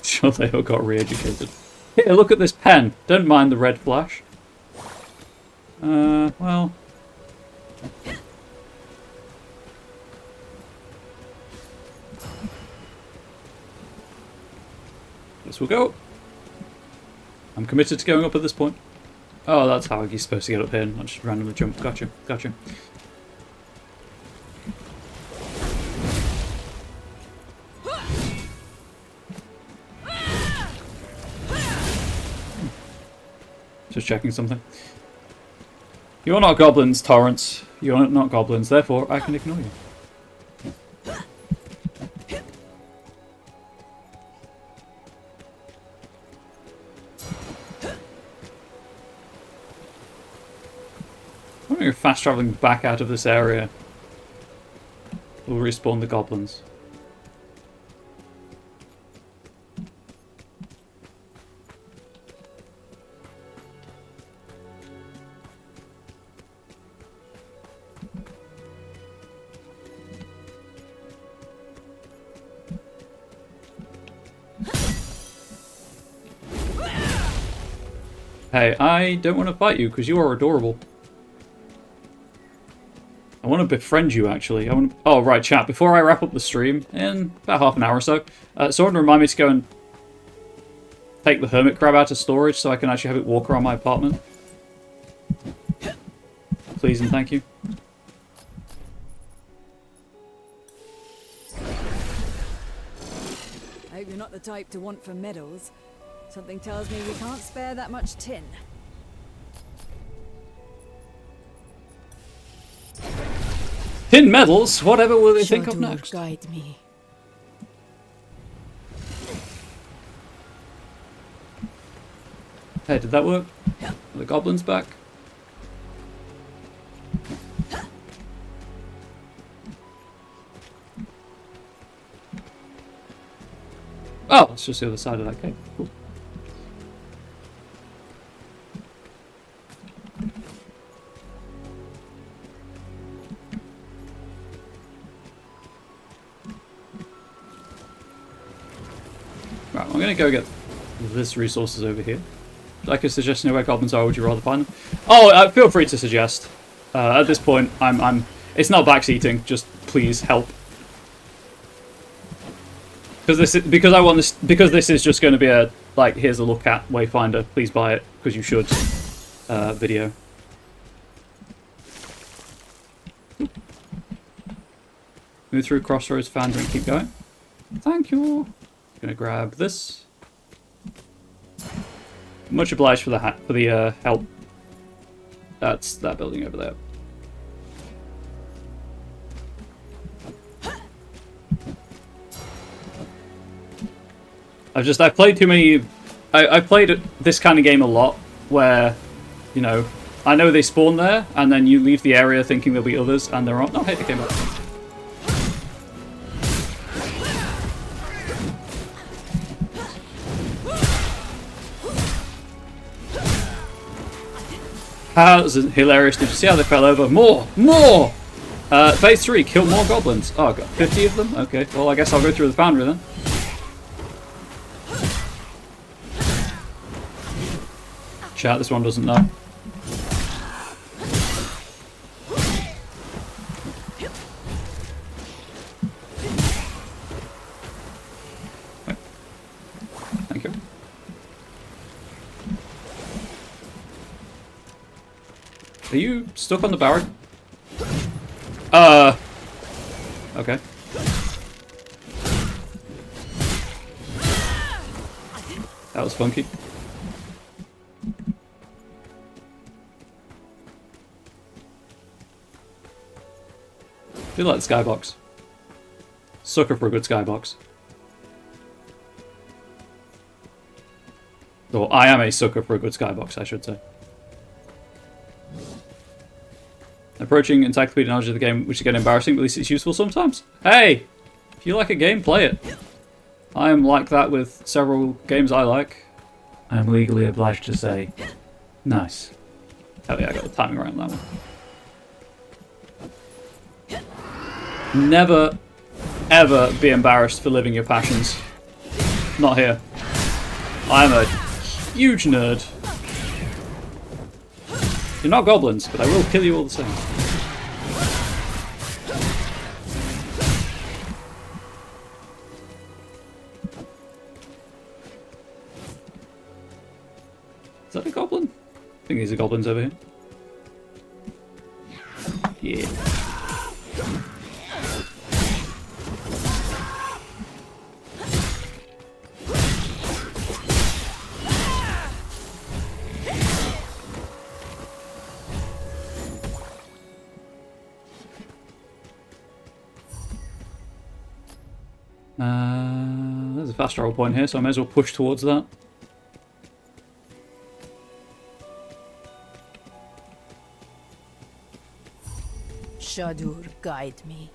Sure, they all got re-educated. Here, look at this pen. Don't mind the red flash. Well... Guess we'll go. I'm committed to going up at this point. Oh, that's how he's supposed to get up here, not just randomly jump. Gotcha, gotcha. Just checking something. You're not goblins, Torrance. You're not goblins, therefore I can ignore you. I'm wondering if fast travelling back out of this area will will respawn the goblins. Hey, I don't want to fight you because you are adorable. I want to befriend you, actually. Oh, right, chat. Before I wrap up the stream, in about half an hour or so, someone remind me to go and take the hermit crab out of storage so I can actually have it walk around my apartment. Please and thank you. I hope you're not the type to want for medals. Something tells me we can't spare that much tin. Tin medals? Whatever will they think of next? Guide me. Hey, did that work? Are the goblins back? Oh, that's just the other side of that cave. Cool. Right, I'm going to go get this resources over here. Like a suggestion of where goblins are, would you rather find them? Oh, feel free to suggest. At this point, it's not backseating. Just please help. Because this is just going to be a like, here's a look at Wayfinder. Please buy it because you should. Video. Move through Crossroads, Founder, and keep going. Thank you. Gonna grab this. Much obliged for the help. That's that building over there. I've played too many. I've played this kind of game a lot, where, you know, I know they spawn there, and then you leave the area thinking there'll be others, and there aren't. Oh, hey, they came back. That was hilarious. Did you see how they fell over? More! More! Phase 3, kill more goblins. Oh, I've got 50 of them? Okay, well, I guess I'll go through the foundry then. Chat, this one doesn't know. Okay. Thank you. Are you stuck on the barrack? Okay. That was funky. I do like the skybox. Sucker for a good skybox. Or I am a sucker for a good skybox, I should say. Approaching encyclopedic knowledge of the game, which is getting embarrassing, but at least it's useful sometimes. Hey! If you like a game, play it. I am like that with several games I like. I am legally obliged to say, nice. Oh yeah, I got the timing right on that one. Never, ever be embarrassed for living your passions. Not here. I'm a huge nerd. You're not goblins, but I will kill you all the same. Is that a goblin? I think these are goblins over here. Yeah. There's a fast travel point here, so I may as well push towards that. Shadur, guide me.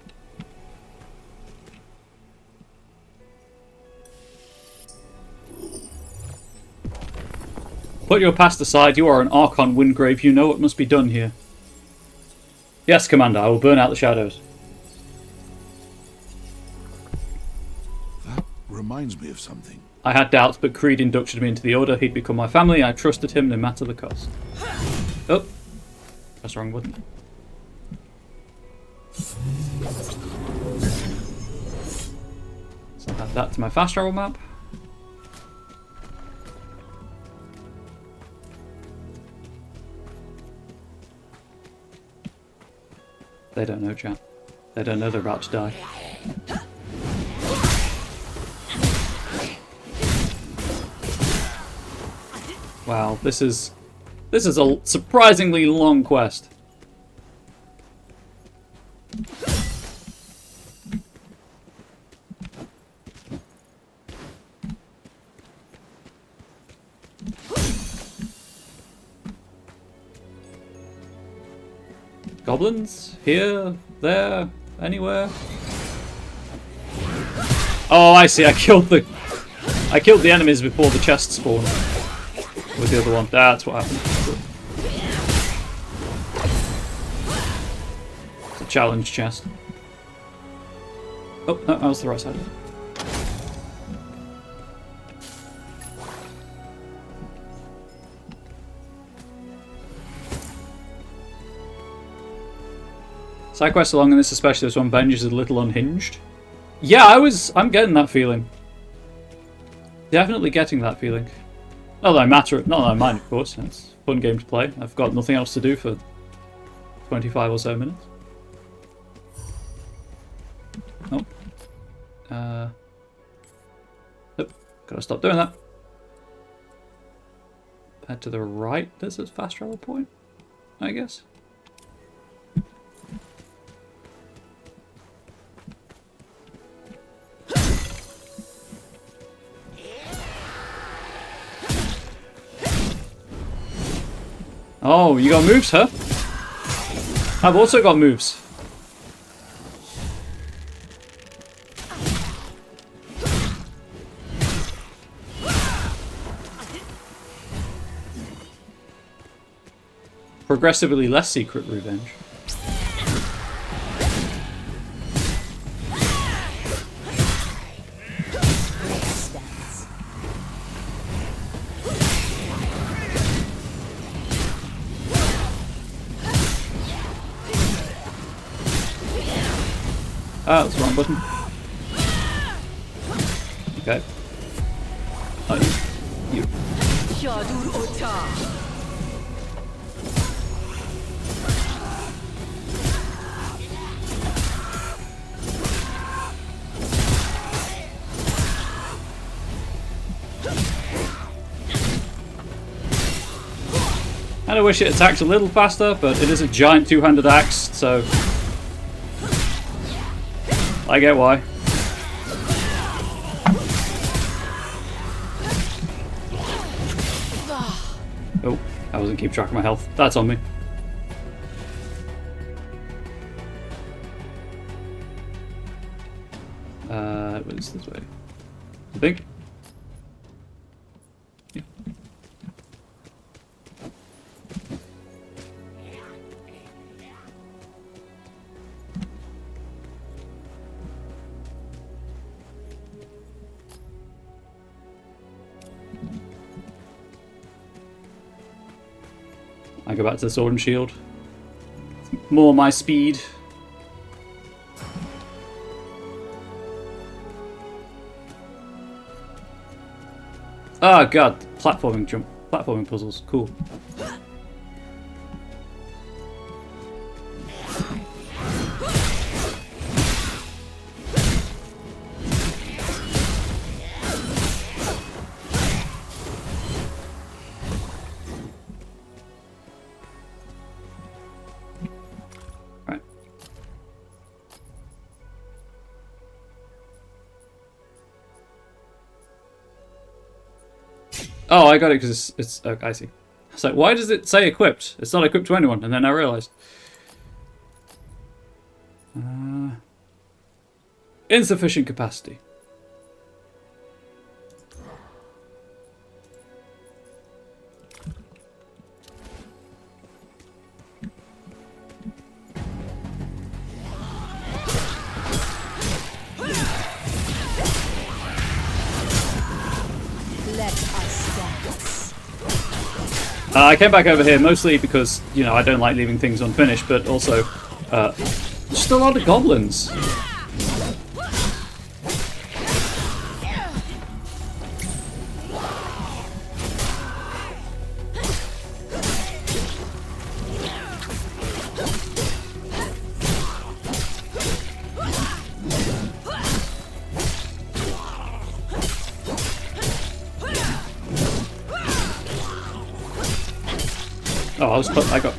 Put your past aside. You are an Archon, Windgrave. You know what must be done here. Yes, Commander. I will burn out the shadows. That reminds me of something. I had doubts, but Creed inducted me into the Order. He'd become my family. I trusted him no matter the cost. Oh. That's the wrong button. So add that to my fast travel map. They don't know, chat. They don't know they're about to die. Wow, this is a surprisingly long quest. Goblins? Here? There? Anywhere? Oh, I see. I killed the enemies before the chest spawned. With the other one. That's what happened. It's a challenge chest. Oh, no, that was the right side. Side quests along in this, especially this one, Venge is a little unhinged. Yeah, I'm getting that feeling. Definitely getting that feeling. Not that I mind, of course. It's a fun game to play. I've got nothing else to do for 25 or so minutes. Oh. Nope. Gotta stop doing that. Head to the right. There's a fast travel point, I guess. Oh, you got moves, huh? I've also got moves. Progressively less secret revenge. Ah, that's the wrong button. Okay. Oh, you. I wish it attacked a little faster, but it is a giant two-handed axe, so I get why. Oh, I wasn't keeping track of my health. That's on me. It's this way. I think. Yeah. I go back to the sword and shield. More my speed. Oh god, platforming puzzles, cool. Right. Oh, I got it because it's okay, I see. It's like, why does it say equipped? It's not equipped to anyone, and then I realised. Insufficient capacity. us dance. I came back over here mostly because, you know, I don't like leaving things unfinished, but also just a lot of goblins. Oh, I got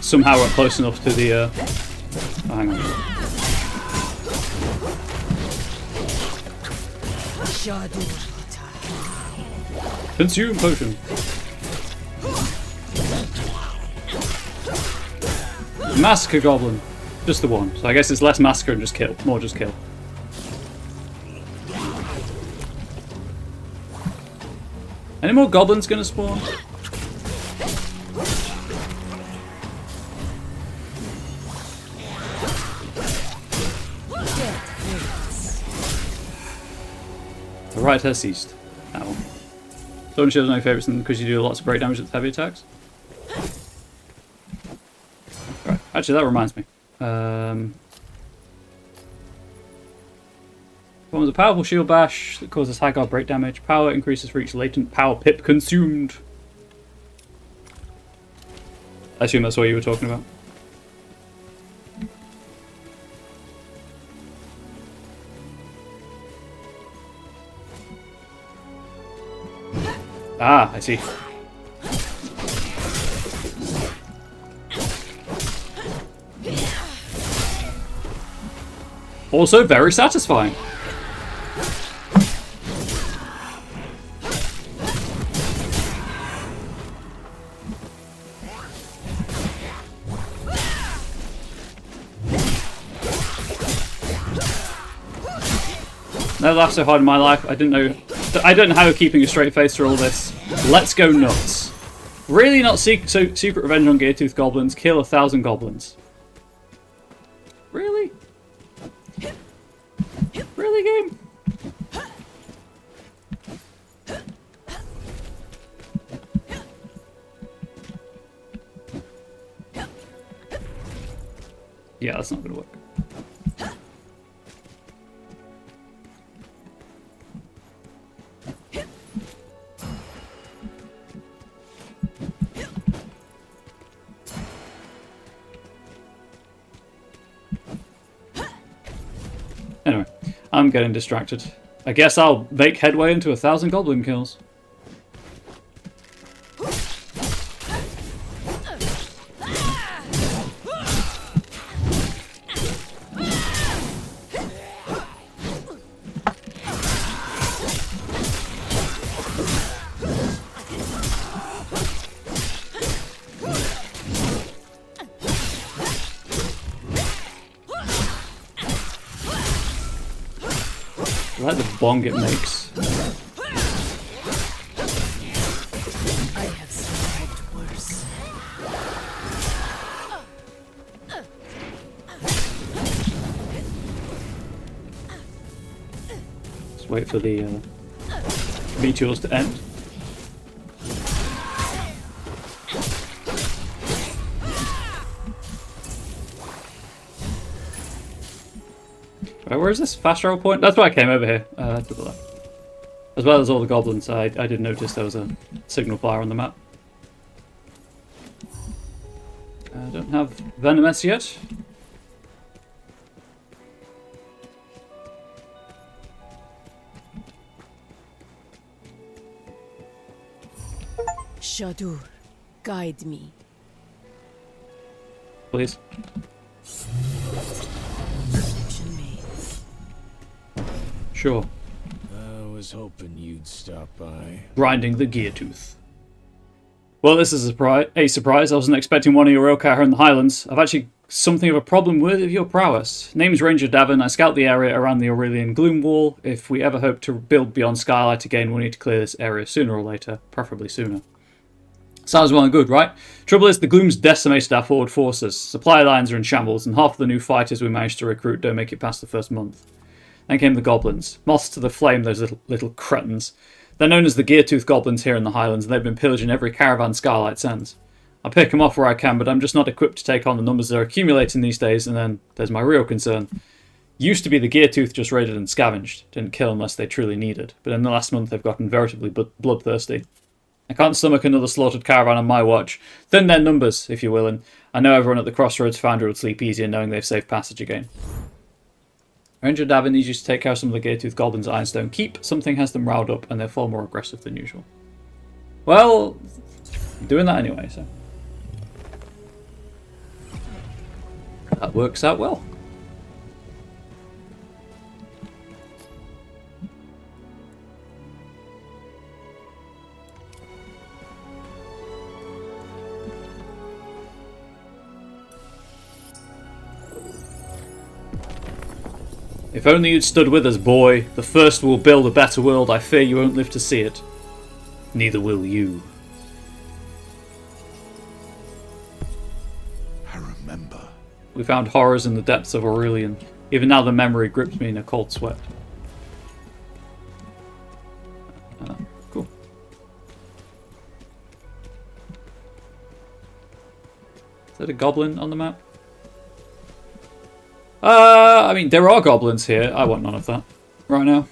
somehow got close enough to the. Oh, hang on. Consume potion. Massacre goblin, just the one. So I guess it's less massacre and just kill, more just kill. Any more goblins gonna spawn? The right has ceased. That one. Don't show no favourites because you do lots of break damage with heavy attacks. Right. Actually, that reminds me. One was a powerful shield bash that causes high guard break damage. Power increases for each latent power pip consumed. I assume that's what you were talking about. Ah, I see. Also very satisfying. Never laughed so hard in my life. I don't know how keeping a straight face through all this. Let's go nuts. Really not secret revenge on Geartooth goblins. Kill 1,000 goblins. Really? Really, game? Yeah, that's not gonna work. Anyway, I'm getting distracted. I guess I'll make headway into 1,000 goblin kills. I like the bong it makes. I have survived worse. Just wait for the meteors to end. Right, where is this fast travel point? That's why I came over here, to the left. As well as all the goblins, I did notice there was a signal fire on the map. I don't have Venomous yet. Shadur, guide me. Please. Sure. I was hoping you'd stop by. Grinding the Geartooth. Well, this is a surprise. I wasn't expecting one of your ilk out here in the Highlands. I've actually something of a problem worthy of your prowess. Name's Ranger Davin. I scout the area around the Aurelian Gloom Wall. If we ever hope to build beyond Skylight again, we'll need to clear this area sooner or later. Preferably sooner. Sounds well and good, right? Trouble is, the Gloom's decimated our forward forces. Supply lines are in shambles, and half of the new fighters we managed to recruit don't make it past the first month. Then came the goblins. Moths to the flame, those little cretins. They're known as the Geartooth Goblins here in the Highlands, and they've been pillaging every caravan Scarlight sends. I pick them off where I can, but I'm just not equipped to take on the numbers they're accumulating these days, and then there's my real concern. Used to be the Geartooth just raided and scavenged, didn't kill unless they truly needed, but in the last month they've gotten veritably bloodthirsty. I can't stomach another slaughtered caravan on my watch. Thin their numbers, if you're willing. I know everyone at the Crossroads Founder would sleep easier knowing they've safe passage again. Ranger Davin needs you to take care of some of the Geartooth Goblins at Ironstone Keep. Something has them riled up, and they're far more aggressive than usual. Well, I'm doing that anyway, so... that works out well. If only you'd stood with us, boy. The first will build a better world. I fear you won't live to see it. Neither will you. I remember. We found horrors in the depths of Aurelian. Even now the memory grips me in a cold sweat. Cool. Is that a goblin on the map? I mean, there are goblins here. I want none of that right now.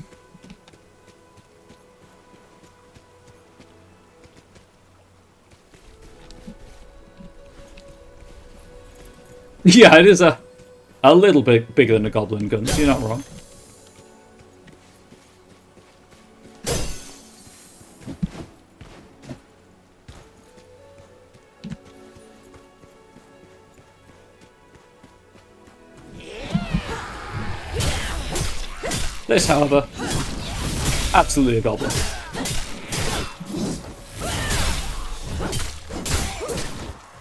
Yeah, it is a little bit bigger than a goblin gun. You're not wrong. This, however, absolutely a goblin.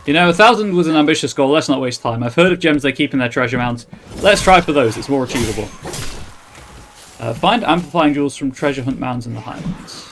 You know, 1,000 was an ambitious goal. Let's not waste time. I've heard of gems they keep in their treasure mounts. Let's try for those. It's more achievable. Find amplifying jewels from treasure hunt mounds in the Highlands.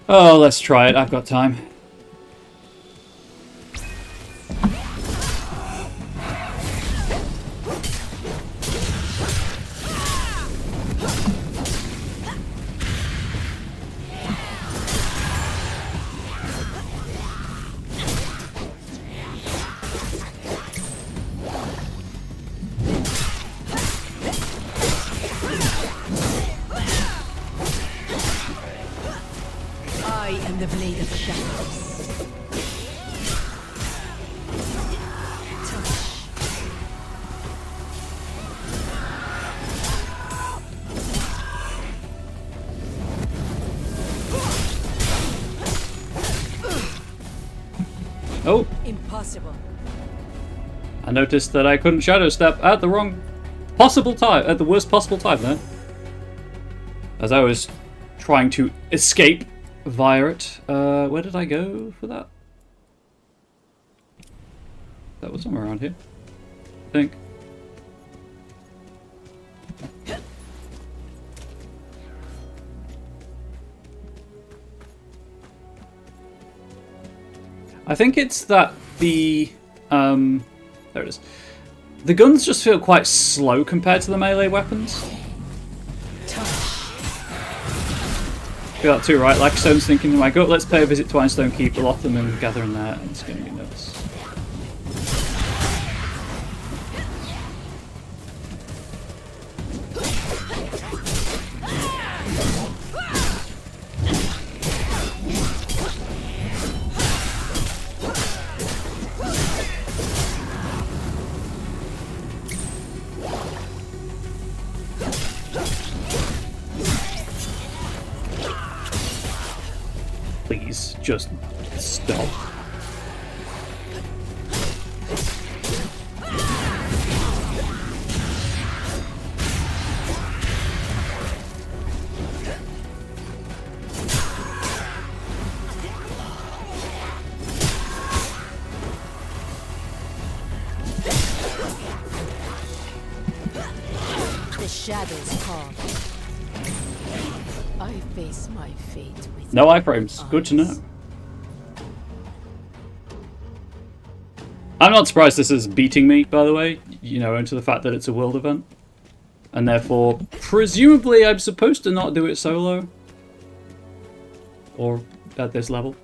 Oh, let's try it. I've got time. The blade of shadows. Oh! Impossible. I noticed that I couldn't shadow step at the wrong possible time, at the worst possible time there. As I was trying to escape via it. Where did I go for that? That was somewhere around here, I think. I think it's that the there it is. The guns just feel quite slow compared to the melee weapons. Feel that too, right? Like Stone's thinking to my gut, let's pay a visit to Ironstone Keep, a lot of them and gather in there, and it's going to be nuts. Please, just stop. shadows call. I face my fate with No iframes. Good to know. I'm not surprised this is beating me, by the way, you know, into the fact that it's a world event. And therefore, presumably, I'm supposed to not do it solo. Or at this level.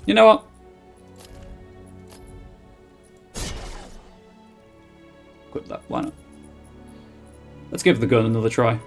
You know what? Equip that, why not? Let's give the gun another try.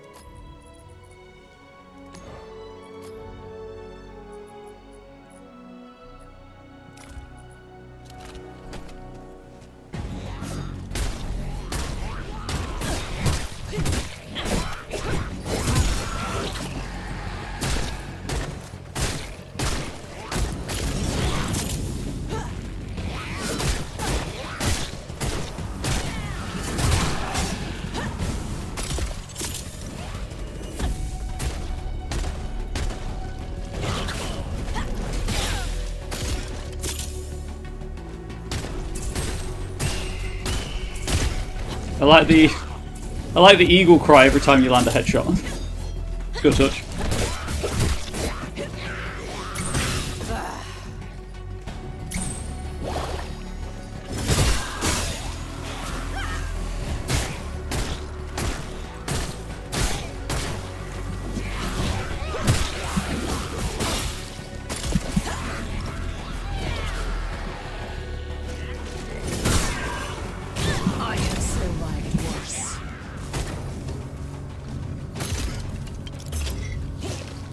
I like the eagle cry every time you land a headshot. It's good touch.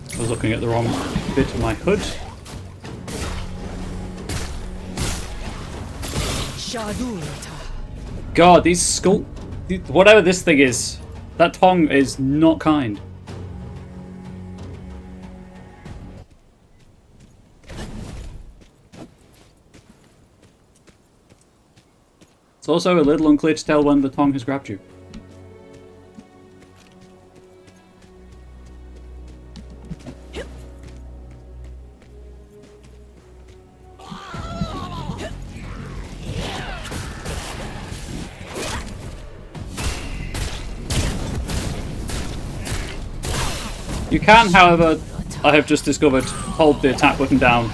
I was looking at the wrong bit of my hood. God, these skull... Whatever this thing is, that tongue is not kind. It's also a little unclear to tell when the tongue has grabbed you. You can, however, I have just discovered, hold the attack button down.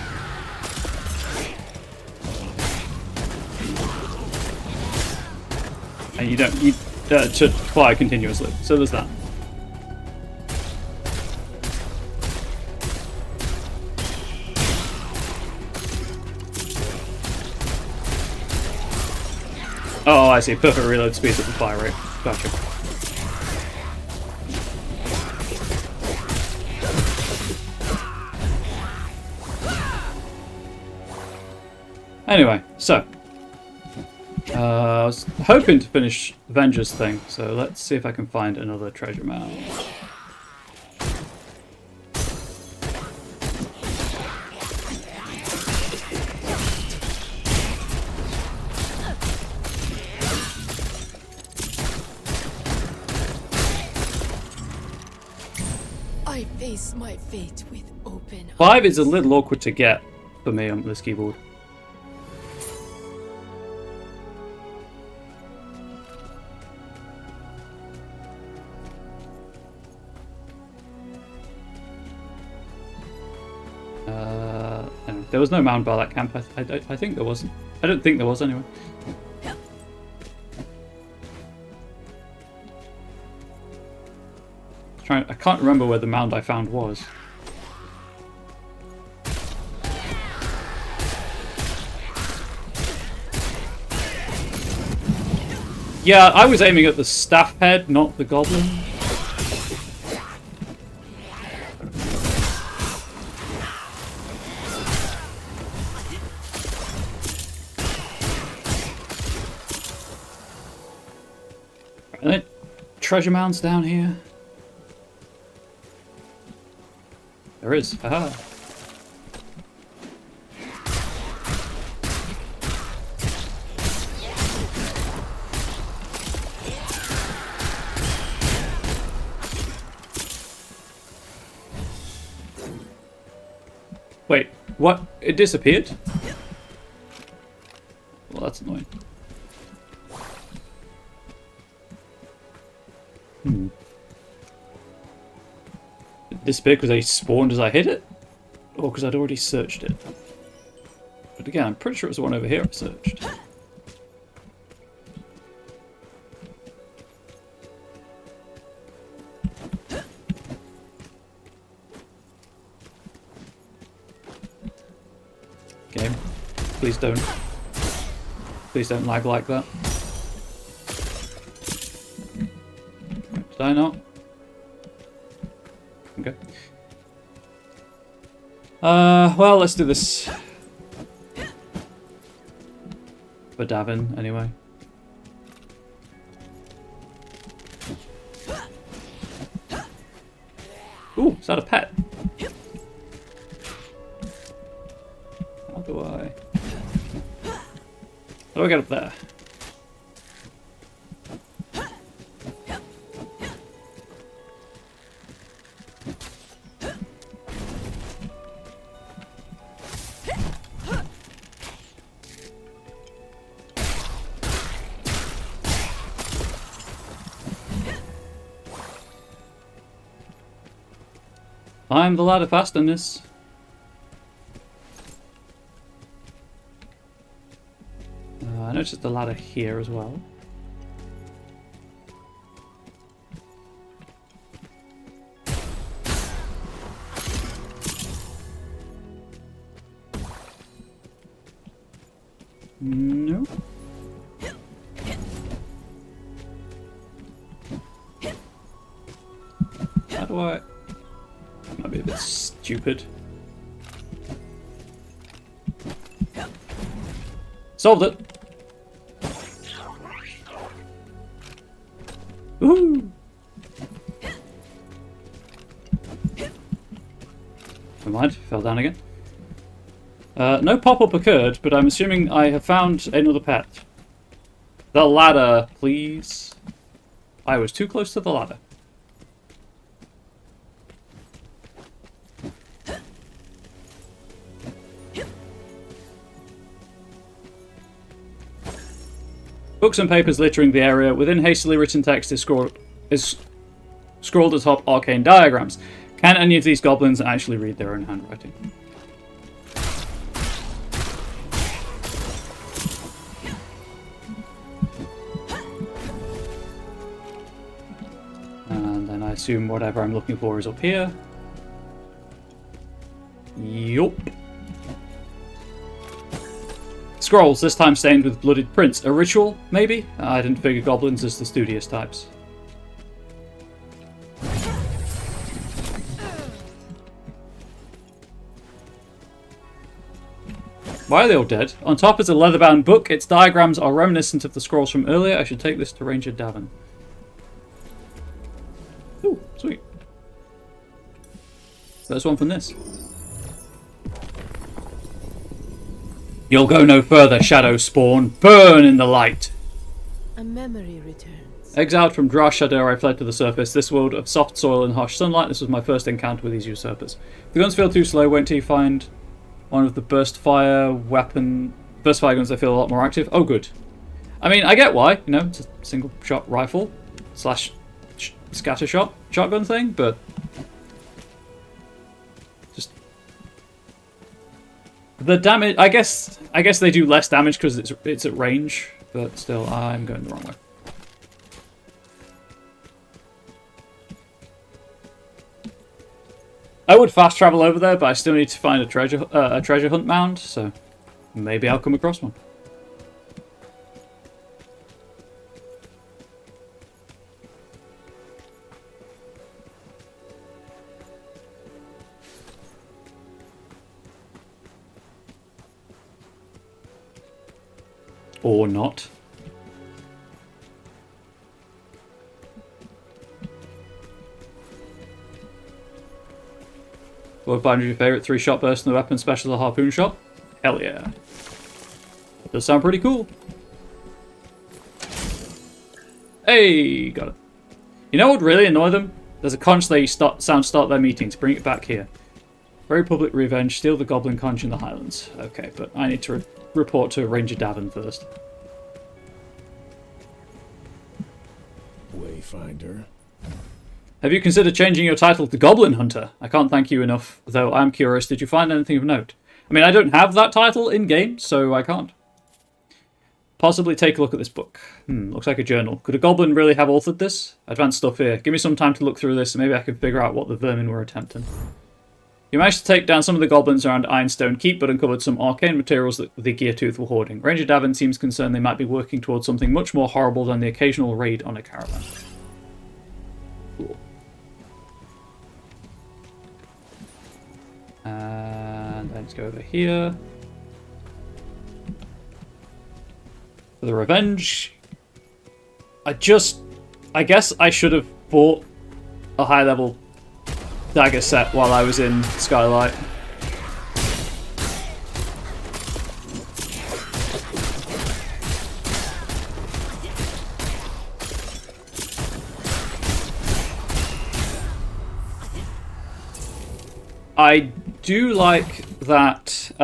And you don't, to fire continuously. So there's that. Oh, I see. Perfect reload speed at the fire rate. Gotcha. Anyway, so I was hoping to finish Venger's thing, so let's see if I can find another treasure mound. I face my fate with open 5 is a little awkward to get for me on this keyboard. Anyway, there was no mound by that camp. I think there wasn't. I don't think there was anyway. I can't remember where the mound I found was. Yeah, I was aiming at the staff head, not the goblin. Are there treasure mounds down here? There is. Haha. Wait, what? It disappeared? Well, that's annoying. Did it disappear because they spawned as I hit it? Or because I'd already searched it? But again, I'm pretty sure it was the one over here I searched. Game. Please don't. Please don't lag like that. Did I not? Okay. Well, let's do this. For Davin, anyway. Ooh, is that a pet? How do I get up there? Climb the ladder faster than this. I noticed the ladder here as well. No. How do I... Might be a bit stupid. Solved it! Woohoo! Never mind, fell down again. No pop-up occurred, but I'm assuming I have found another pet. The ladder, please. I was too close to the ladder. Books and papers littering the area. Within hastily written text is scrawled atop arcane diagrams. Can any of these goblins actually read their own handwriting? And then I assume whatever I'm looking for is up here. Yup. Scrolls, this time stained with bloodied prints. A ritual, maybe? I didn't figure goblins as the studious types. Why are they all dead? On top is a leather-bound book. Its diagrams are reminiscent of the scrolls from earlier. I should take this to Ranger Davin. Ooh, sweet. First one from this. You'll go no further, Shadow Spawn. Burn in the light. A memory returns. Exiled from Dra Shadow, I fled to the surface. This world of soft soil and harsh sunlight. This was my first encounter with these usurpers. If the guns feel too slow, wait until you find one of the burst fire guns that feel a lot more active. Oh, good. I mean, I get why. You know, it's a single shot rifle slash scatter shot shotgun thing, but just the damage. I guess they do less damage because it's at range, but still, I'm going the wrong way. I would fast travel over there, but I still need to find a treasure hunt mound, so maybe I'll come across one. Or not. Wayfinder, your favourite 3-shot burst in the weapon special, the harpoon shot? Hell yeah. That does sound pretty cool. Hey, got it. You know what would really annoy them? There's a conch they start their meetings. Bring it back here. Very public revenge. Steal the goblin conch in the Highlands. Okay, but I need to report to Ranger Davin first. Wayfinder. Have you considered changing your title to Goblin Hunter? I can't thank you enough, though I'm curious, did you find anything of note? I mean, I don't have that title in-game, so I can't. Possibly take a look at this book. Looks like a journal. Could a goblin really have authored this? Advanced stuff here. Give me some time to look through this, and maybe I can figure out what the vermin were attempting. You managed to take down some of the goblins around Ironstone Keep, but uncovered some arcane materials that the Geartooth were hoarding. Ranger Davin seems concerned they might be working towards something much more horrible than the occasional raid on a caravan. Cool. And let's go over here. For the revenge. I guess I should have bought a high level dagger set while I was in Skylight. I do like that. It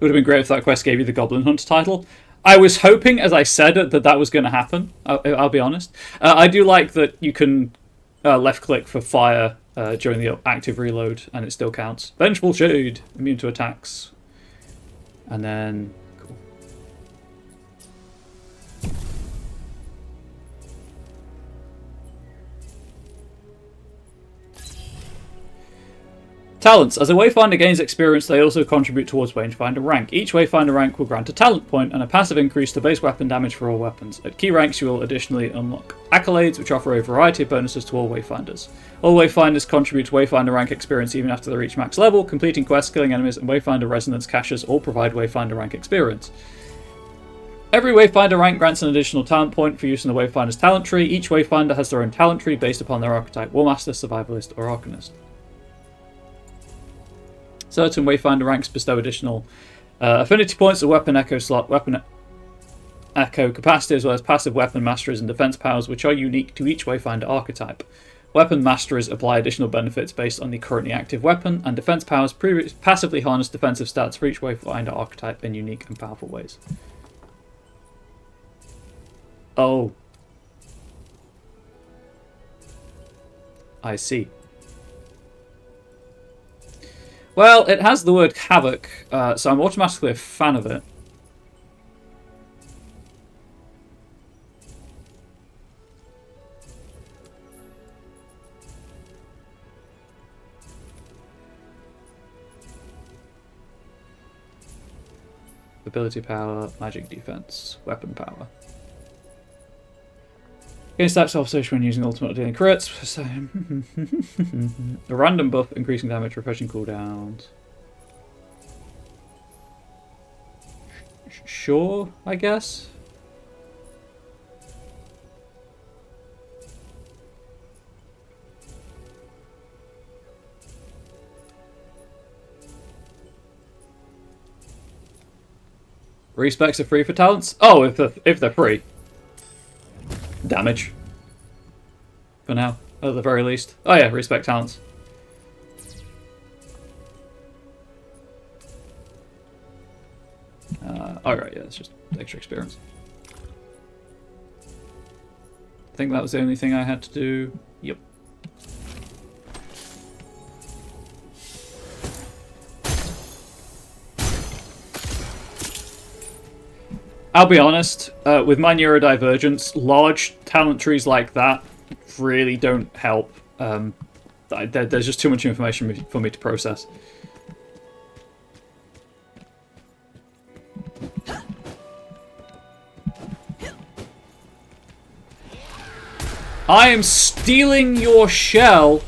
would have been great if that quest gave you the Goblin Hunt title. I was hoping, as I said, that was going to happen. I'll be honest. I do like that you can left click for fire during the active reload, and it still counts. Vengeful Shade, immune to attacks, and then cool. Talents. As a Wayfinder gains experience, they also contribute towards Wayfinder rank. Each Wayfinder rank will grant a talent point and a passive increase to base weapon damage for all weapons. At key ranks, you will additionally unlock accolades, which offer a variety of bonuses to all Wayfinders. All Wayfinders contribute to Wayfinder rank experience even after they reach max level. Completing quests, killing enemies, and Wayfinder resonance caches all provide Wayfinder rank experience. Every Wayfinder rank grants an additional talent point for use in the Wayfinder's talent tree. Each Wayfinder has their own talent tree based upon their archetype: Warmaster, Survivalist, or Arcanist. Certain Wayfinder ranks bestow additional affinity points, a weapon echo slot, weapon echo capacity, as well as passive weapon masteries and defense powers, which are unique to each Wayfinder archetype. Weapon masteries apply additional benefits based on the currently active weapon, and defense powers passively harness defensive stats for each Wayfinder archetype in unique and powerful ways. Oh. I see. Well, it has the word Havoc, so I'm automatically a fan of it. Ability power, magic defense, weapon power. Against attacks observation when using ultimate dealing crits. A random buff, increasing damage, refreshing cooldowns. Sure, I guess. Respecs are free for talents? Oh, if they're free. Damage. For now, at the very least. Oh yeah, respect talents. Alright, yeah, it's just extra experience. I think that was the only thing I had to do. Yep. I'll be honest, with my neurodivergence, large talent trees like that really don't help. There's just too much information for me to process. I am stealing your shell.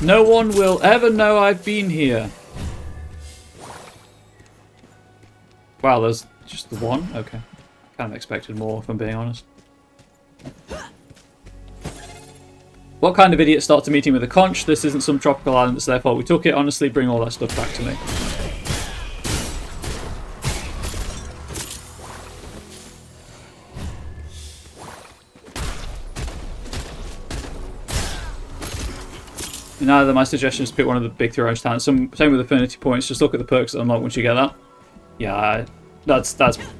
No one will ever know I've been here. Wow, there's just the one? Okay. Kind of expected more, if I'm being honest. What kind of idiot starts a meeting with a conch? This isn't some tropical island, it's their fault. We took it. Honestly, bring all that stuff back to me. Neither my suggestion is pick one of the big 3 range talents. Same with affinity points. Just look at the perks that unlock once you get that. yeah, that's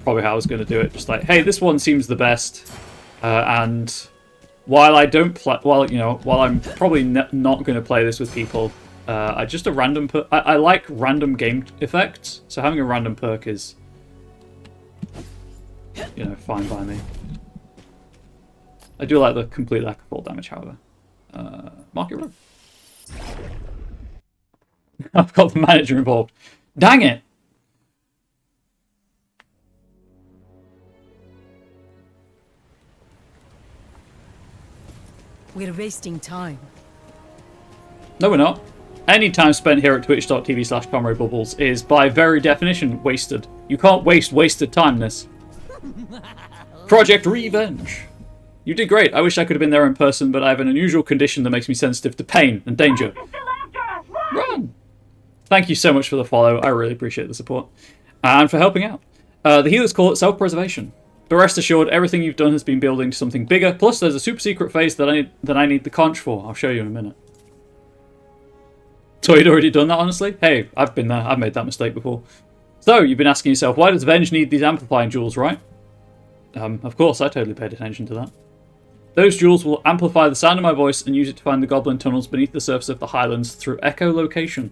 probably how I was going to do it. Just like, hey, this one seems the best, and while I don't play, while I'm probably not going to play this with people, I just a random. I like random game effects, so having a random perk is, fine by me. I do like the complete lack of fall damage, however. Market Road. I've got the manager involved. Dang it! We're wasting time. No, we're not. Any time spent here at twitch.tv/ComradeBubbles is, by very definition, wasted. You can't waste wasted time, this. Project Revenge. You did great. I wish I could have been there in person, but I have an unusual condition that makes me sensitive to pain and danger. Run! Thank you so much for the follow. I really appreciate the support. And for helping out. The healers call it self-preservation. But rest assured, everything you've done has been building to something bigger. Plus, there's a super secret phase that I need the conch for. I'll show you in a minute. So you'd already done that, honestly? Hey, I've been there. I've made that mistake before. So, you've been asking yourself, why does Venge need these amplifying jewels, right? Of course, I totally paid attention to that. Those jewels will amplify the sound of my voice and use it to find the goblin tunnels beneath the surface of the highlands through echolocation.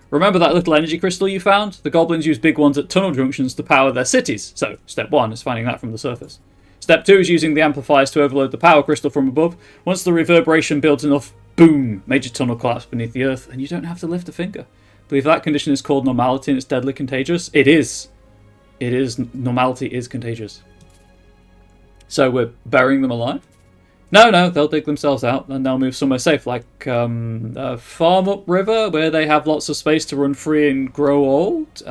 Remember that little energy crystal you found? The goblins use big ones at tunnel junctions to power their cities. So, step 1 is finding that from the surface. Step 2 is using the amplifiers to overload the power crystal from above. Once the reverberation builds enough, boom, major tunnel collapse beneath the earth, and you don't have to lift a finger. I believe that condition is called normality and it's deadly contagious. It is. It is. Normality is contagious. So we're burying them alive? No, they'll dig themselves out and they'll move somewhere safe, like a farm upriver where they have lots of space to run free and grow old.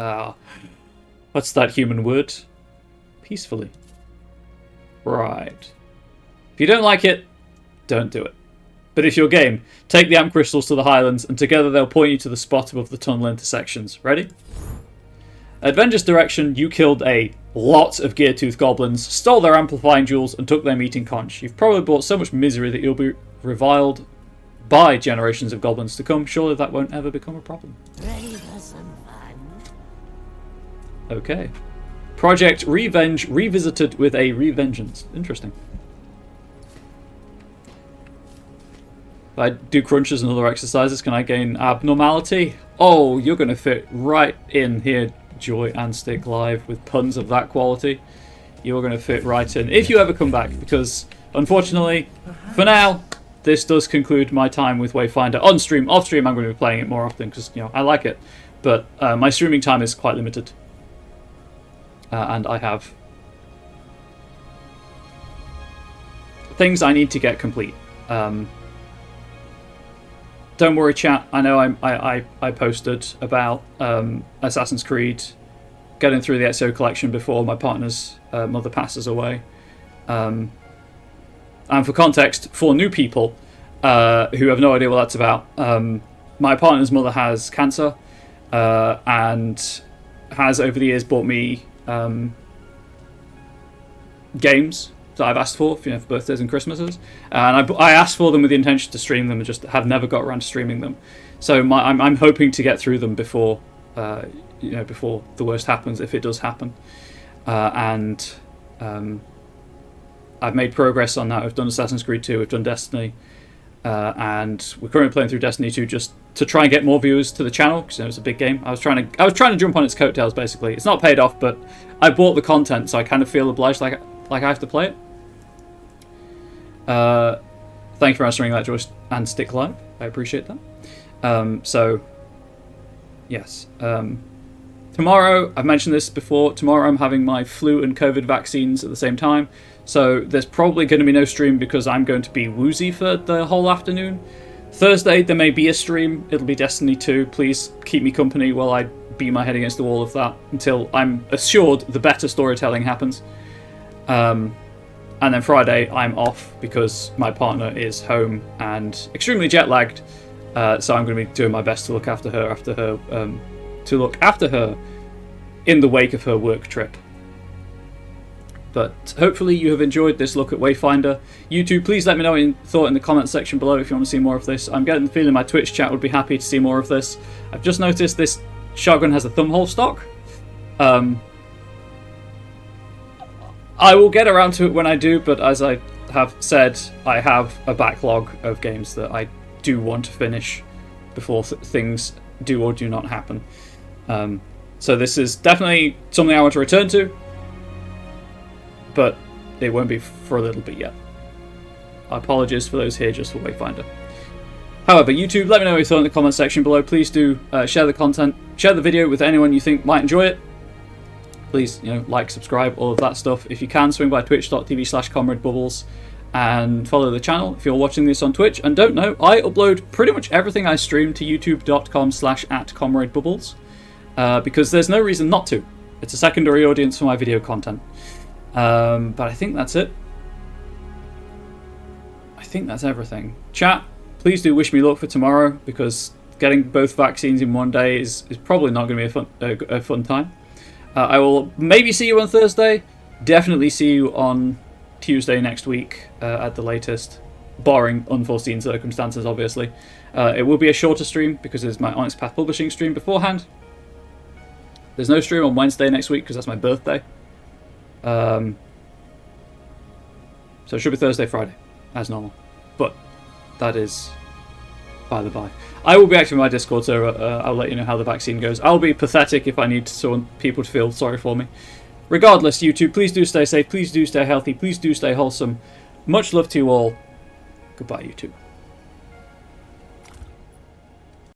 What's that human word? Peacefully. Right. If you don't like it, don't do it. But if you're game, take the amp crystals to the highlands and together they'll point you to the spot above the tunnel intersections. Ready? At Venge's direction, you killed a lot of Geartooth goblins, stole their amplifying jewels, and took their meat in conch. You've probably brought so much misery that you'll be reviled by generations of goblins to come. Surely that won't ever become a problem. Ready for some fun? Okay. Project Revenge revisited with a revengeance. Interesting. If I do crunches and other exercises, can I gain abnormality? Oh, you're going to fit right in here, Joy and Stick Live, with puns of that quality. You're going to fit right in if you ever come back, because unfortunately, for now, this does conclude my time with Wayfinder on stream. Off stream, I'm going to be playing it more often because I like it, but my streaming time is quite limited, and I have things I need to get complete. Don't worry, chat. I know I posted about Assassin's Creed getting through the Ezio collection before my partner's mother passes away. And for context, for new people who have no idea what that's about, my partner's mother has cancer and has over the years bought me games that I've asked for birthdays and Christmases, and I asked for them with the intention to stream them and just have never got around to streaming them. So I'm hoping to get through them before before the worst happens, if it does happen. And I've made progress on that. We've done Assassin's Creed 2, we've done Destiny, and we're currently playing through Destiny 2 just to try and get more viewers to the channel because it's a big game. I was trying to jump on its coattails basically. It's not paid off, but I bought the content, so I kind of feel obliged, like I have to play it. Thank you for answering that, Joyce and Stick Live. I appreciate that. So, yes. Tomorrow, I've mentioned this before, tomorrow I'm having my flu and COVID vaccines at the same time. So there's probably going to be no stream because I'm going to be woozy for the whole afternoon. Thursday, there may be a stream. It'll be Destiny 2. Please keep me company while I beat my head against the wall of that until I'm assured the better storytelling happens. And then Friday, I'm off because my partner is home and extremely jet lagged. So I'm going to be doing my best to look after her in the wake of her work trip. But hopefully you have enjoyed this look at Wayfinder. You too, please let me know what you thought in the comment section below if you want to see more of this. I'm getting the feeling my Twitch chat would be happy to see more of this. I've just noticed this shotgun has a thumbhole stock. I will get around to it when I do, but as I have said, I have a backlog of games that I do want to finish before things do or do not happen. So this is definitely something I want to return to, but it won't be for a little bit yet. Apologies for those here just for Wayfinder. However, YouTube, let me know what you thought in the comment section below. Please do share the content, share the video with anyone you think might enjoy it. Please, like, subscribe, all of that stuff. If you can, swing by twitch.tv/ComradeBubbles and follow the channel if you're watching this on Twitch. And don't know, I upload pretty much everything I stream to youtube.com/@ComradeBubbles because there's no reason not to. It's a secondary audience for my video content. But I think that's it. I think that's everything. Chat, please do wish me luck for tomorrow, because getting both vaccines in one day is probably not going to be a fun time. I will maybe see you on Thursday. Definitely see you on Tuesday next week at the latest, barring unforeseen circumstances, obviously. It will be a shorter stream because it's my Onyx Path Publishing stream beforehand. There's no stream on Wednesday next week because that's my birthday. So it should be Thursday, Friday, as normal. But that is by the by. I will be active in my Discord server. I'll let you know how the vaccine goes. I'll be pathetic if I need people to feel sorry for me. Regardless, YouTube, please do stay safe. Please do stay healthy. Please do stay wholesome. Much love to you all. Goodbye, YouTube.